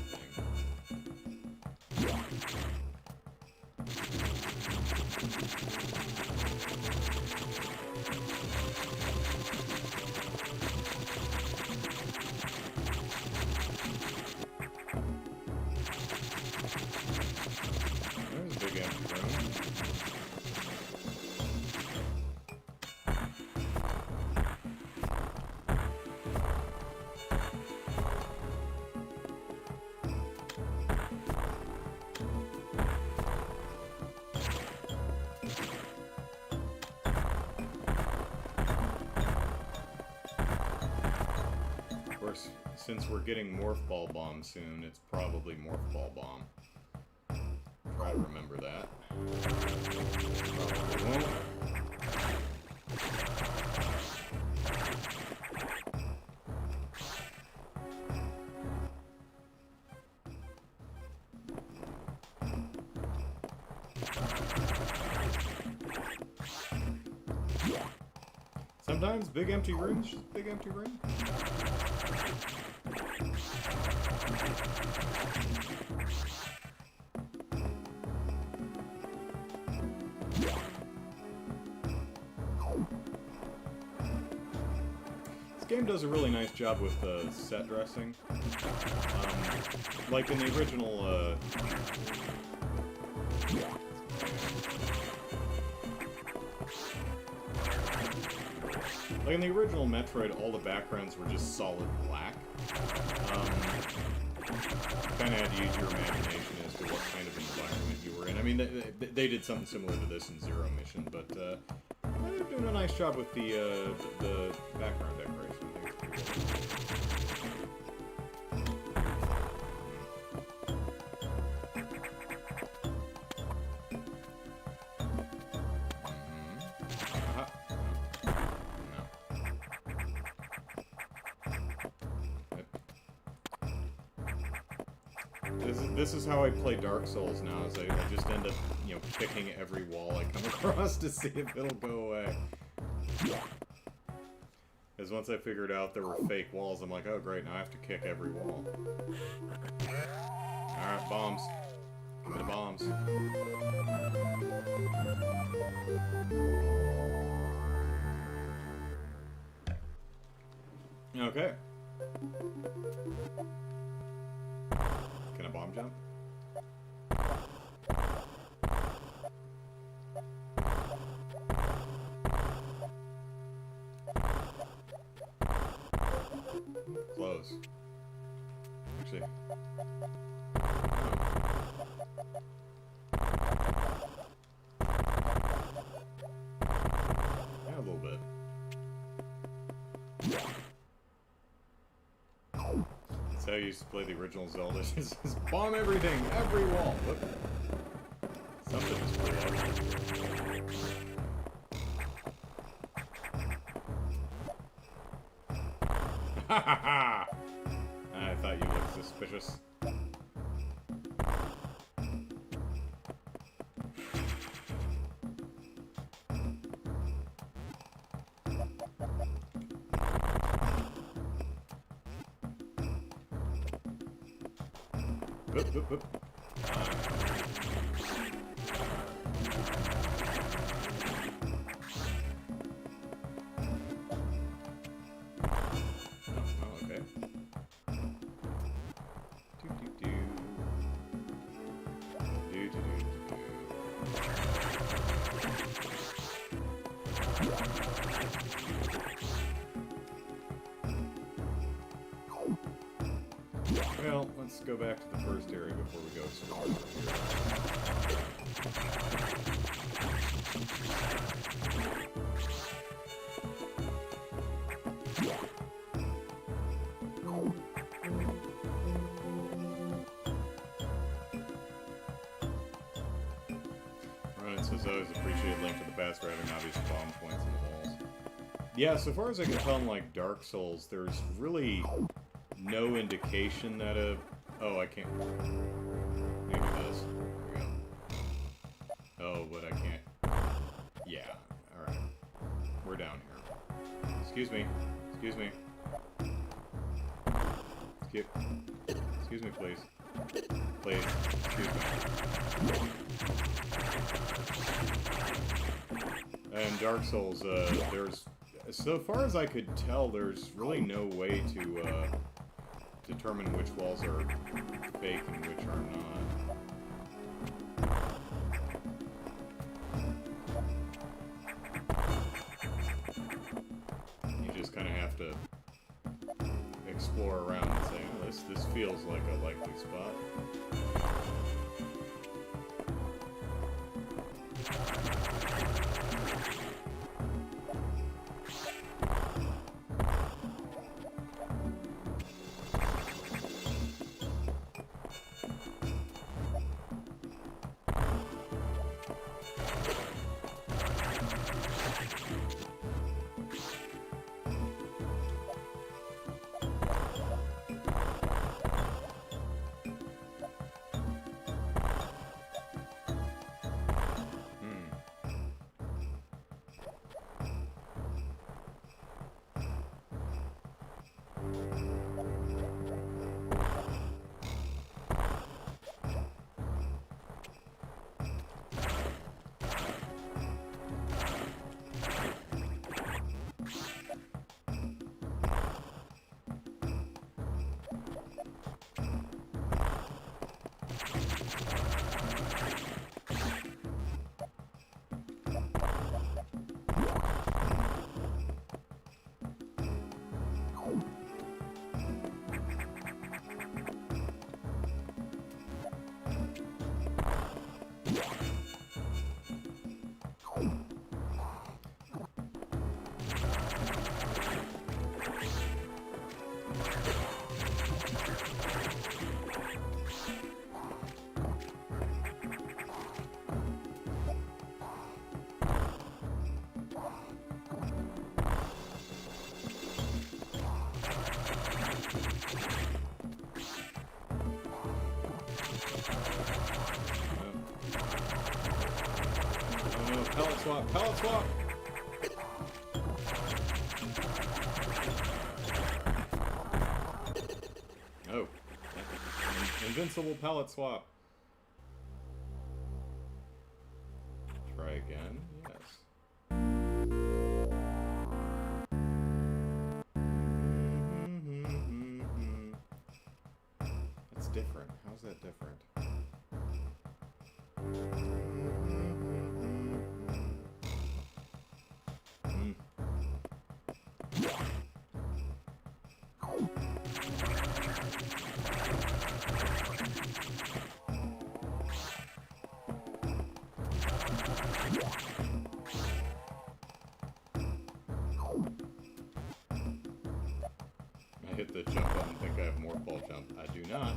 There's a big empty room. Of course, since we're getting Morph Ball Bomb soon, it's probably Morph Ball Bomb. Try to remember that. Probably won't. Sometimes big empty rooms, just big empty room. This game does a really nice job with set dressing. Like in the original, Metroid, all the backgrounds were just solid black. Kind of had to use your imagination as to what kind of environment you were in. I mean, they did something similar to this in Zero Mission, but they're doing a nice job with the background decoration. I think it's pretty good. This is how I play Dark Souls now, is I just end up, kicking every wall I come across to see if it'll go away. Because once I figured out there were fake walls, I'm like, oh great, now I have to kick every wall. Alright, bombs. Give me the bombs. Okay. Can I bomb jump? Close. Actually. Yeah, a little bit. That's how I used to play the original Zelda. Just bomb everything, every wall. Whoop. Something just blew up. Ha ha ha! I thought you looked suspicious. Oop, oop, oop. Oh, okay. Well, let's go back to the first area before we go explore. Right, it says always appreciate link to the past for having obvious bomb points in the walls. Yeah, so far as I can tell in like Dark Souls, there's really no indication that a... Oh, I can't... Maybe this. There we go. Oh, but I can't... Yeah, alright. We're down here. Excuse me. Excuse me. Excuse me, please. Please. Excuse me. And Dark Souls, there's... So far as I could tell, there's really no way to, determine which walls are fake and which are not. You just kind of have to explore around and say, oh, this feels like a likely spot. Pellet swap! Pellet swap! Oh. Invincible pellet swap. Try again. Yes. That's different. How's that different? I hit the jump button and think I have more ball jump. I do not.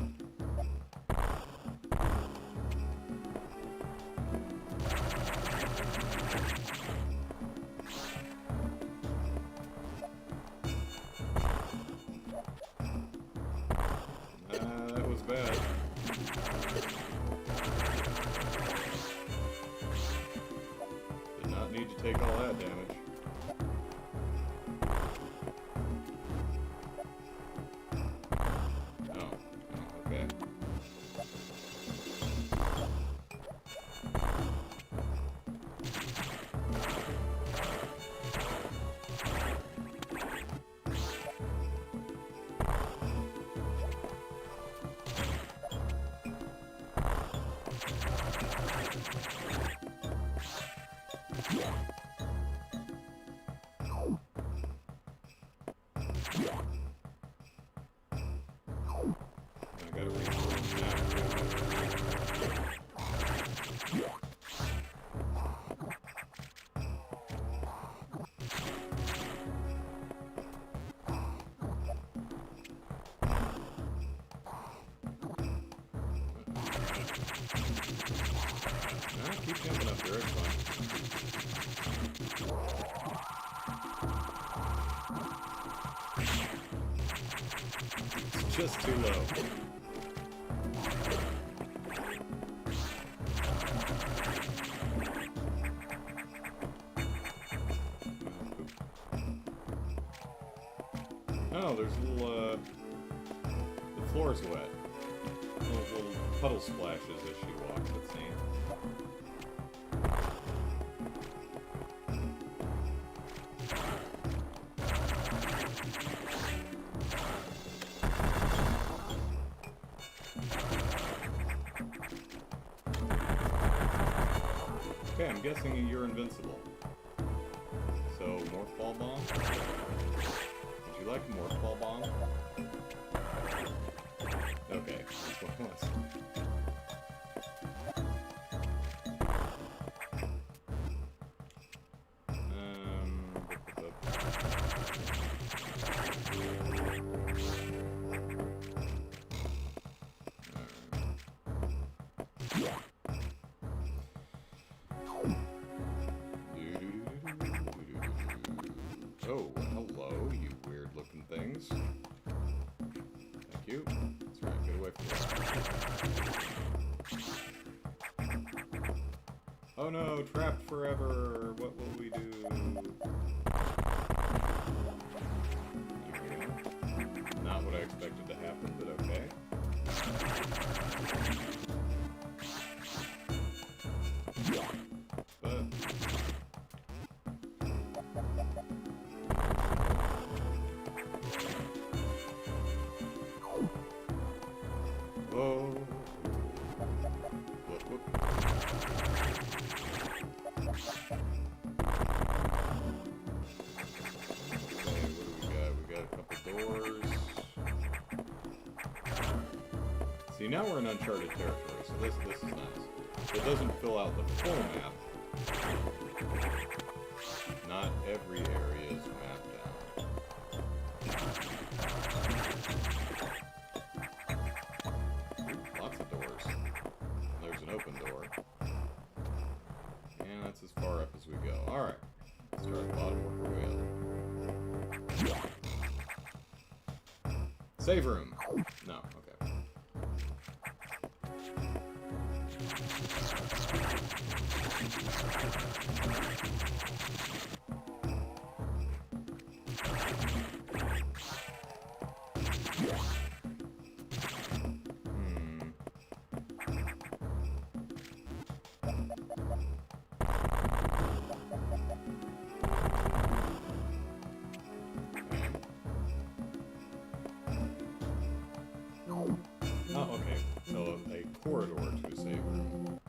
That was bad. Did not need to take all that damage. I gotta reach that. Keep jumping up there, it's fine. It's just too low. Oh, there's a little, the floor's wet. Little puddle splashes as she walks, let's see. Okay, I'm guessing you're invincible. So, Morph Ball Bomb? Would you like a Morph Ball Bomb? Okay, that's what it was. Oh, hello, you weird-looking things. Thank you. That's right, get away from me. Oh no, trapped forever! What will we do? There we go. Not what I expected to happen, but okay. Whoa. Whoop, whoop. Okay, what do we got? We got a couple doors. See, now we're in uncharted territory, so this is nice. It doesn't fill out the full map. Not every area is mapped out. Lots of doors. There's an open door. And that's as far up as we go. Alright. Start at the bottom, work our way up. Save room. No, okay. Oh, okay. So a corridor to a save room.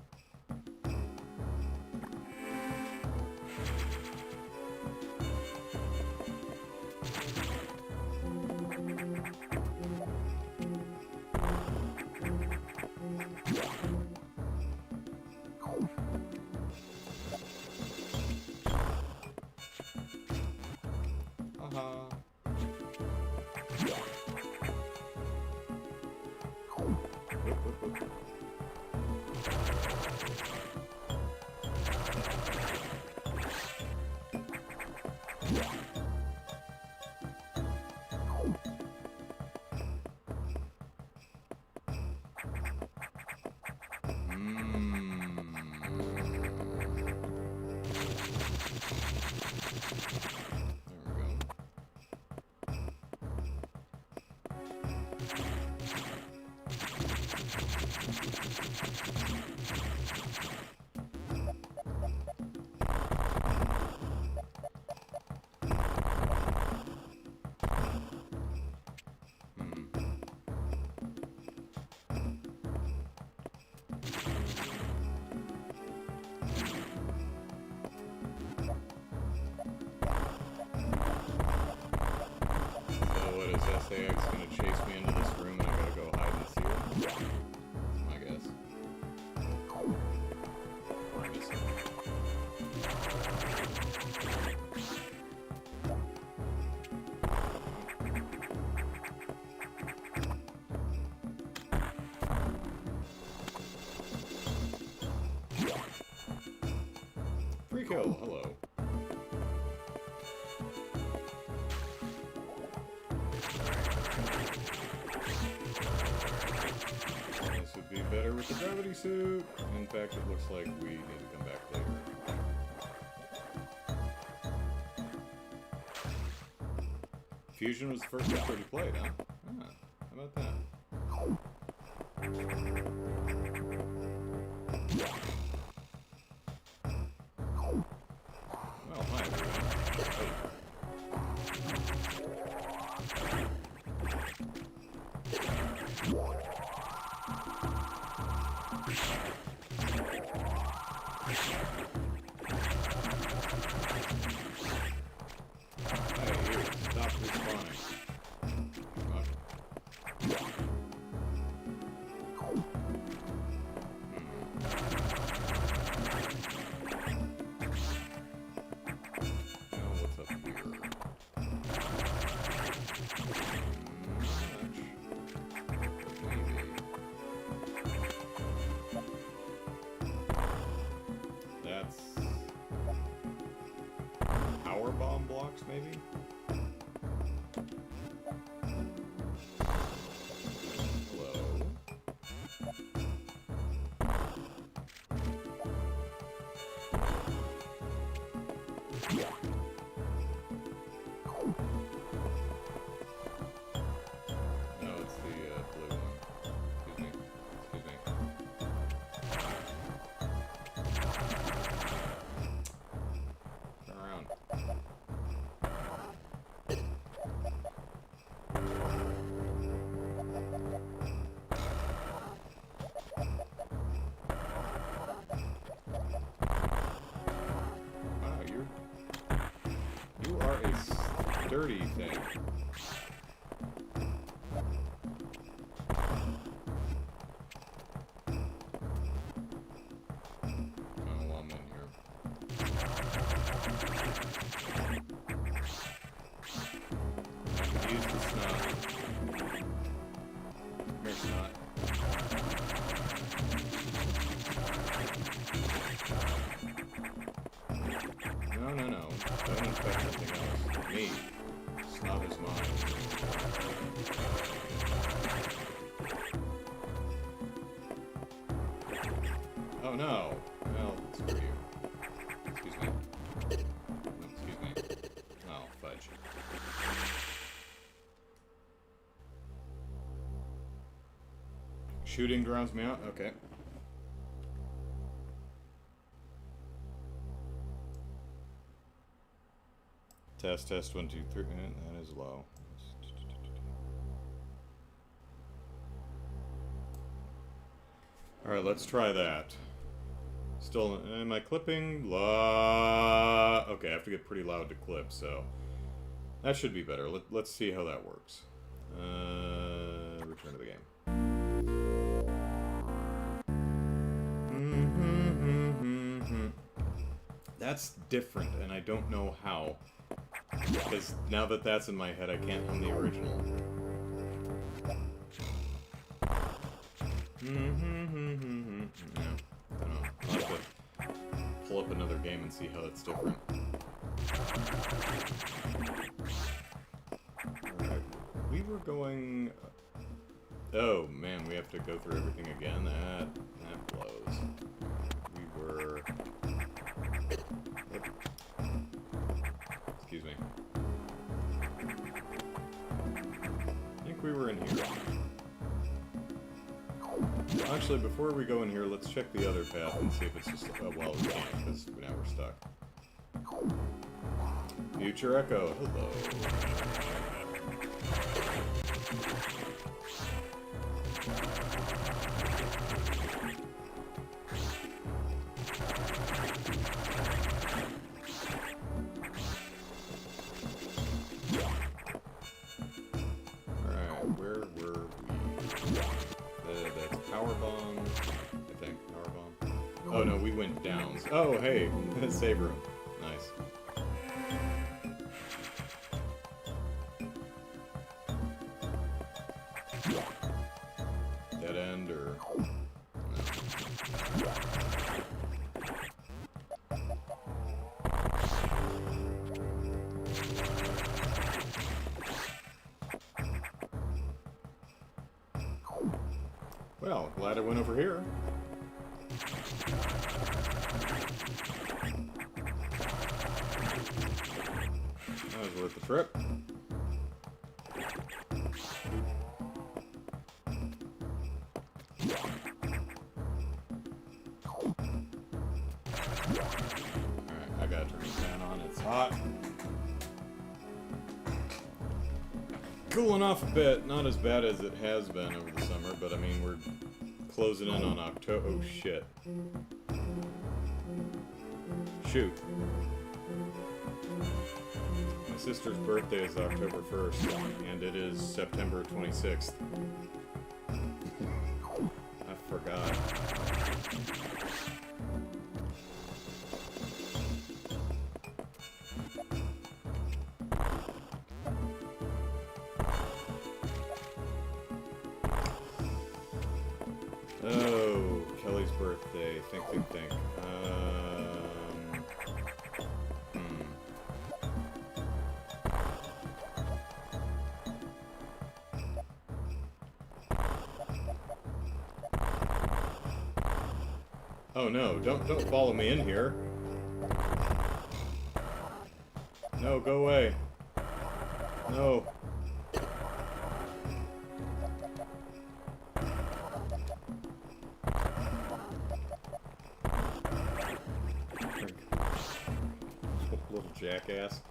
Haha. There we go. kill. Hello. This would be better with the gravity suit. In fact, it looks like we need to come back later. Fusion was the first episode you played, huh? Ah, how about that? Well, hi, everyone. Hey, you, stop respawning. What's up here? Maybe. That's power bomb blocks, maybe? Hello. No, it's the blue one. Excuse me. Excuse me. Turn around. Wow, you are a sturdy thing. Oh, well, I'm in here. Use the snot. Here, snot. No, no, no. Don't inspect something else. Me. Snot is mine. Oh no. Well, screw you. Excuse me. No, excuse me. Oh, fudge. Shooting drowns me out? Okay. Test, 1, 2, 3. That is low. Alright, let's try that. Still, am I clipping? Okay, I have to get pretty loud to clip, so that should be better. Let's see how that works. Return to the game. That's different, and I don't know how. Because now that that's in my head, I can't hum the original. Yeah, I don't know. I'll have to pull up another game and see how that's different. Alright, we were going... Oh, man, we have to go through everything again? That blows. We were... Excuse me. I think we were in here. Actually, before we go in here, let's check the other path and see if it's just... well, we can't, because now we're stuck. Future Echo, hello. Alright, where were we? That's Power Bomb, I think. Power Bomb. Oh no, we went down. Oh, hey, save room. Nice. Dead end, or... No. Well, glad I went over here. That was worth the trip. Alright, I gotta turn the fan on. It's hot. Cooling off a bit. Not as bad as it has been over the summer, but I mean, we're closing in on October. Oh, shit. Shoot. My sister's birthday is October 1st, and it is September 26th. I forgot. Oh, Kelly's birthday. Think. Oh no, don't follow me in here. No, go away. No. Little jackass.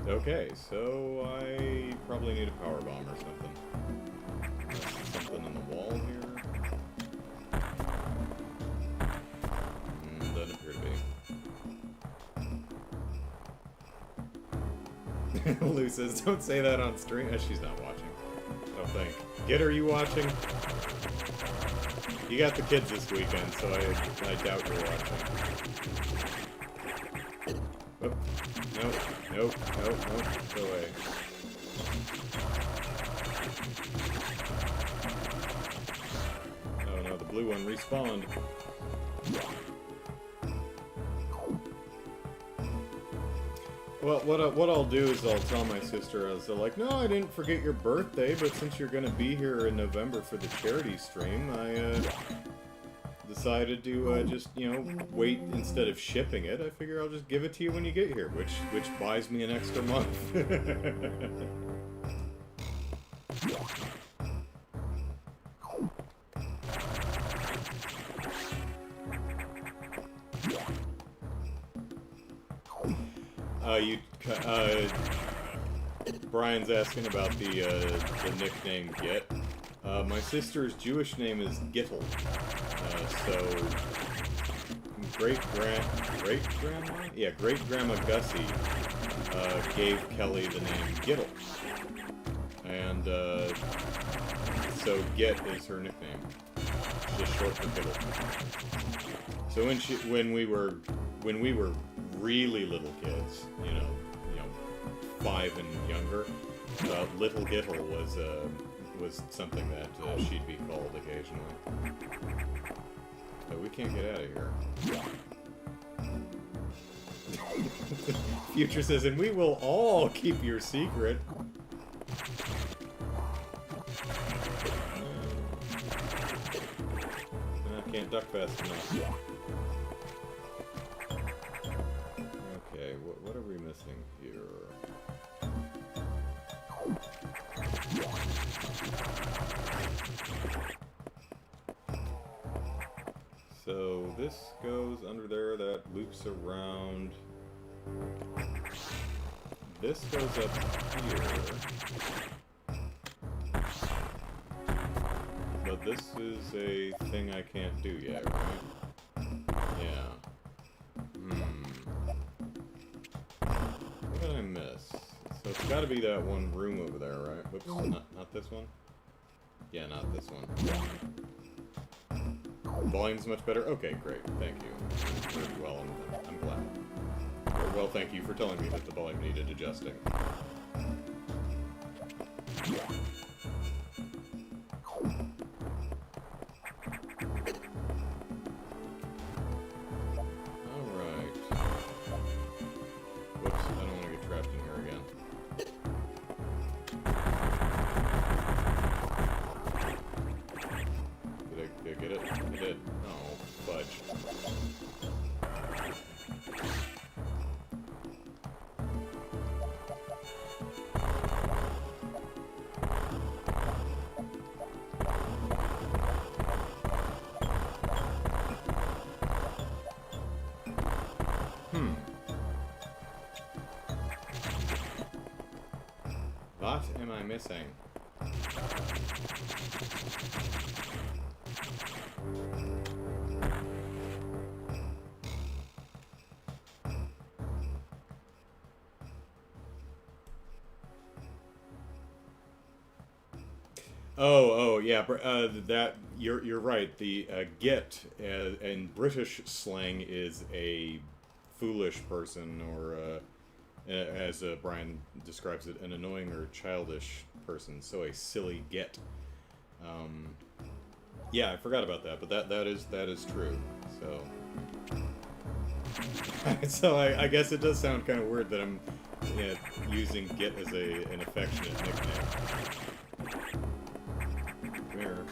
Okay, so I probably need a power bomb or something. Something in the wall here. Doesn't appear to be. Lou says, don't say that on stream. She's not watching. I don't think. Get her, you watching? You got the kids this weekend, so I doubt you're watching. Oh, nope. Go away. Oh no, the blue one respawned. Well, what I'll do is I'll tell my sister, as they're like, no, I didn't forget your birthday, but since you're gonna be here in November for the charity stream, I decided to just, you know, wait instead of shipping it. I figure I'll just give it to you when you get here, which buys me an extra month. Brian's asking about the nickname Git. My sister's Jewish name is Gittel. So great-grandma Gussie gave Kelly the name Gittel. And so Git is her nickname. Just short for Gittel. So when we were really little kids, you know, 5 and younger, Little Gittel was something that she'd be called occasionally. But we can't get out of here. Future says, and we will all keep your secret. I can't duck fast enough. Okay, what are we missing here? So this goes under there, that loops around. This goes up here. But this is a thing I can't do yet, right? Yeah. What did I miss? So it's gotta be that one room over there, right? Whoops, not this one? Yeah, not this one. Volume's much better? Okay, great. Thank you. Very well, I'm glad. Very well, thank you for telling me that the volume needed adjusting. Alright. Whoops, I don't want to get trapped in here again. am I missing? Oh, yeah. That you're right. The "get" in British slang is a foolish person, or as Brian describes it, an annoying or childish person. So a silly "get." Yeah, I forgot about that, but that is true. So, so I guess it does sound kind of weird that I'm using "get" as an affectionate nickname. Here.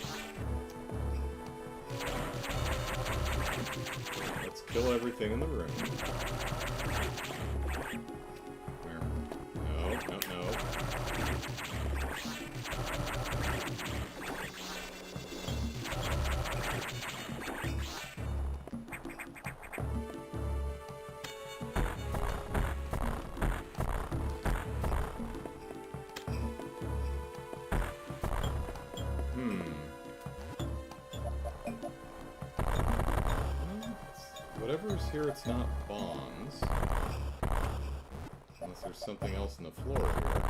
Let's kill everything in the room. Here. No, no, no. Whatever's here, it's not bombs. Unless there's something else on the floor here.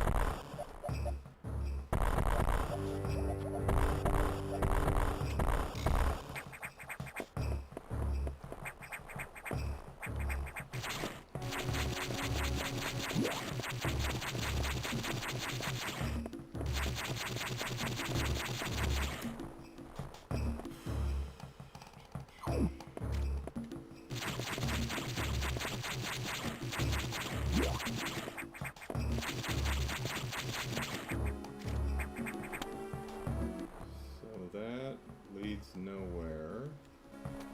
Nowhere,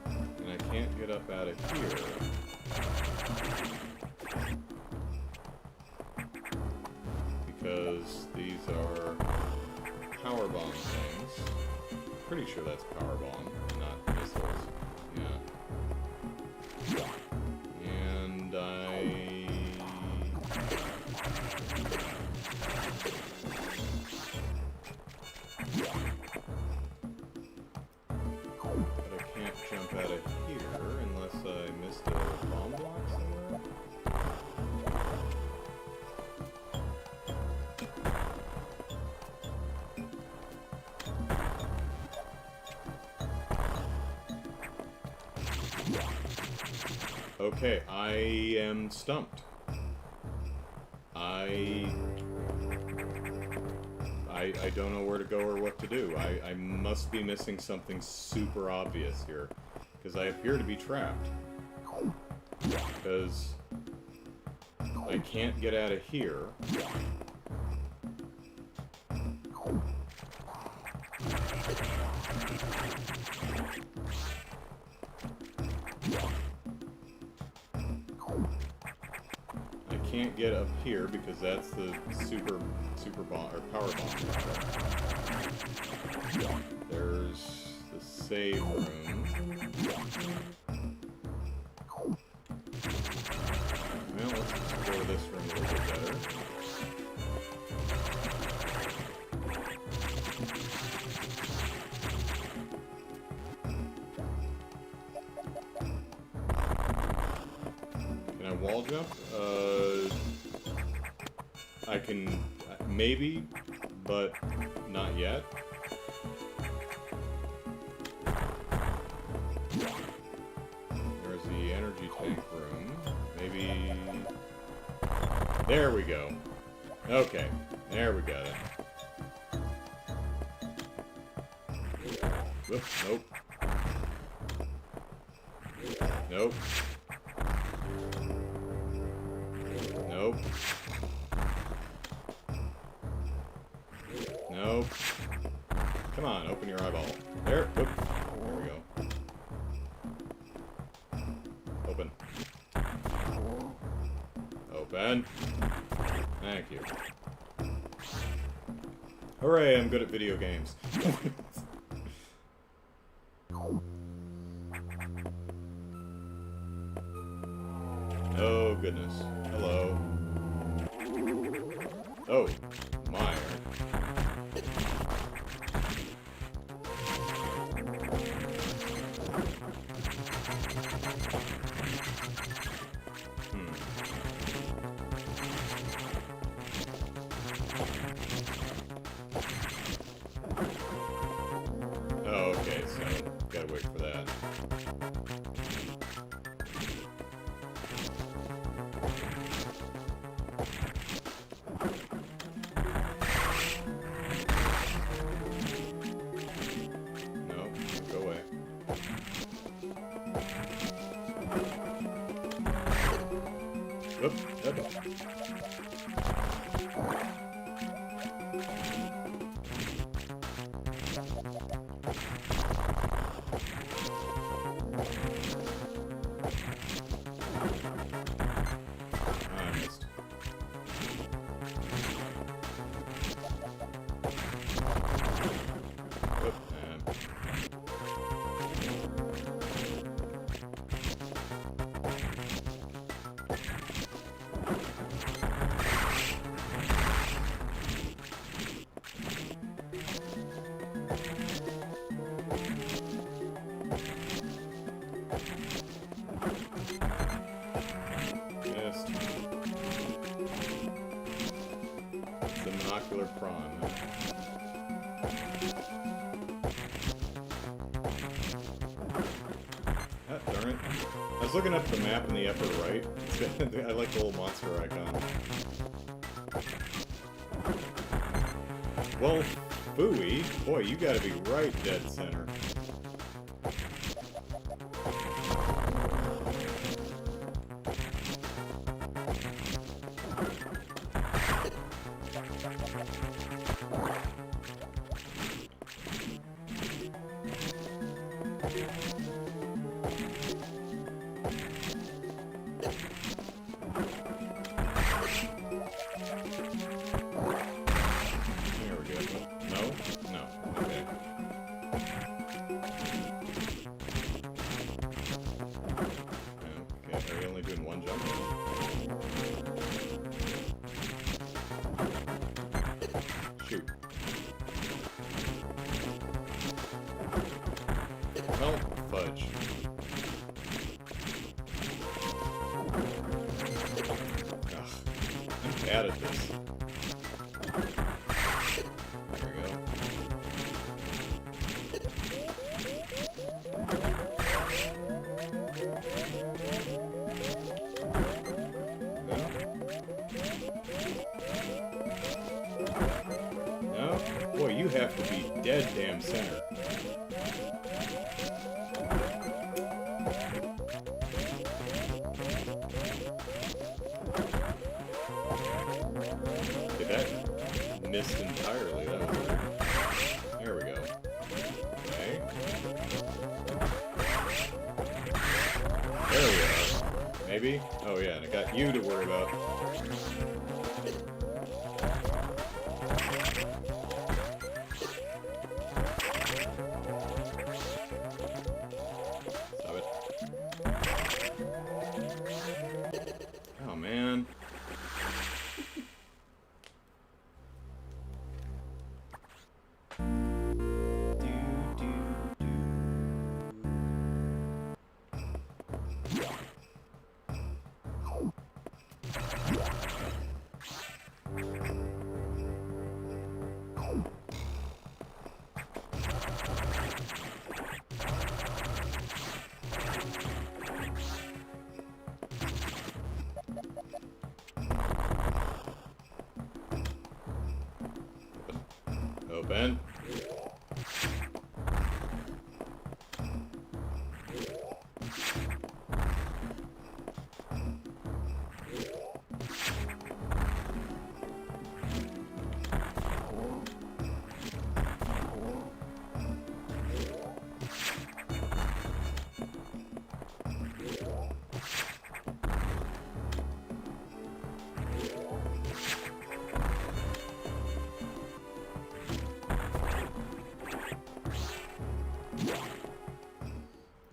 and I can't get up out of here because these are power bomb things. Pretty sure that's power bomb, not missiles. Yeah. And jump out of here unless I missed a bomb block somewhere. Okay, I am stumped. I don't know where to go or what to do. I must be missing something super obvious here, because I appear to be trapped. Because I can't get out of here. I can't get up here because that's the super bomb or power bomb. There's the save room. Well, let's explore this room a little bit better. Can I wall jump? I can maybe, but not yet. There's the energy tank room. Maybe... There we go. Okay, there we got it. Whoop, nope. Nope. Nope. Nope. Come on, open your eyeball. There. Whoop. There we go. Open. Open. Thank you. Hooray, I'm good at video games. Oh, goodness. Hello. Oh, my. gotta wait for that. No, go away. Oop, oop. I missed. Oop, missed. It's the monocular prawn. Ah, darn it. I was looking up the map in the upper right. I like the little monster icon. Well, Fooey, boy, you gotta be right dead center. There we go. No? No. Okay. Okay, are you only doing one jump? Shoot. Oh, fudge. Ugh. I'm bad at this. There we go. No? No? Boy, you have to be dead damn center. Okay, that missed entirely. That was weird. There we go. Okay. There we are. Maybe? Oh yeah, and I got you to worry about. Stop it. Oh man. Open.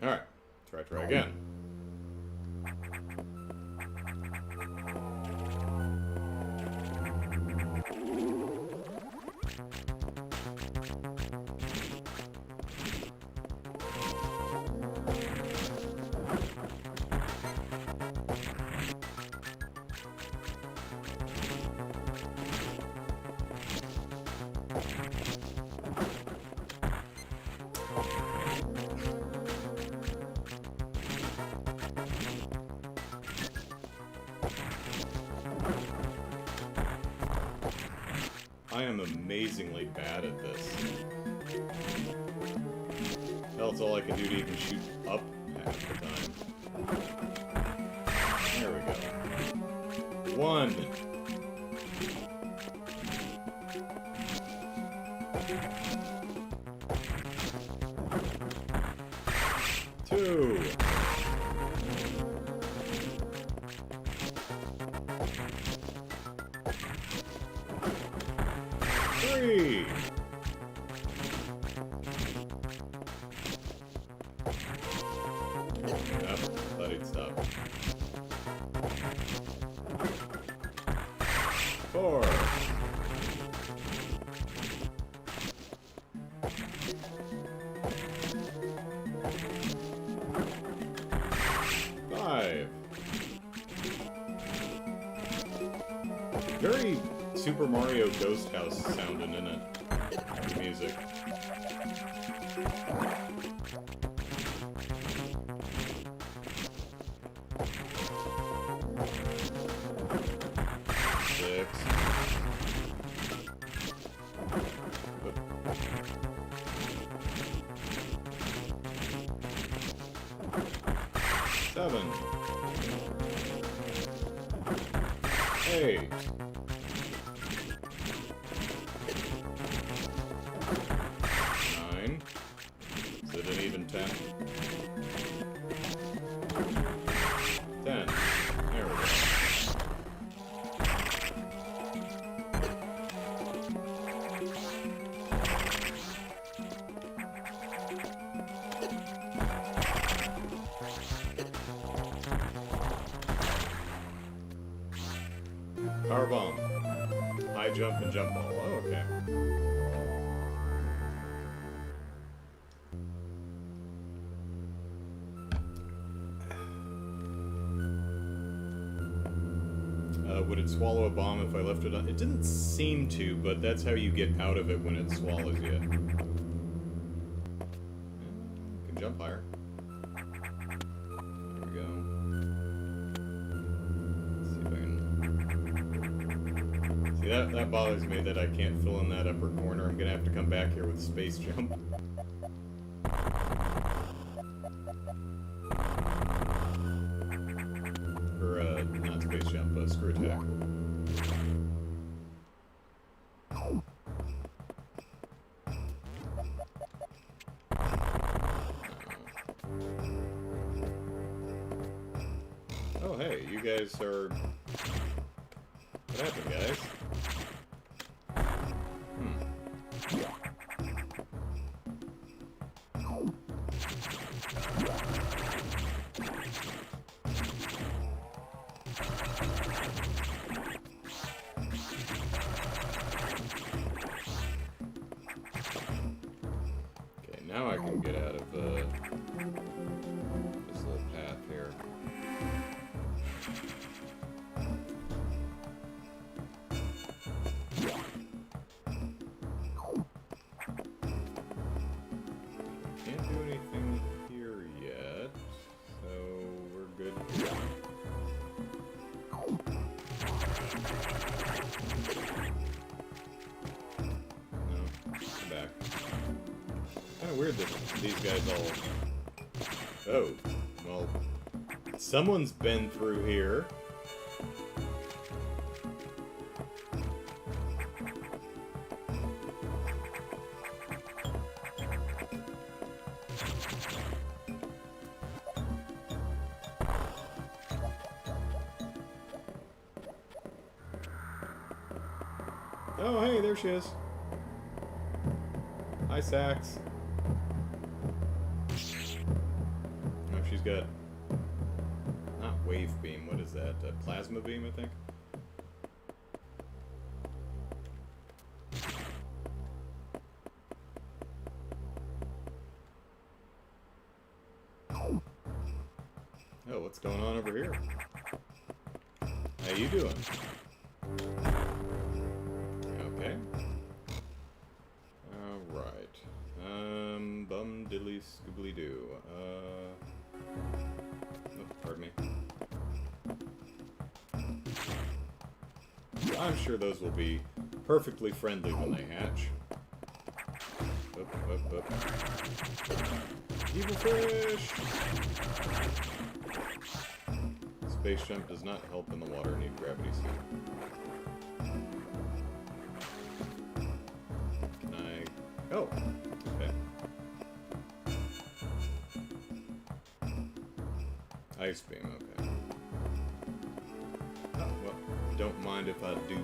Alright, try again. I am amazingly bad at this. Hell, it's all I can do to even shoot up half the time. There we go. 1. 2. 3. Yep, thought he'd stop. 4. 5. Very Super Mario Ghost House sounding, isn't it? The music. 6. 7. 8. 9. Is it an even 10? 10. There we go. Power bomb. High jump and jump ball. Oh, okay. Would it swallow a bomb if I left it on? It didn't seem to, but that's how you get out of it when it swallows you. Can jump higher. There we go. Let's see if I can... See, that bothers me that I can't fill in that upper corner. I'm gonna have to come back here with space jump. Or, not space jump, screw attack. Oh, hey, you guys are... What happened, guys? Now I can get out of this little path here. Can't do anything here yet, so we're good. No, come back. Kind of weird that these guys all... Oh, well, someone's been through here. Oh, hey, there she is. Hi, Sax. Oh, she's got... Not wave beam, what is that? Plasma beam, I think? Oh, what's going on over here? How you doing? Okay. Alright. Bum diddly scoobly doo. Oh, pardon me. I'm sure those will be perfectly friendly when they hatch. Up, up, up. Evil fish! Space jump does not help in the water. Need gravity suit. Can I... Oh! Okay. Ice beam, okay. Oh, well, don't mind if I do.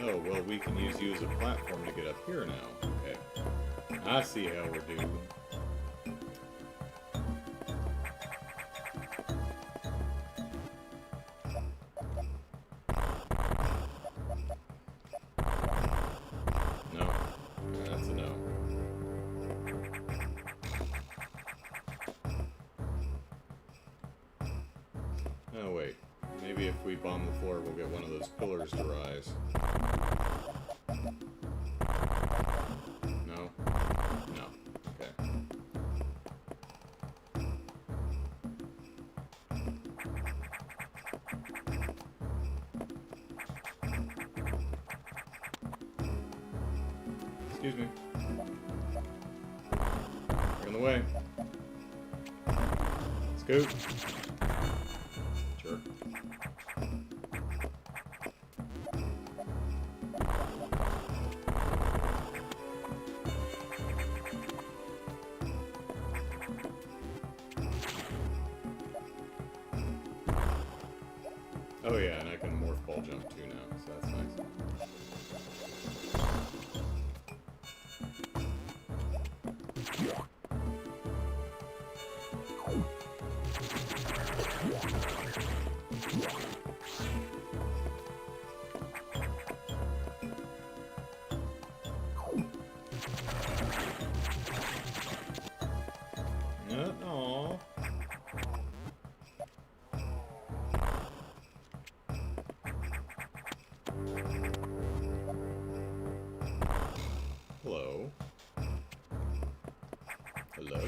Oh, well, we can use you as a platform to get up here now. Okay. I see how we're doing. No. That's a no. Oh, wait. Maybe if we bomb the floor, we'll get one of those pillars to rise. No? No. Okay. Excuse me. You're in the way. Scoot. Sure. Oh yeah, and I can morph ball jump too now, so that's nice. Aww. Hello. Hello.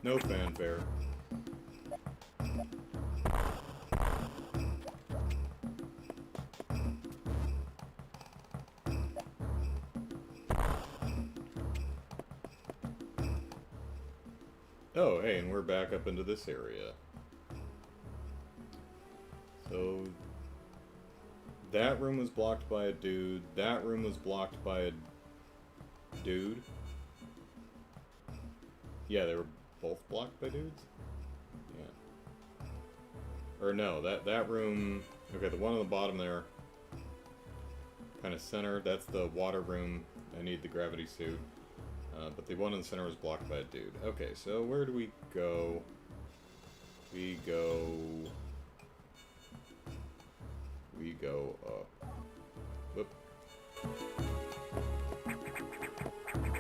No fanfare. Oh, hey, and we're back up into this area. So... that room was blocked by a dude. That room was blocked by a dude. Yeah, they were both blocked by dudes? Yeah. Or no, that room... okay, the one on the bottom there, kind of center, that's the water room. I need the gravity suit. But the one in the center was blocked by a dude. Okay, so where do we go? We go up. Whoop.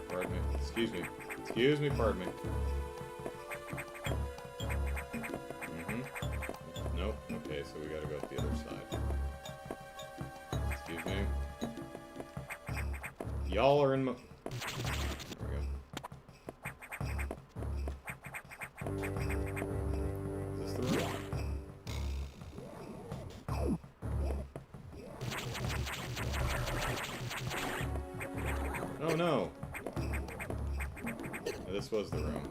Pardon me. Excuse me. Excuse me, pardon me. Nope. Okay, so we gotta go up the other side. Excuse me. Y'all are in my... Is this the room? Oh no! This was the room.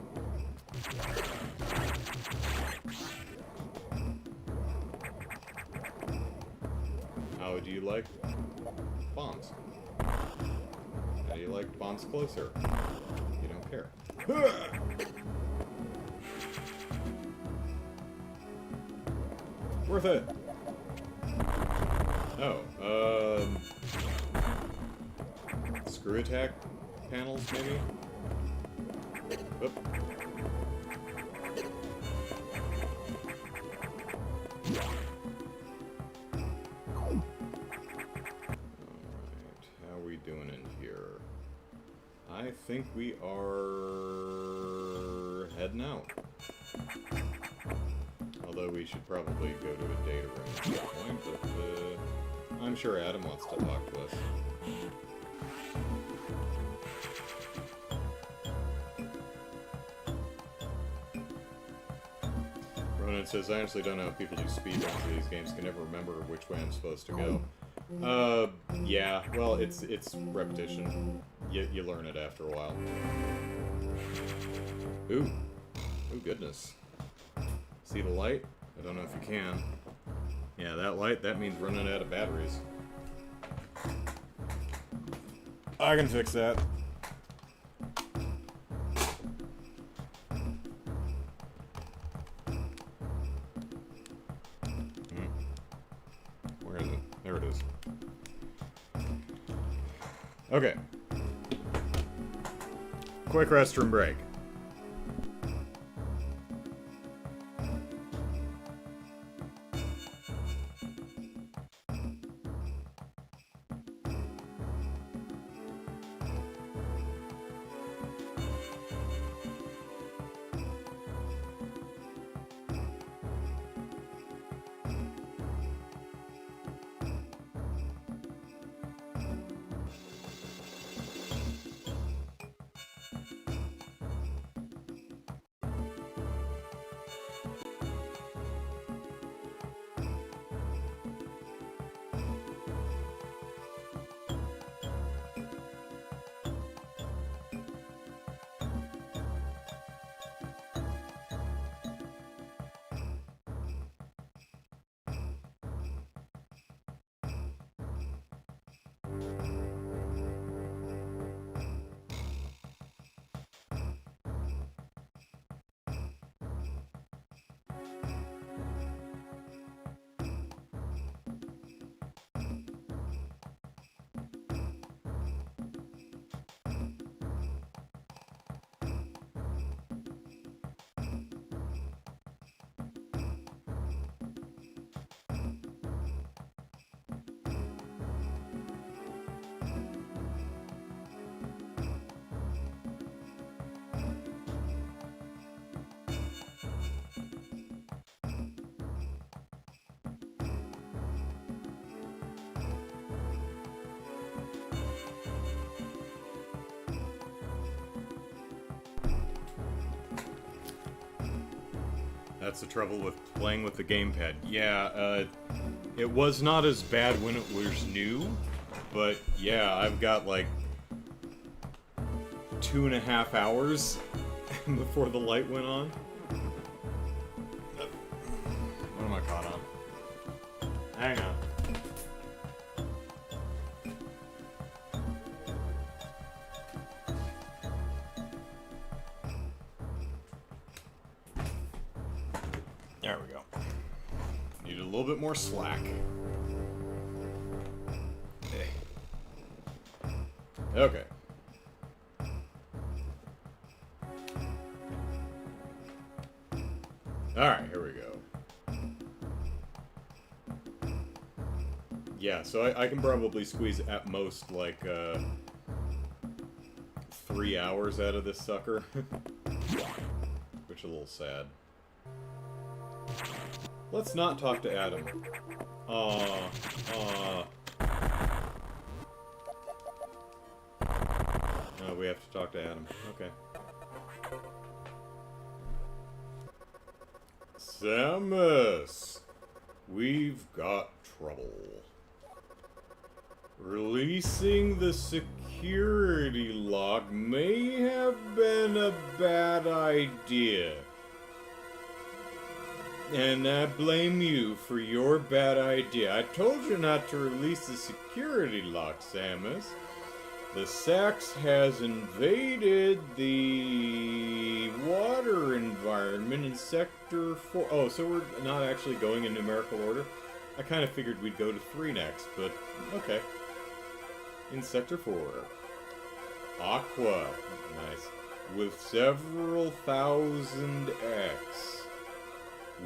How would you like bombs? How do you like bombs closer? You don't care. Worth it! Oh, screw attack panels, maybe? Oop. Alright, how are we doing in here? I think we are heading out. Although we should probably go to a data room at some point, but I'm sure Adam wants to talk to us. Ronan says, I honestly don't know how people do speedruns of these games, can never remember which way I'm supposed to go. Yeah, well, it's repetition. You learn it after a while. Ooh. Oh, goodness. See the light? I don't know if you can. Yeah, that light, that means running out of batteries. I can fix that. Where is it? There it is. Okay. Quick restroom break. That's the trouble with playing with the gamepad. Yeah, it was not as bad when it was new, but yeah, I've got like 2.5 hours before the light went on. What am I caught on? Hang on. There we go. Need a little bit more slack. Okay. Alright, here we go. Yeah, so I can probably squeeze at most like 3 hours out of this sucker. Which is a little sad. Let's not talk to Adam. No, we have to talk to Adam. Okay. Samus! We've got trouble. Releasing the security lock may have been a bad idea. And I blame you for your bad idea. I told you not to release the security lock, Samus. The Sax has invaded the water environment in Sector 4. Oh, so we're not actually going in numerical order? I kind of figured we'd go to 3 next, but okay. In Sector 4. Aqua. Nice. With several thousand X.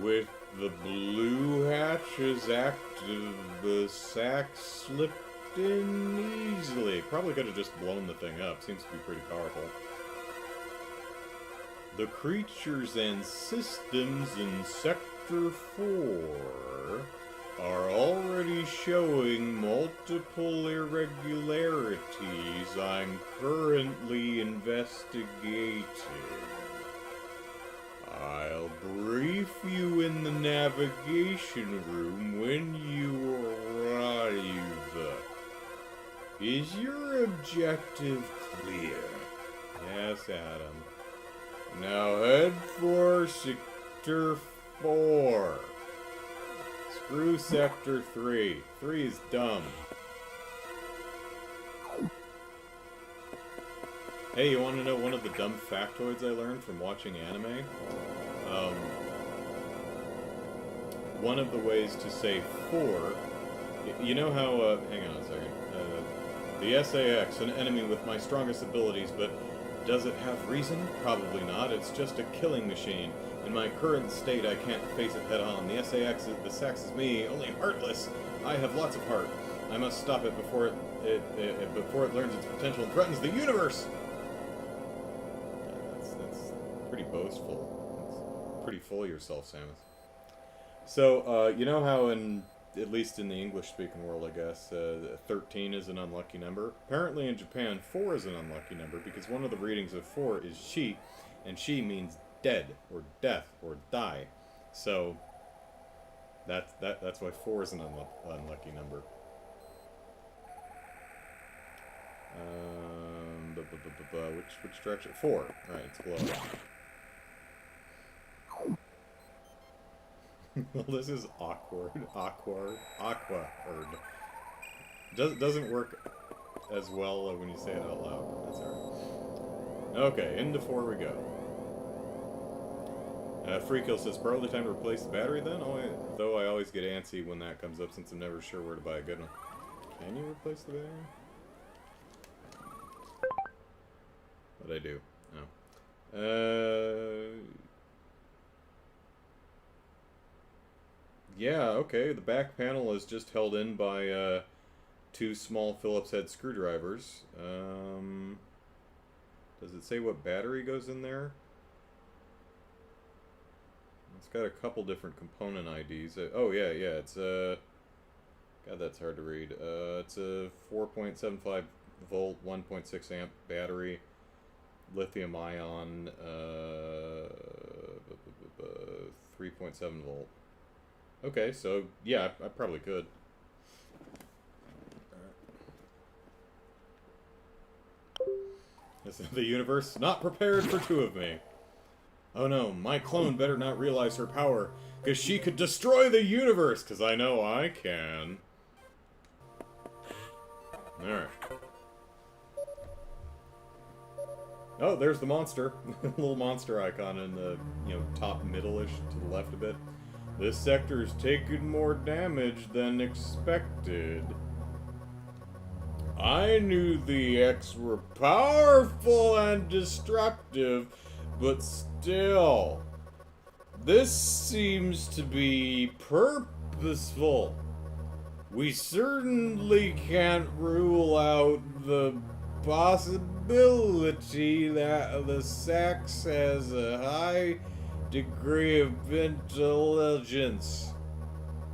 With the blue hatches active, the Sax slip in easily. Probably could have just blown the thing up. Seems to be pretty powerful. The creatures and systems in Sector 4 are already showing multiple irregularities I'm currently investigating. I'll brief you in the navigation room when you arrive. Is your objective clear? Yes, Adam. Now head for Sector 4. Screw Sector 3. 3 is dumb. Hey, you want to know one of the dumb factoids I learned from watching anime? One of the ways to say 4... You know how, hang on a second. The SAX, an enemy with my strongest abilities, but does it have reason? Probably not. It's just a killing machine. In my current state, I can't face it head-on. The SAX, the Sax is me, only heartless. I have lots of heart. I must stop it before it learns its potential and threatens the universe! That's pretty boastful. That's pretty full of yourself, Samus. So, you know how at least in the English-speaking world, I guess, 13 is an unlucky number? Apparently in Japan, 4 is an unlucky number because one of the readings of 4 is shi, and shi means dead, or death, or die. So, that's why 4 is an unlucky number. Which direction? 4. Alright, it's below. Well, this is awkward. Awkward. Doesn't work as well when you say it out loud. That's alright. Okay, into 4 we go. Freekill says, probably time to replace the battery then? Though I always get antsy when that comes up since I'm never sure where to buy a good one. Can you replace the battery? What'd I do? No. Yeah, okay, the back panel is just held in by, 2 small Phillips head screwdrivers. Does it say what battery goes in there? It's got a couple different component IDs. Oh, yeah, it's, God, that's hard to read. It's a 4.75 volt, 1.6 amp battery, lithium ion, 3.7 volt. Okay, so, yeah, I probably could. This is the universe not prepared for 2 of me. Oh no, my clone better not realize her power, because she could destroy the universe, because I know I can. Alright. Oh, there's the monster. Little monster icon in the, top middle-ish to the left a bit. This sector's taken more damage than expected. I knew the X were powerful and destructive, but still, this seems to be purposeful. We certainly can't rule out the possibility that the Sax has a high degree of intelligence.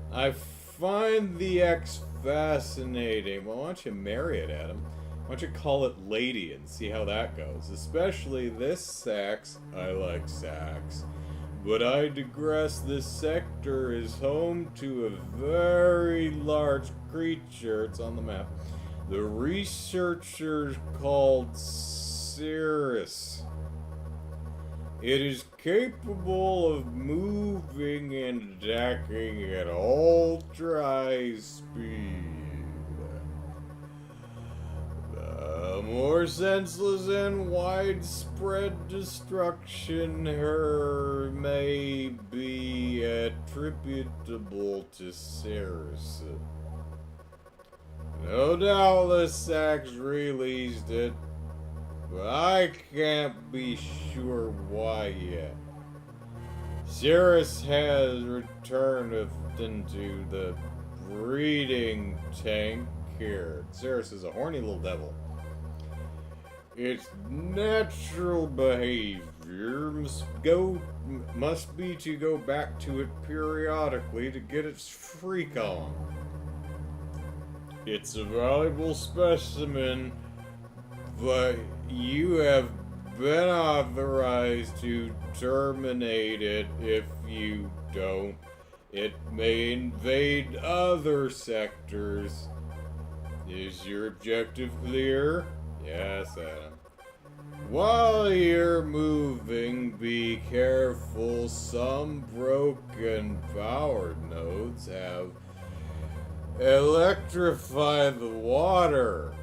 I find the X fascinating. Well, why don't you marry it, Adam? Why don't you call it Lady and see how that goes? Especially this Sax. I like Sax. But I digress, this sector is home to a very large creature. It's on the map. The researchers called Cirrus. It is capable of moving and attacking at ultra speed. The more senseless and widespread destruction her may be attributable to Cirrus. No doubt the Sax released it, but I can't be sure why yet. Cirrus has returned into the breeding tank here. Xeris is a horny little devil. Its natural behavior must be to go back to it periodically to get its freak on. It's a valuable specimen, but you have been authorized to terminate it. If you don't, it may invade other sectors. Is your objective clear? Yes, Adam. While you're moving, be careful. Some broken power nodes have electrified the water,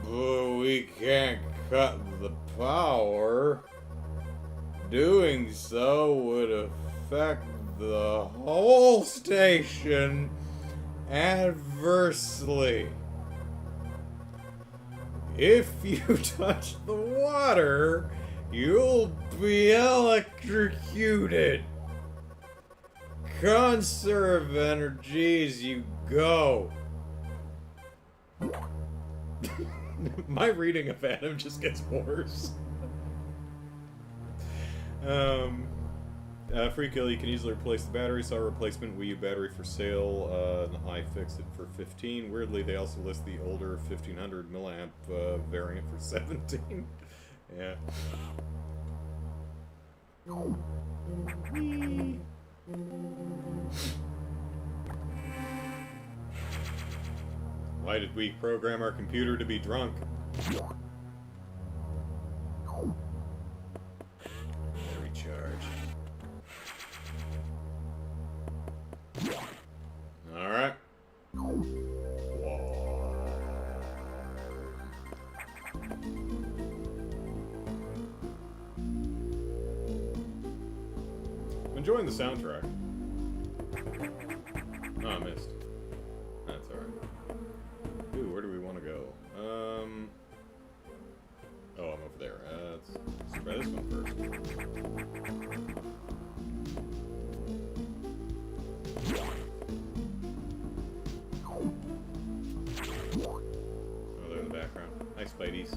but we can't cut the power. Doing so would affect the whole station adversely. If you touch the water, you'll be electrocuted. Conserve energy as you go. My reading of Adam just gets worse. Free kill, you can easily replace the battery. Saw a replacement Wii U battery for sale. I fixed it for 15. Weirdly, they also list the older 1500 milliamp variant for 17. Yeah. Why did we program our computer to be drunk? Recharge. Alright. I'm enjoying the soundtrack. Oh, I missed. That's alright. Ooh, where do we want to go? Oh, I'm over there. Let's try this one first. Oh, they're in the background. Nice Spideys.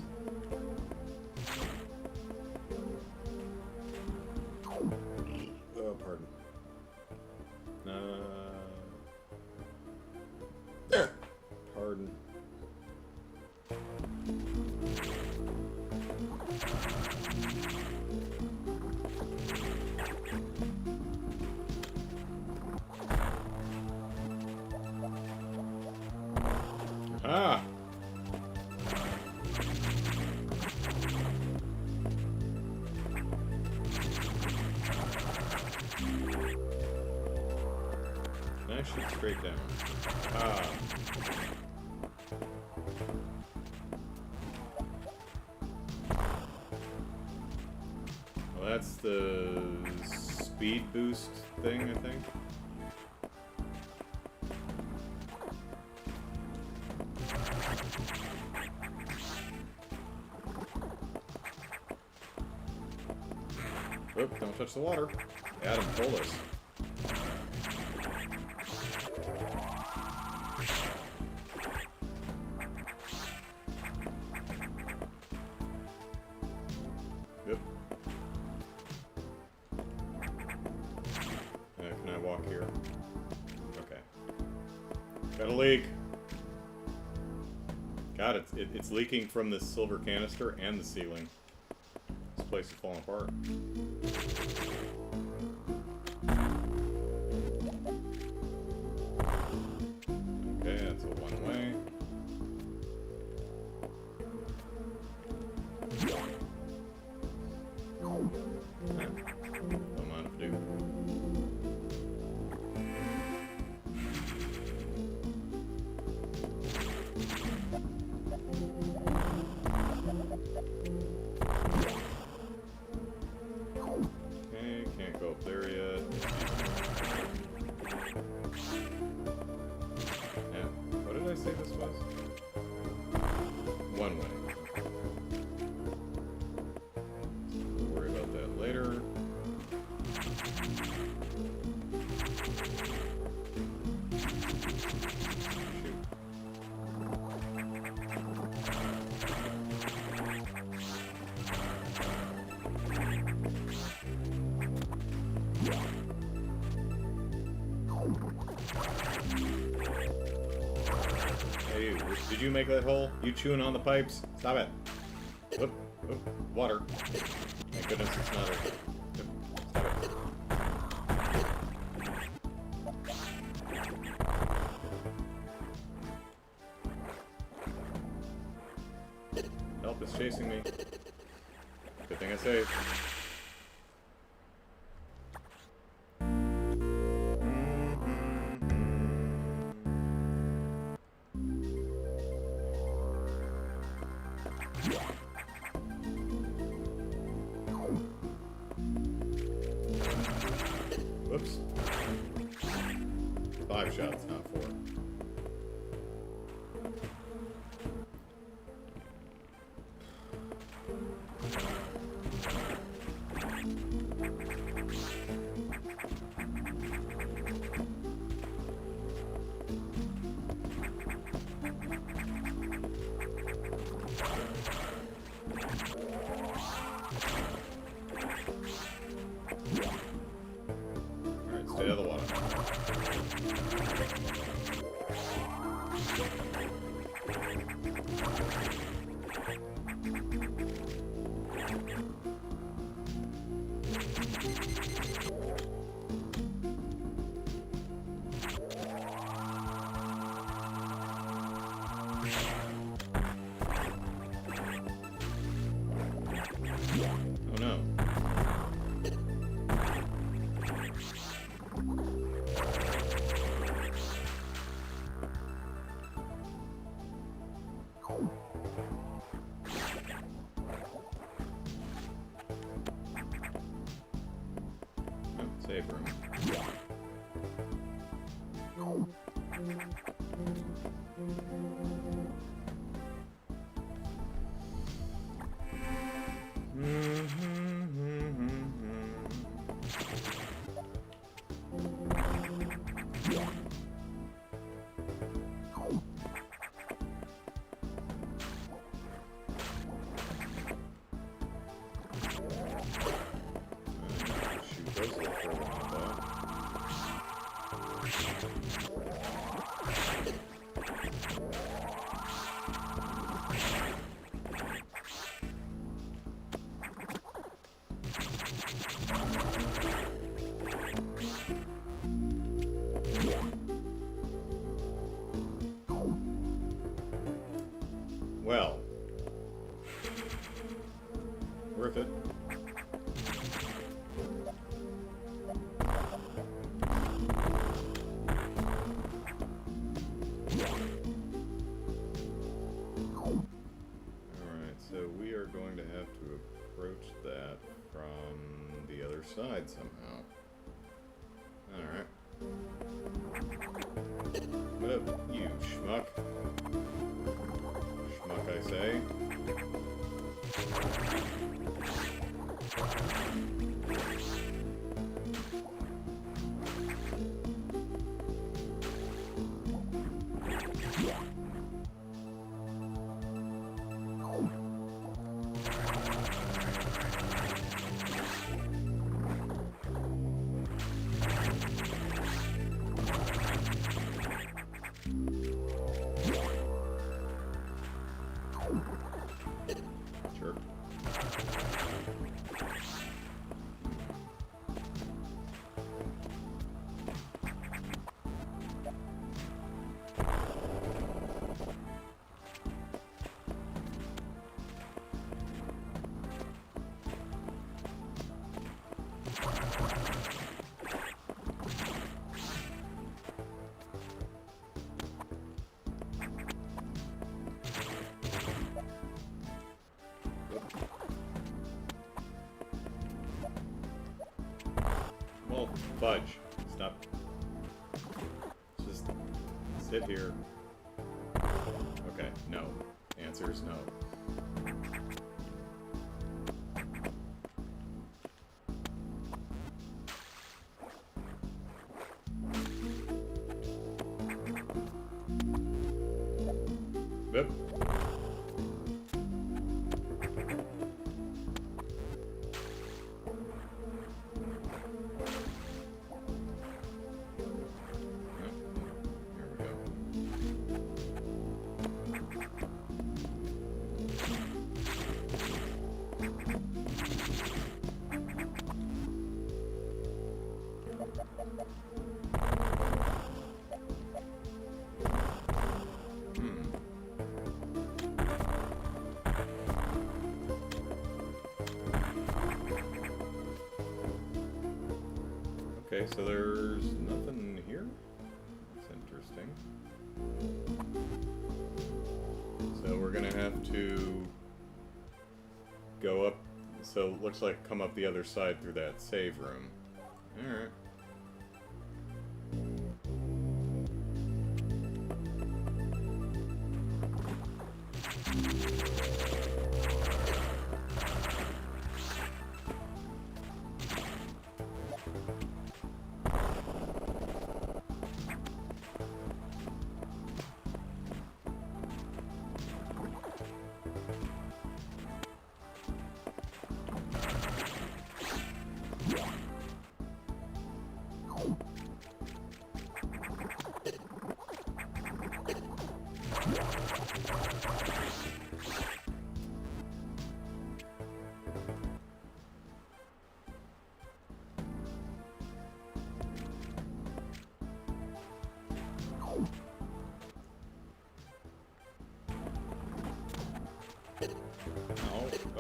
Oh, pardon. Pardon. Ah! That shoot straight down. Ah. Well, that's the speed boost thing, I think. Oop, don't touch the water. Adam told us. Yep. Can I walk here? Okay. Got a leak. God, it's leaking from this silver canister and the ceiling. This place is falling apart. Okay, that's a one-way. Don't mind if I do. Hey, you, did you make that hole? You chewing on the pipes? Stop it. Whoop, whoop, water. Thank goodness it's not a... Stop it. Help is chasing me. Good thing I saved. Whoops. 5 shots, not 4. Alright, stay out of the water. Oh no. Oh, save room. Shoot those little further on that. Well, worth it. Alright, so we are going to have to approach that from the other side somehow. Alright. What up, you schmuck? Schmuck, I say. Sure. Well, fudge. Stop. Just sit here. Okay, no. Answer is no. Yep. Okay, so there's nothing here? That's interesting. So we're gonna have to go up, so it looks like come up the other side through that save room. Alright.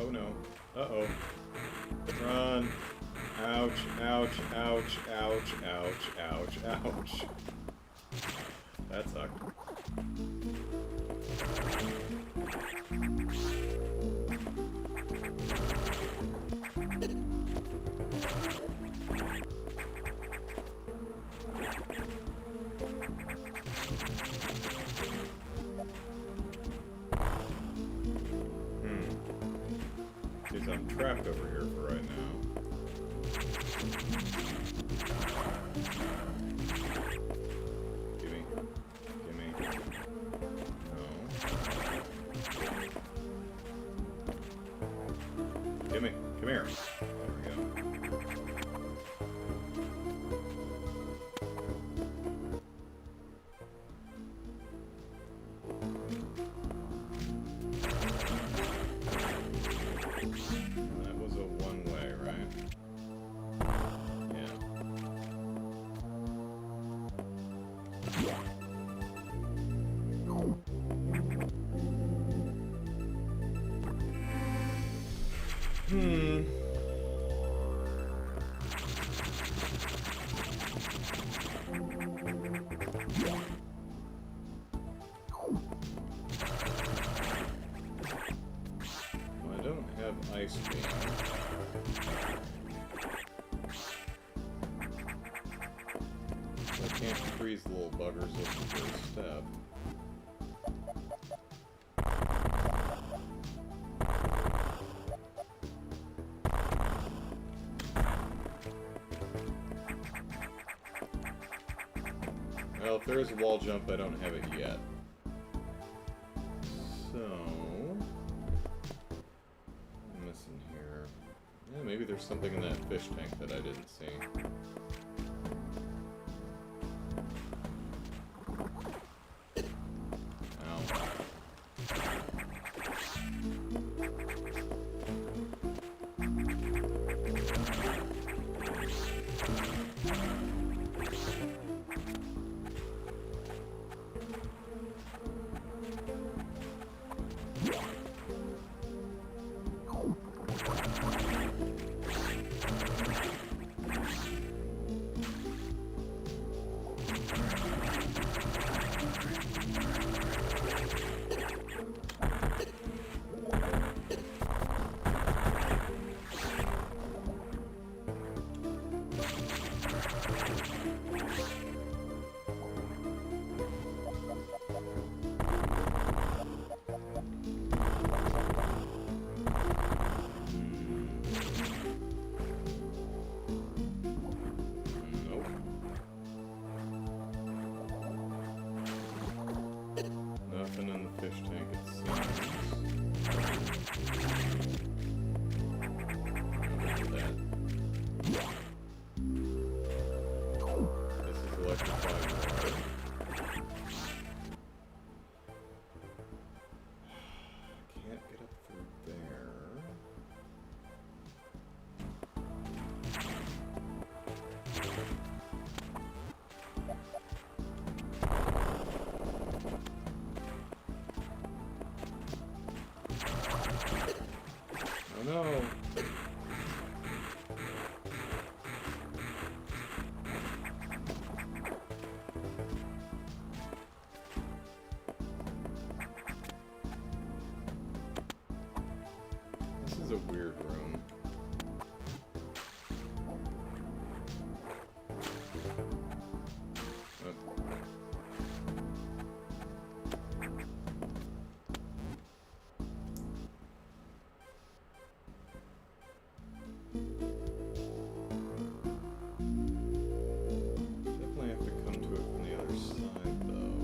Oh no. Uh-oh. Run. Ouch, ouch, ouch, ouch, ouch, ouch, ouch. That sucked. I'm trapped over here for right now. Gimme. Gimme. No. Gimme. Come here. There we go. Well, I don't have ice beam. I can't freeze the little buggers with the first step. Well, if there is a wall jump, I don't have it yet. So... I'm missing here. Yeah, maybe there's something in that fish tank that I didn't see. is a weird room. Definitely have to come to it from the other side, though.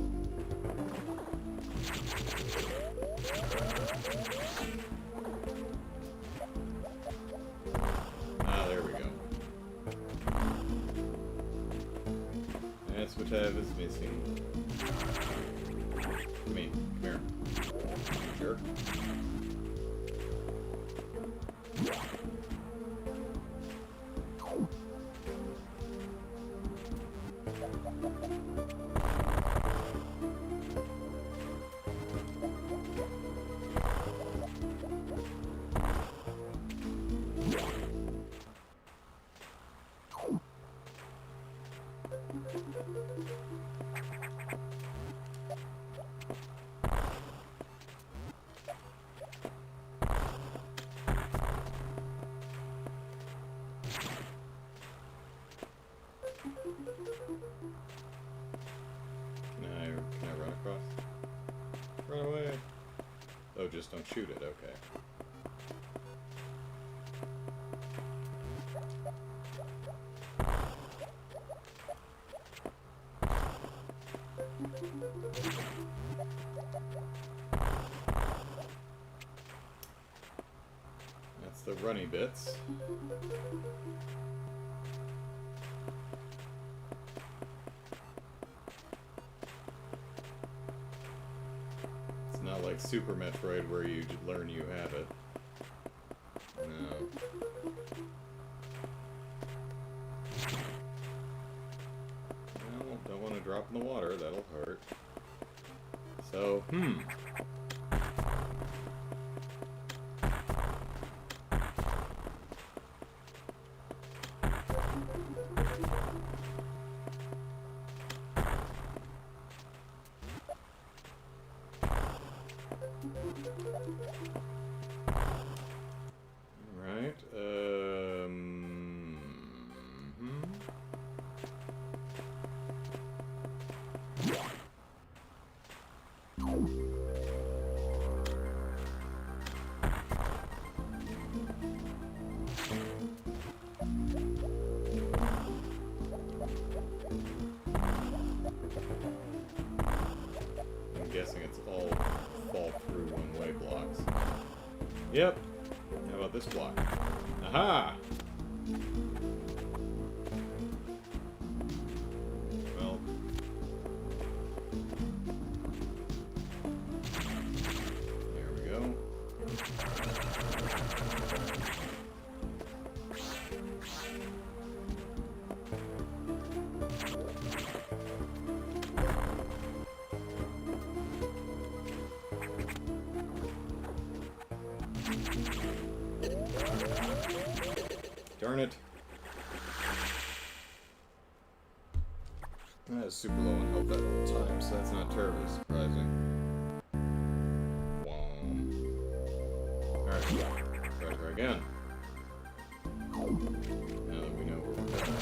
Ah, there we go. That's what I was missing. Come here. Jerk. Can I run across? Run away! Oh, just don't shoot it, okay. That's the runny bits. Not like Super Metroid where you learn you have it. No. Well, don't want to drop in the water, that'll hurt. So, Alright, I'm guessing it's all fall through one-way blocks. Yep. How about this block? Aha! Well. There we go. Darn it. That is super low on health at all times, so that's not terribly surprising. Alright, try again. Now that we know where we're going.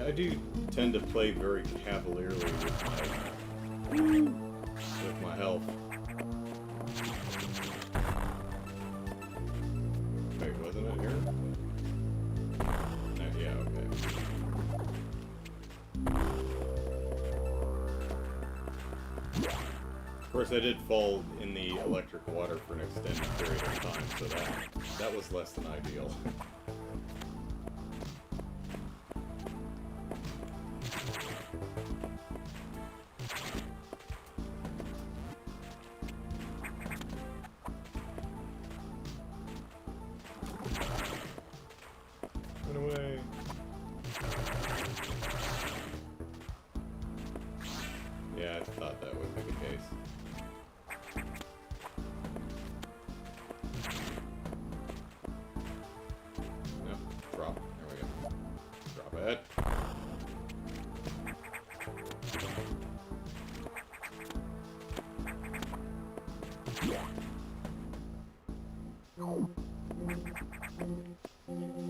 I do tend to play very cavalierly with my health. Wait, wasn't it here? No, yeah, okay. Of course, I did fall in the electric water for an extended period of time, so that was less than ideal. Run away. Yeah, I thought that would be the case. Yep, drop. There we go. Drop it.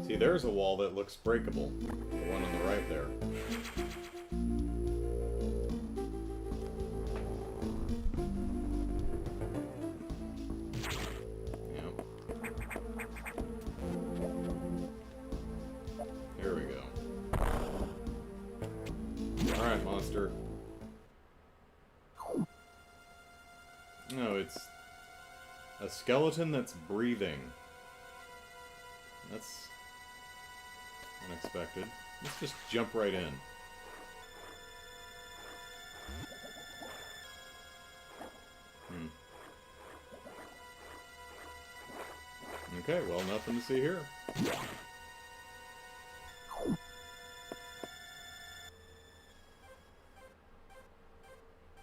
See, there's a wall that looks breakable. The one on the right there. Here we go. Alright, monster. No, it's a skeleton that's breathing. That's unexpected. Let's just jump right in. Okay, well, nothing to see here.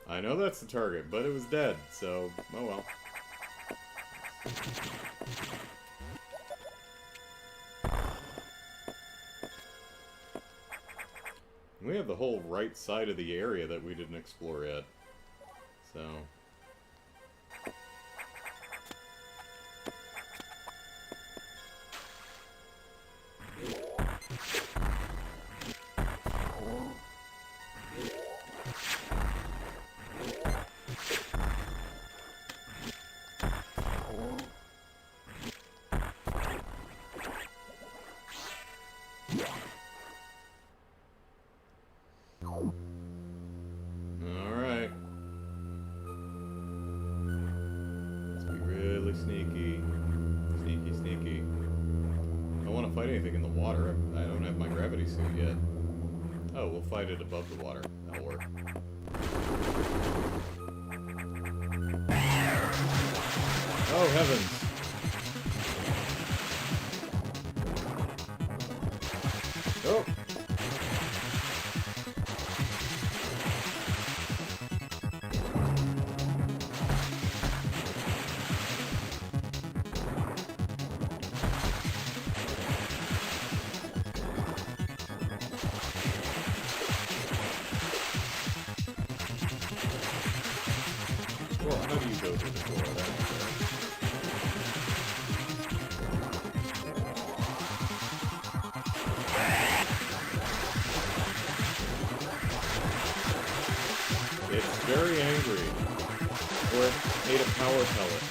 I know that's the target, but it was dead, so, oh well. We have the whole right side of the area that we didn't explore yet, so... Alright. Let's be really sneaky. Sneaky, sneaky. I don't want to fight anything in the water. I don't have my gravity suit yet. Oh, we'll fight it above the water. That'll work. Oh, heavens! Oh! Well, how do you go to the door? It's very angry. Or it ate a power pellet.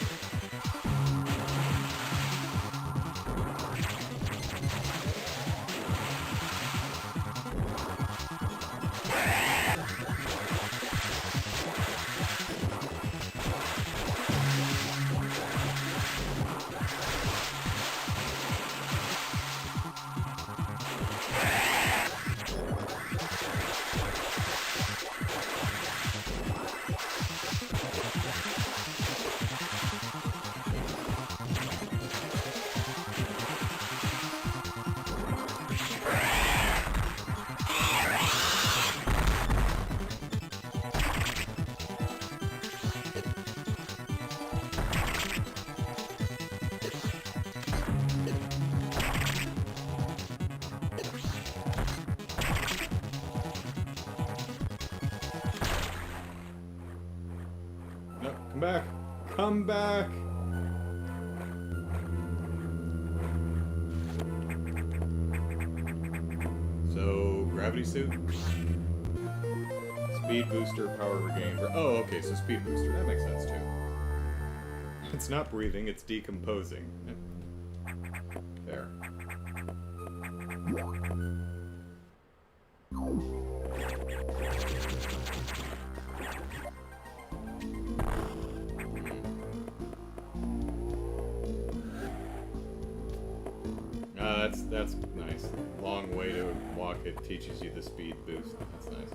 No, come back! Come back! So, gravity suit? Speed booster, power regain. Oh, okay, so speed booster. That makes sense, too. It's not breathing, it's decomposing. There. that's nice. Long way to walk. It teaches you the speed boost. That's nice.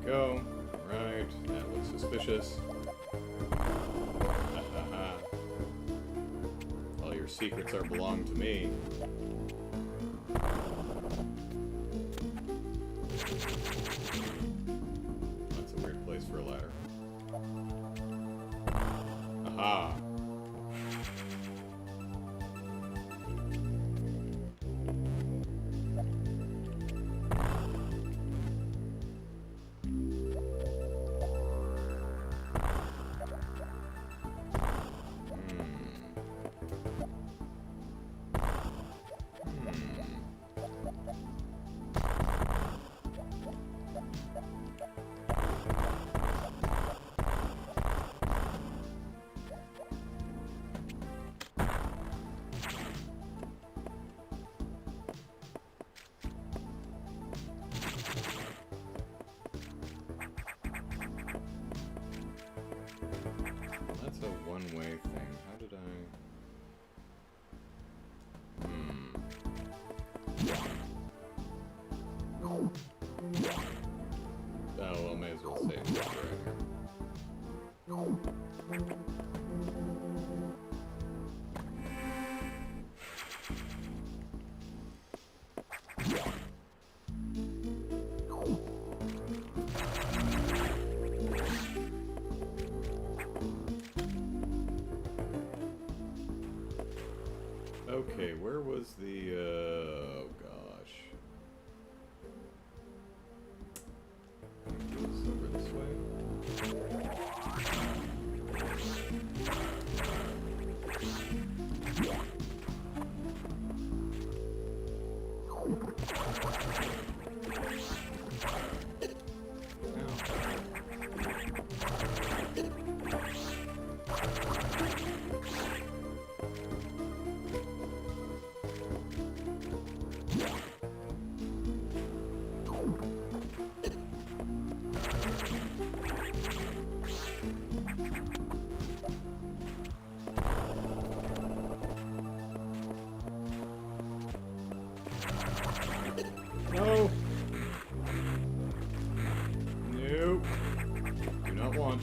Go. Right. That looks suspicious. All your secrets are belong to me. That's a weird place for a ladder. Aha. That's a one-way thing. How did I... Oh, well, may as well save it right here. Okay, where was the, oh gosh. Goes over this way. No! Nope. Do not want.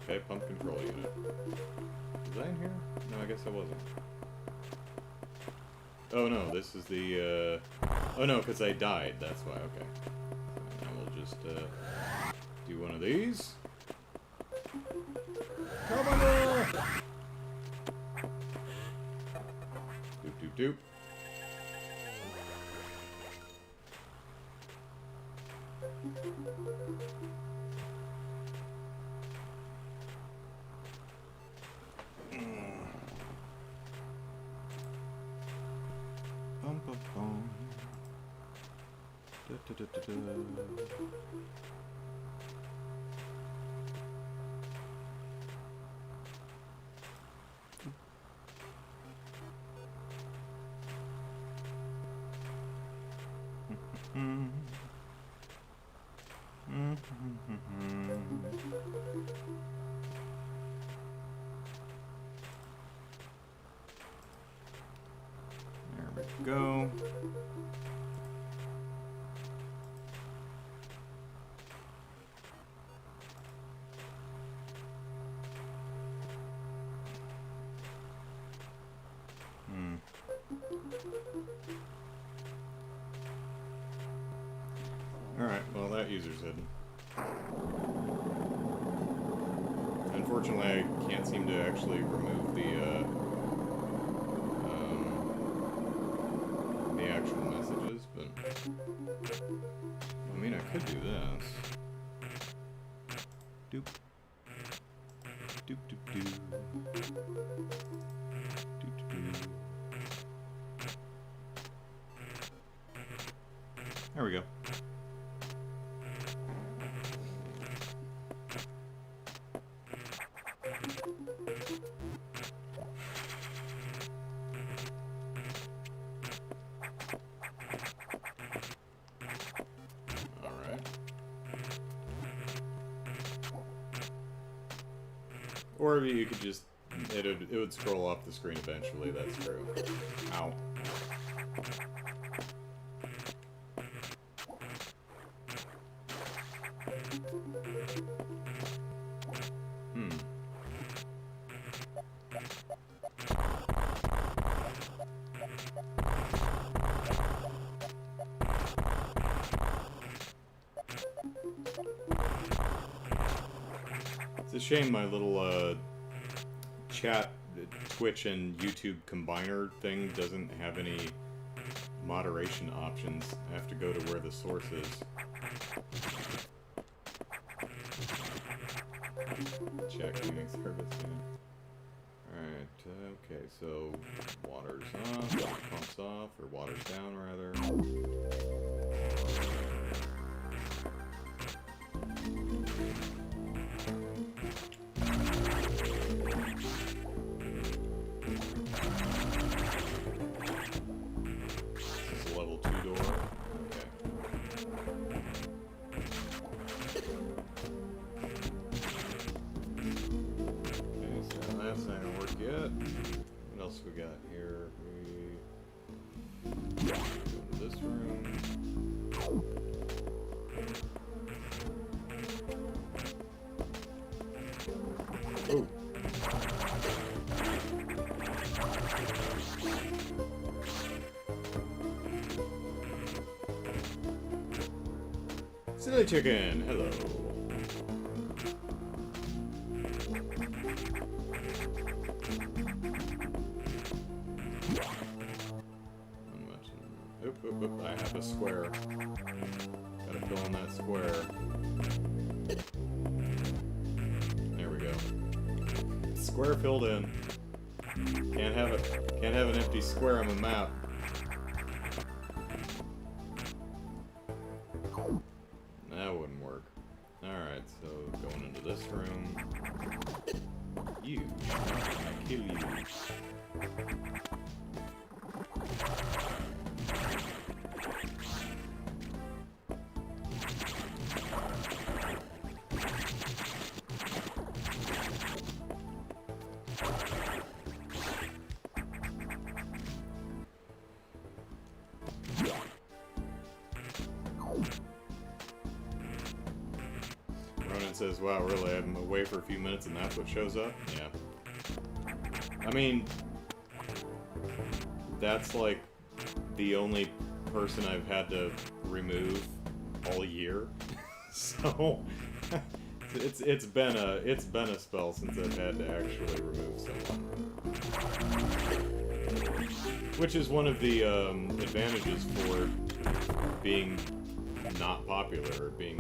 Okay, pump control unit. Was I in here? No, I guess I wasn't. Oh no, this is the, oh no, because I died, that's why, okay. And I will just, do one of these. Come on! Doop doop doop. Bum, bum, bum. Da, da, da, da, da. There we go. Alright, well that user's hidden. Unfortunately, I can't seem to actually remove the actual messages, but... Doop. Doop doop doo. Doop doop doo. There we go. Or you could just, it would scroll off the screen eventually, that's true. Ow. It's a shame my little chat, Twitch and YouTube combiner thing doesn't have any moderation options. I have to go to where the source is. Check cleaning service. Alright, okay, so water's off, water pumps off, or water's down rather. We got here, we go to this room. Oh. Silly chicken, hello. Oop, I have a square. Gotta fill in that square. There we go. Square filled in. Can't have an empty square on the map. That wouldn't work. Alright, so going into this room. You. I kill you. Says, wow, really, I'm away for a few minutes and that's what shows up? Yeah. I mean, that's like the only person I've had to remove all year. So it's been a spell since I've had to actually remove someone. Which is one of the advantages for being not popular, or being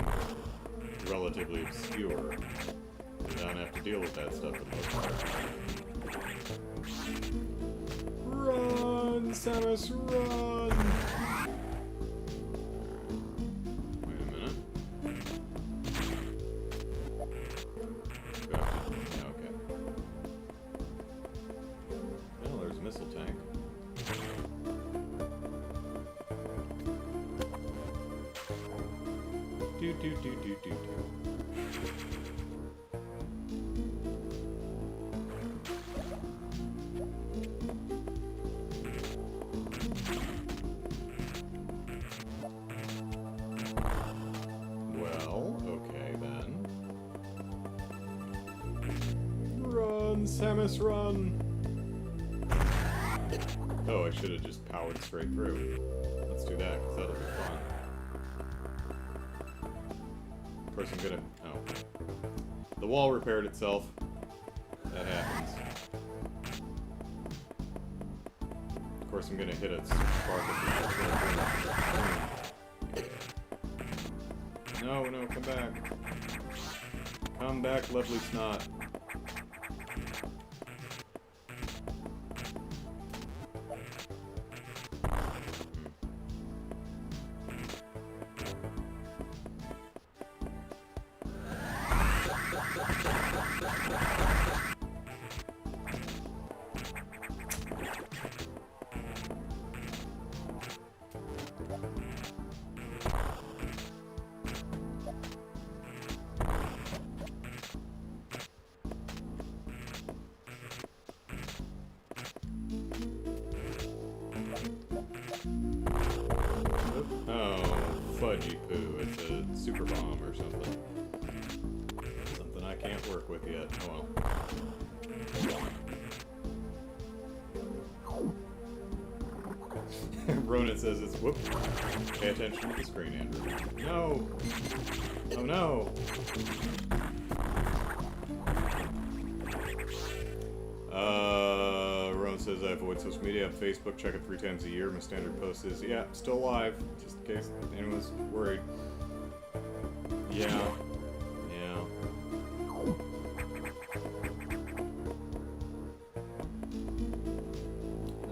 relatively obscure. You don't have to deal with that stuff for the most part. Run, Samus, run! Wait a minute. Okay. Well, there's a missile tank. Do. Well, okay then. Run, Samus, run! Oh, I should have just powered straight through. Let's do that, because that'll be fun. Of course, I'm gonna... Oh. The wall repaired itself. That happens. Of course, I'm gonna hit a spark at the... No, come back. Come back, lovely snot. Fudgy poo. It's a super bomb or something. Something I can't work with yet. Oh well. Ronan says it's whoop. Pay attention to the screen, Andrew. No! Oh no! Ronan says I avoid social media. I have Facebook, check it 3 times a year. My standard post is, yeah, still alive. Just in case anyone's worried. Yeah. Yeah.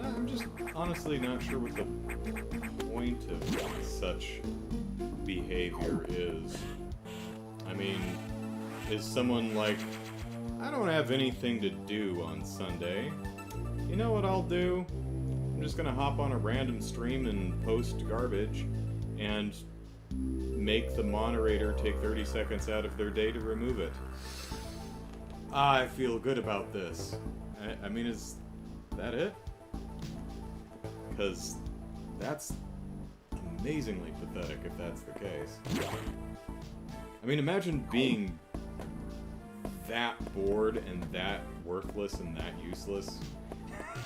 I'm just honestly not sure what the point of such behavior is. I mean, is someone like, I don't have anything to do on Sunday. You know what I'll do? I'm just gonna hop on a random stream and post garbage and make the moderator take 30 seconds out of their day to remove it. I feel good about this. I mean, is that it? Because that's amazingly pathetic if that's the case. I mean, imagine being that bored and that worthless and that useless.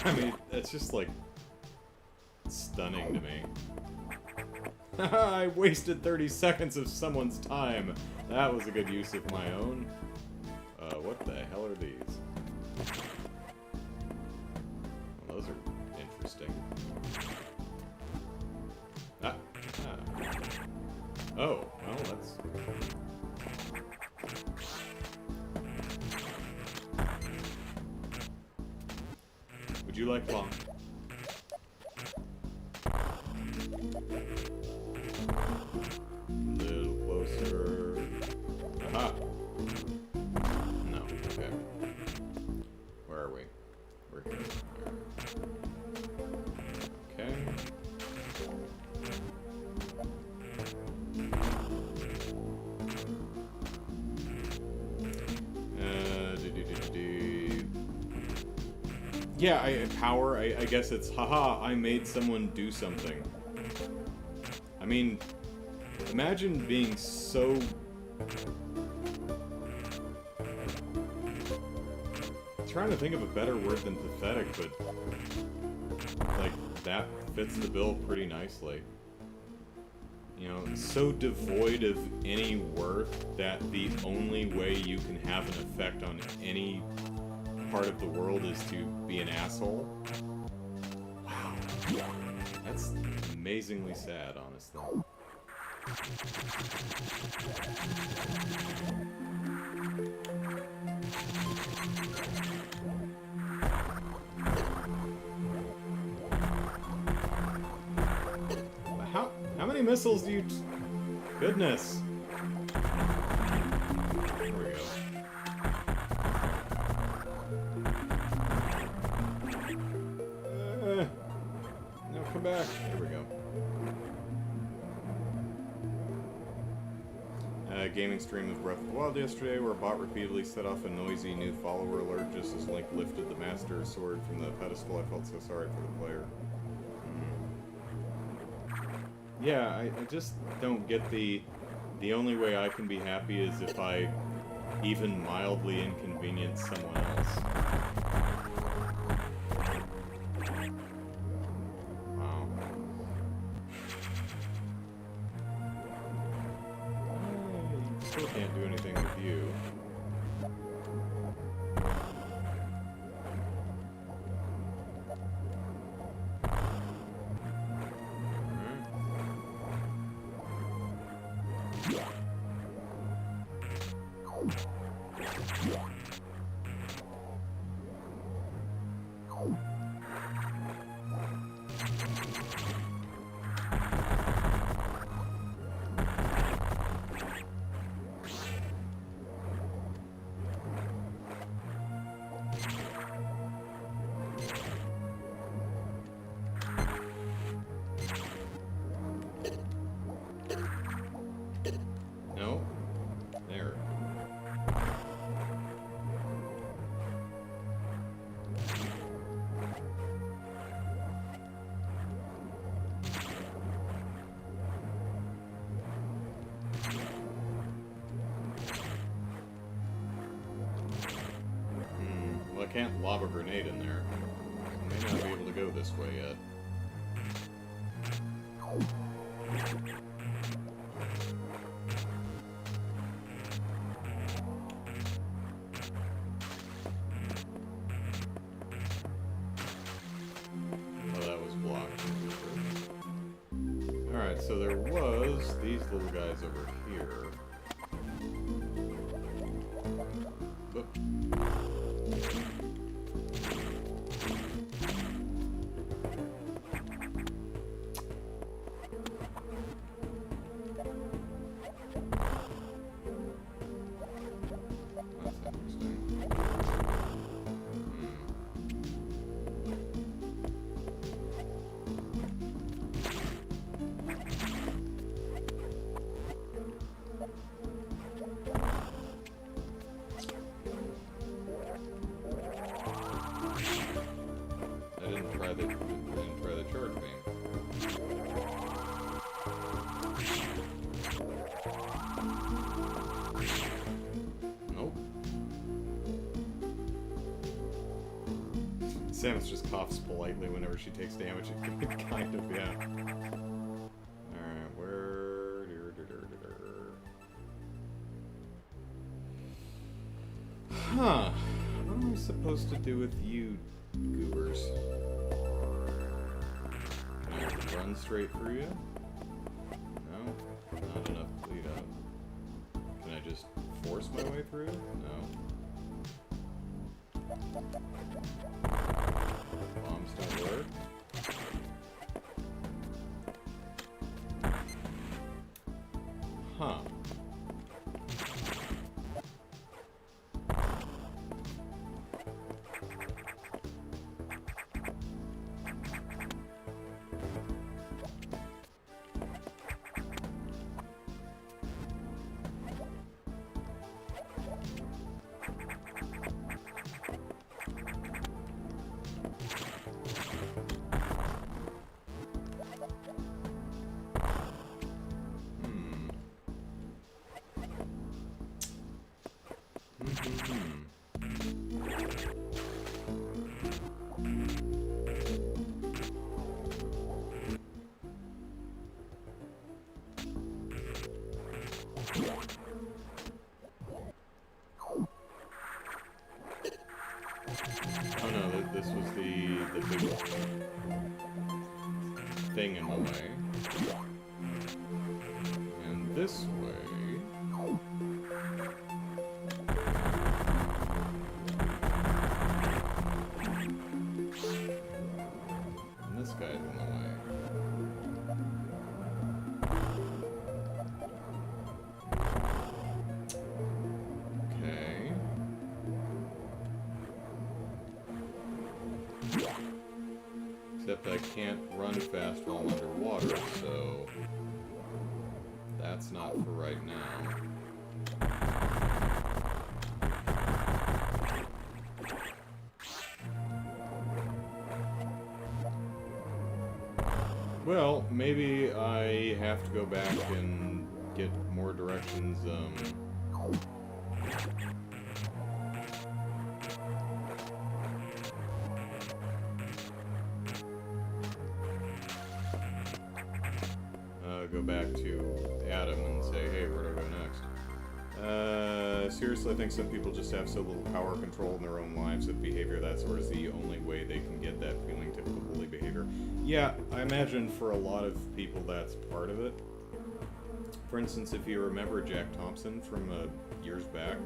I mean, that's just like stunning to me. I wasted 30 seconds of someone's time. That was a good use of my own. What the hell are these? Well, those are interesting. Ah. Oh, well, that's... Would you like long? A little closer. Aha! No, okay. Where are we? We're here. Okay. Yeah, power, I guess it's, haha, I made someone do something. I mean, imagine being so... I'm trying to think of a better word than pathetic, but... like, that fits the bill pretty nicely. You know, so devoid of any worth that the only way you can have an effect on any part of the world is to be an asshole. Wow. That's amazingly sad, honestly. How many missiles do you... Goodness. There we go. No, come back. There we go. Gaming stream of Breath of the Wild yesterday, where a bot repeatedly set off a noisy new follower alert just as Link lifted the Master Sword from the pedestal. I felt so sorry for the player. Yeah, I just don't get the only way I can be happy is if I even mildly inconvenience someone else. Wow. I still can't do anything with you. can't lob a grenade in there. I may not be able to go this way yet. Oh, that was blocked. Alright, so there was these little guys over here. Oop. I didn't try the charge beam. Nope. Samus just coughs politely whenever she takes damage. Kind of, yeah. Alright, where... Huh. What am I supposed to do with you, goobers? Can I run straight through you? No? Not enough bleed out. Can I just force my way through? No. Bombs don't work. Huh. Oh no, this was the big thing in the way. And this way... And this guy's in the way. Okay. Except I can't run fast while I'm underwater, so that's not for right now. Well, maybe I have to go back and get more directions, go back to Adam and say, hey, where do I go next? Seriously, I think some people just have so little power control in their own lives that behavior that sort is the only way they can get that feeling typical bully behavior. Yeah, I imagine for a lot of people that's part of it. For instance, if you remember Jack Thompson from years back,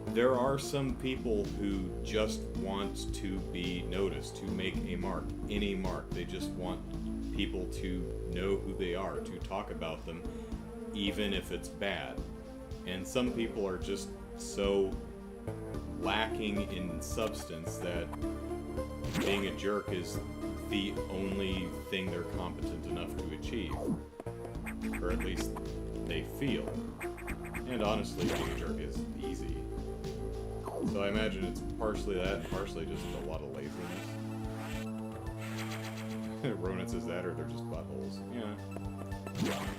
there are some people who just want to be noticed, to make a mark, any mark. They just want people to know who they are, to talk about them, even if it's bad. And some people are just so lacking in substance that being a jerk is the only thing they're competent enough to achieve. Or at least they feel. And honestly, being a jerk is easy. So I imagine it's partially that, and partially just a lot of laziness. Ronan says that, or they're just buttholes. Yeah.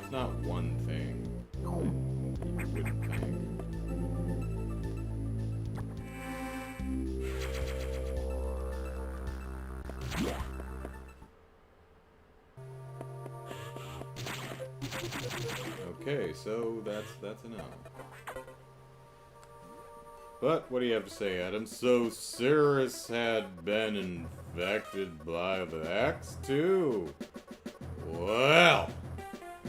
It's not one thing. You wouldn't think. Okay, so that's a no. But what do you have to say, Adam? So Cirrus had been infected by the X too. Well,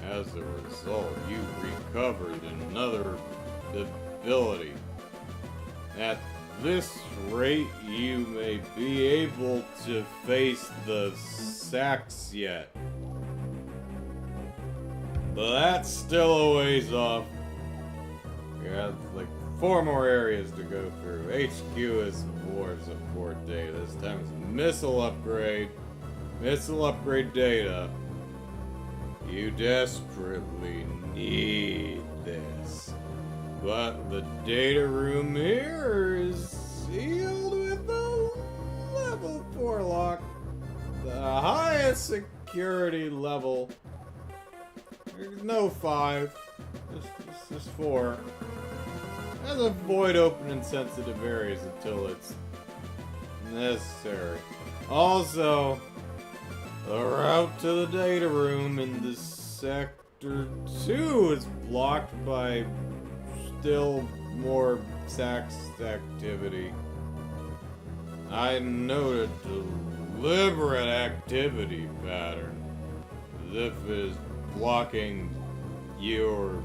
as a result, you recovered another ability. At this rate, you may be able to face the Sax yet. But that's still a ways off. You have like 4 more areas to go through. HQ is more support data. This time it's missile upgrade. Missile upgrade data. You desperately need this. But the data room here is sealed with a level 4 lock. The highest security level. There's no 5. Just 4. And avoid opening sensitive areas until it's necessary. Also, the route to the data room in the Sector 2 is blocked by still more Sax activity. I noted a deliberate activity pattern, as if it is blocking your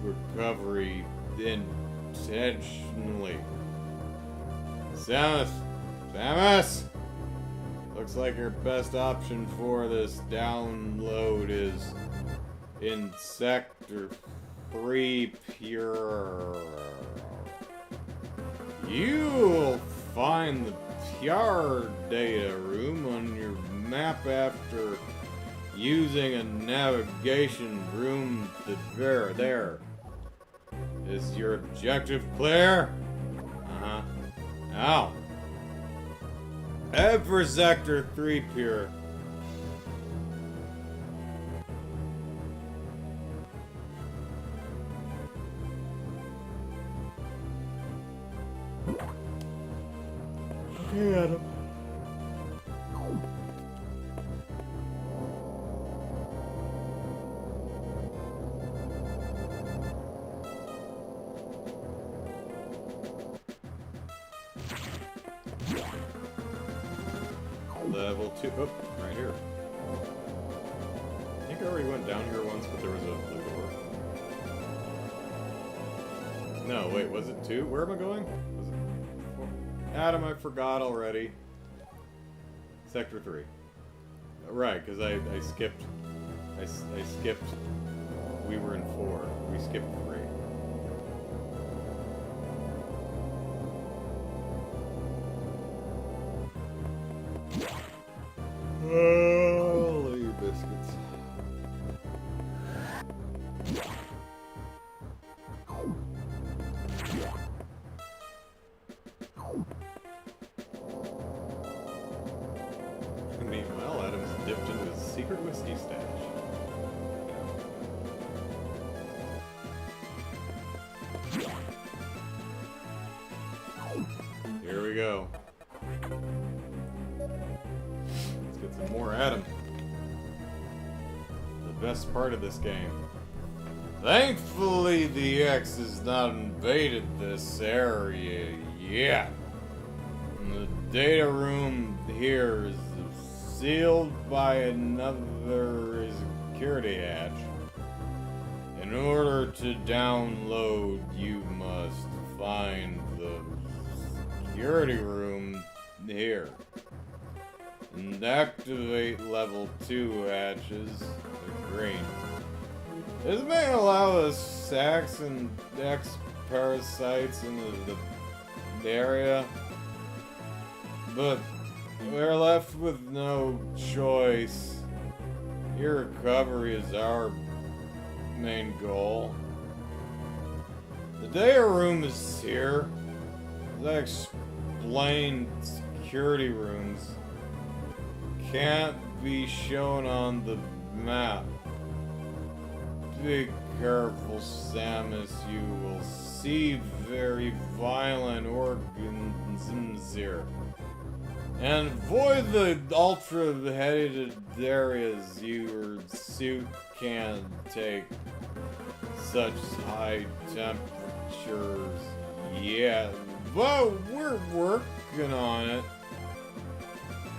recovery intentionally. Samus! Looks like your best option for this download is in Sector 3 Pure. You'll find the Pure data room on your map after using a navigation room to there. Is your objective clear? Uh-huh. Now, head for Sector 3 Pure. Okay, Adam. Level 2. Oh, right here. I think I already went down here once, but there was a blue door. No, wait, was it 2? Where am I going? Was it 4? Adam, I forgot already. Sector 3. Right, because I skipped. I skipped. We were in 4. We skipped 3. Holy biscuits. Meanwhile, Adam's dipped into his secret whiskey stash. Here we go. Some more Adam. The best part of this game. Thankfully, the X has not invaded this area yet. And the data room here is sealed by another security hatch. In order to download, you must find the security room here. And activate level 2 hatches, the green. This may allow the Sax and X parasites into the area, but we're left with no choice. Your recovery is our main goal. The data room is here. As I explained, security rooms can't be shown on the map. Be careful, Samus. You will see very violent organisms here. And avoid the ultra-headed areas your suit can take. such high temperatures. Yeah. Whoa, we're working on it.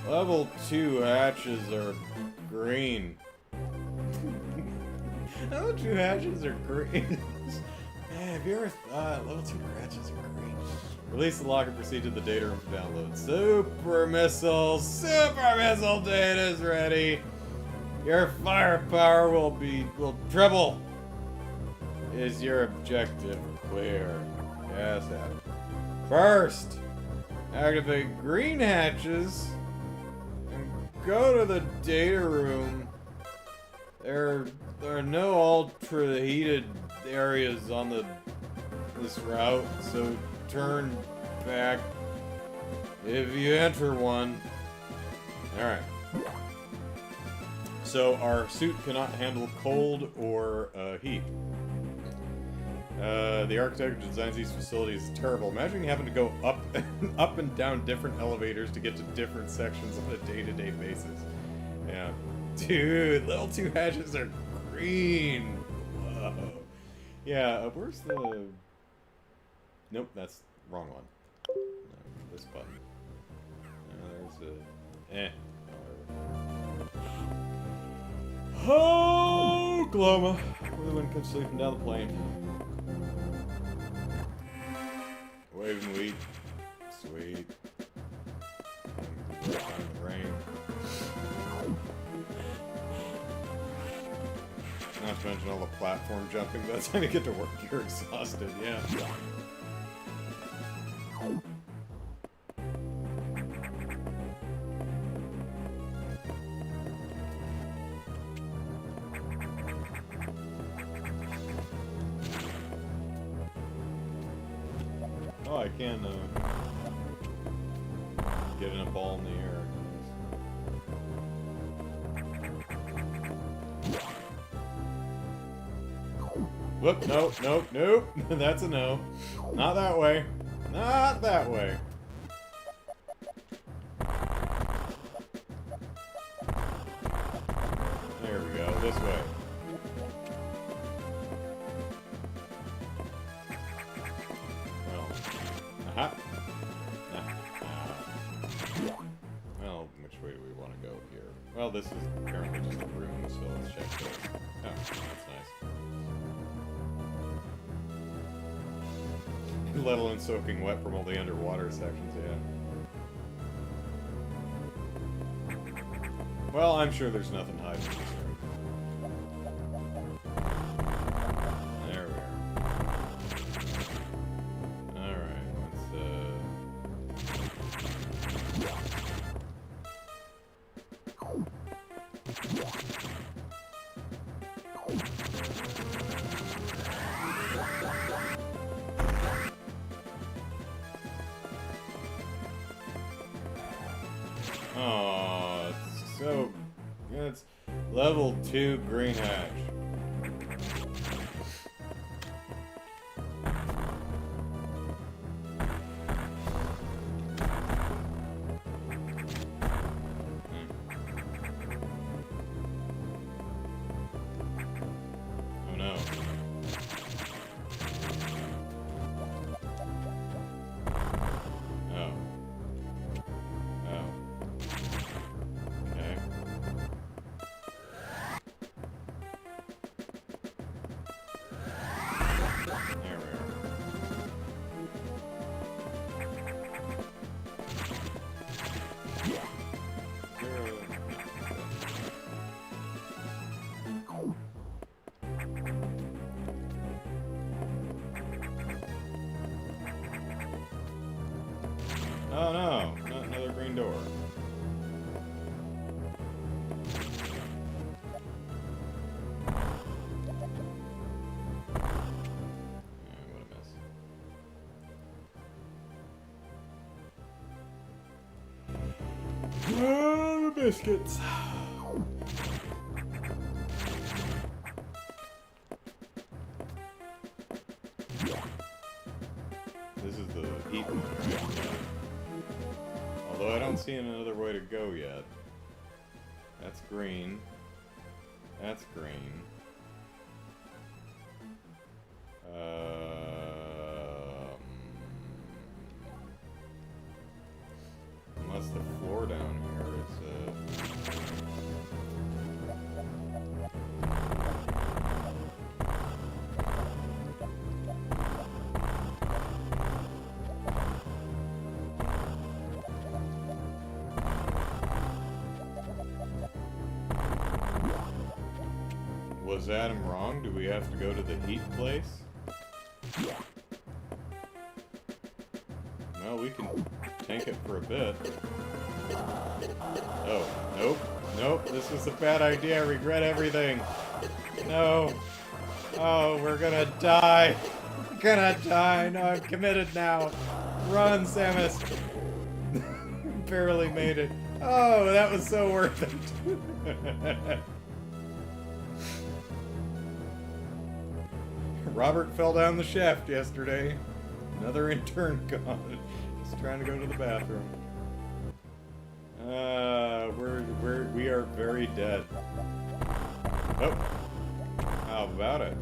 Level 2 hatches are green. Level 2 hatches are green. Man, have you ever thought level 2 hatches are green? Release the lock and proceed to the data room for download. Super missile data is ready. Your firepower will triple. Is your objective clear? Yes, first, activate green hatches and go to the data room. There are no ultra heated areas on this route, so turn back if you enter one. Alright. So our suit cannot handle cold or heat. The architect who designs these facilities is terrible. Imagine having to go up and down different elevators to get to different sections on a day-to-day basis. Yeah. Dude, level 2 hatches are green. Whoa. Yeah, where's the... Nope, that's the wrong one. No, this button. There's a... Oh, Gloma. We're the one comes sleeping down the plane. Waving wheat. Sweet. Rain. Not to mention all the platform jumping. By the time you get to work, you're exhausted. Yeah. Oh, I can get in a ball in the air. Whoop, nope, nope, nope. That's a no. Not that way. Not that way. There we go, this way. Well, aha. Well, which way do we want to go here? Well, this is apparently just a room, so let's check this. Oh, that's nice. Let alone soaking wet from all the underwater sections, yeah. Well, I'm sure there's nothing hiding in this room. There we are. Alright, oh, it's so... It's level 2 green hatch. Oh no. Oh. Oh. Okay. There we are. Oh no, not another green door. What a mess. Oh, the biscuits. This is the heat one, right? Yeah. Although I don't see another way to go yet. That's green. That's green. Was Adam wrong? Do we have to go to the heat place? Well, we can tank it for a bit. Oh, nope. Nope, this was a bad idea. I regret everything. No. Oh, we're gonna die. We're gonna die. No, I'm committed now. Run, Samus. Barely made it. Oh, that was so worth it. Robert fell down the shaft yesterday. Another intern gone. Just trying to go to the bathroom. We are very dead. Oh. How about it?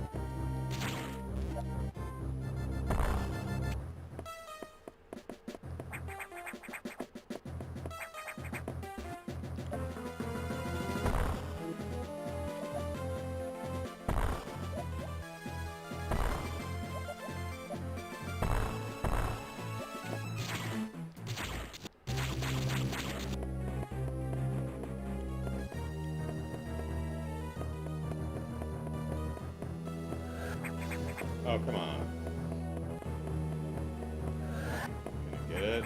Oh, come on. Get it.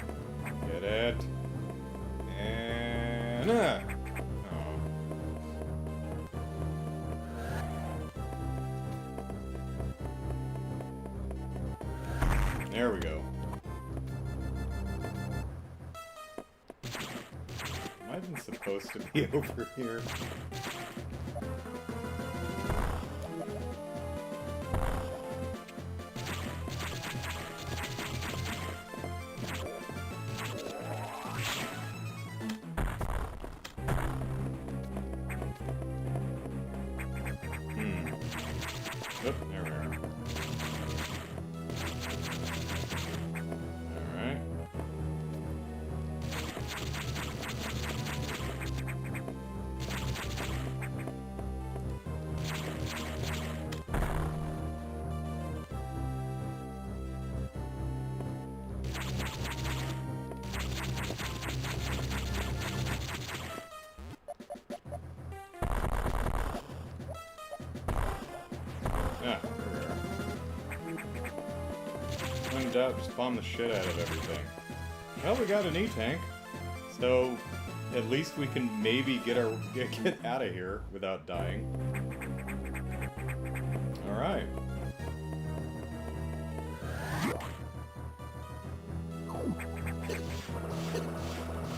Get it. And... Oh. There we go. Am I even supposed to be over here? Oh, there we are. Alright. Yeah, there we are. When in doubt, just bomb the shit out of everything. Well, we got an E-tank, so at least we can maybe get out of here without dying. All right.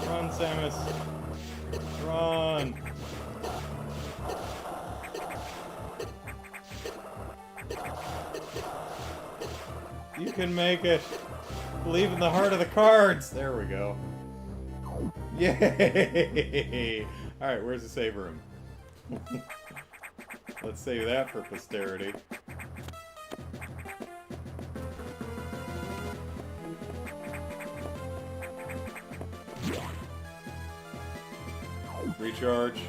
Run, Samus. Run. You can make it. Believe in the heart of the cards. There we go. Yay! Alright, where's the save room? Let's save that for posterity. Recharge.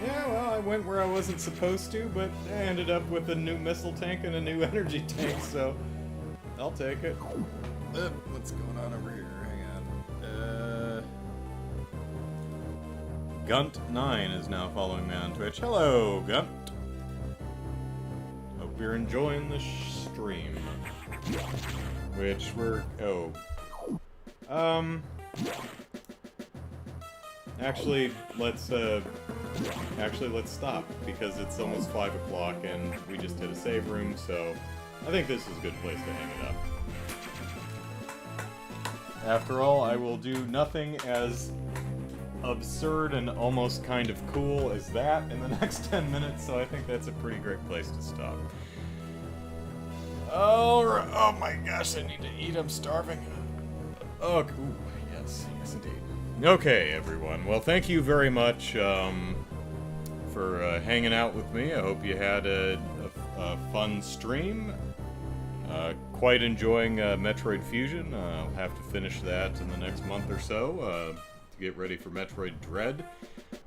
Yeah, well, I went where I wasn't supposed to, but I ended up with a new missile tank and a new energy tank, so I'll take it. What's going on over here? Hang on. Gunt9 is now following me on Twitch. Hello, Gunt. Hope you're enjoying the stream. Which we're... oh. Actually, let's stop, because it's almost 5 o'clock and we just hit a save room, so I think this is a good place to hang it up. After all, I will do nothing as absurd and almost kind of cool as that in the next 10 minutes, so I think that's a pretty great place to stop. Alright, oh my gosh, I need to eat, I'm starving. Oh, ooh, yes indeed. Okay, everyone. Well, thank you very much for hanging out with me. I hope you had a fun stream. Quite enjoying Metroid Fusion. I'll have to finish that in the next month or so to get ready for Metroid Dread,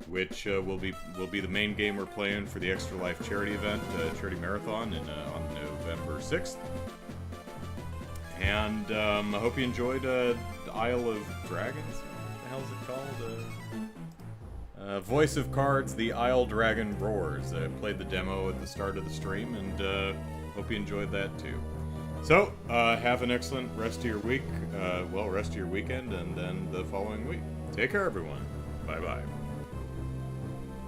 which will be the main game we're playing for the Extra Life charity event, charity marathon, on November 6th. And I hope you enjoyed Isle of Dragons. What the hell is it called? Voice of Cards, The Isle Dragon Roars. I played the demo at the start of the stream, and hope you enjoyed that too. So, have an excellent rest of your week, rest of your weekend, and then the following week. Take care, everyone. Bye-bye.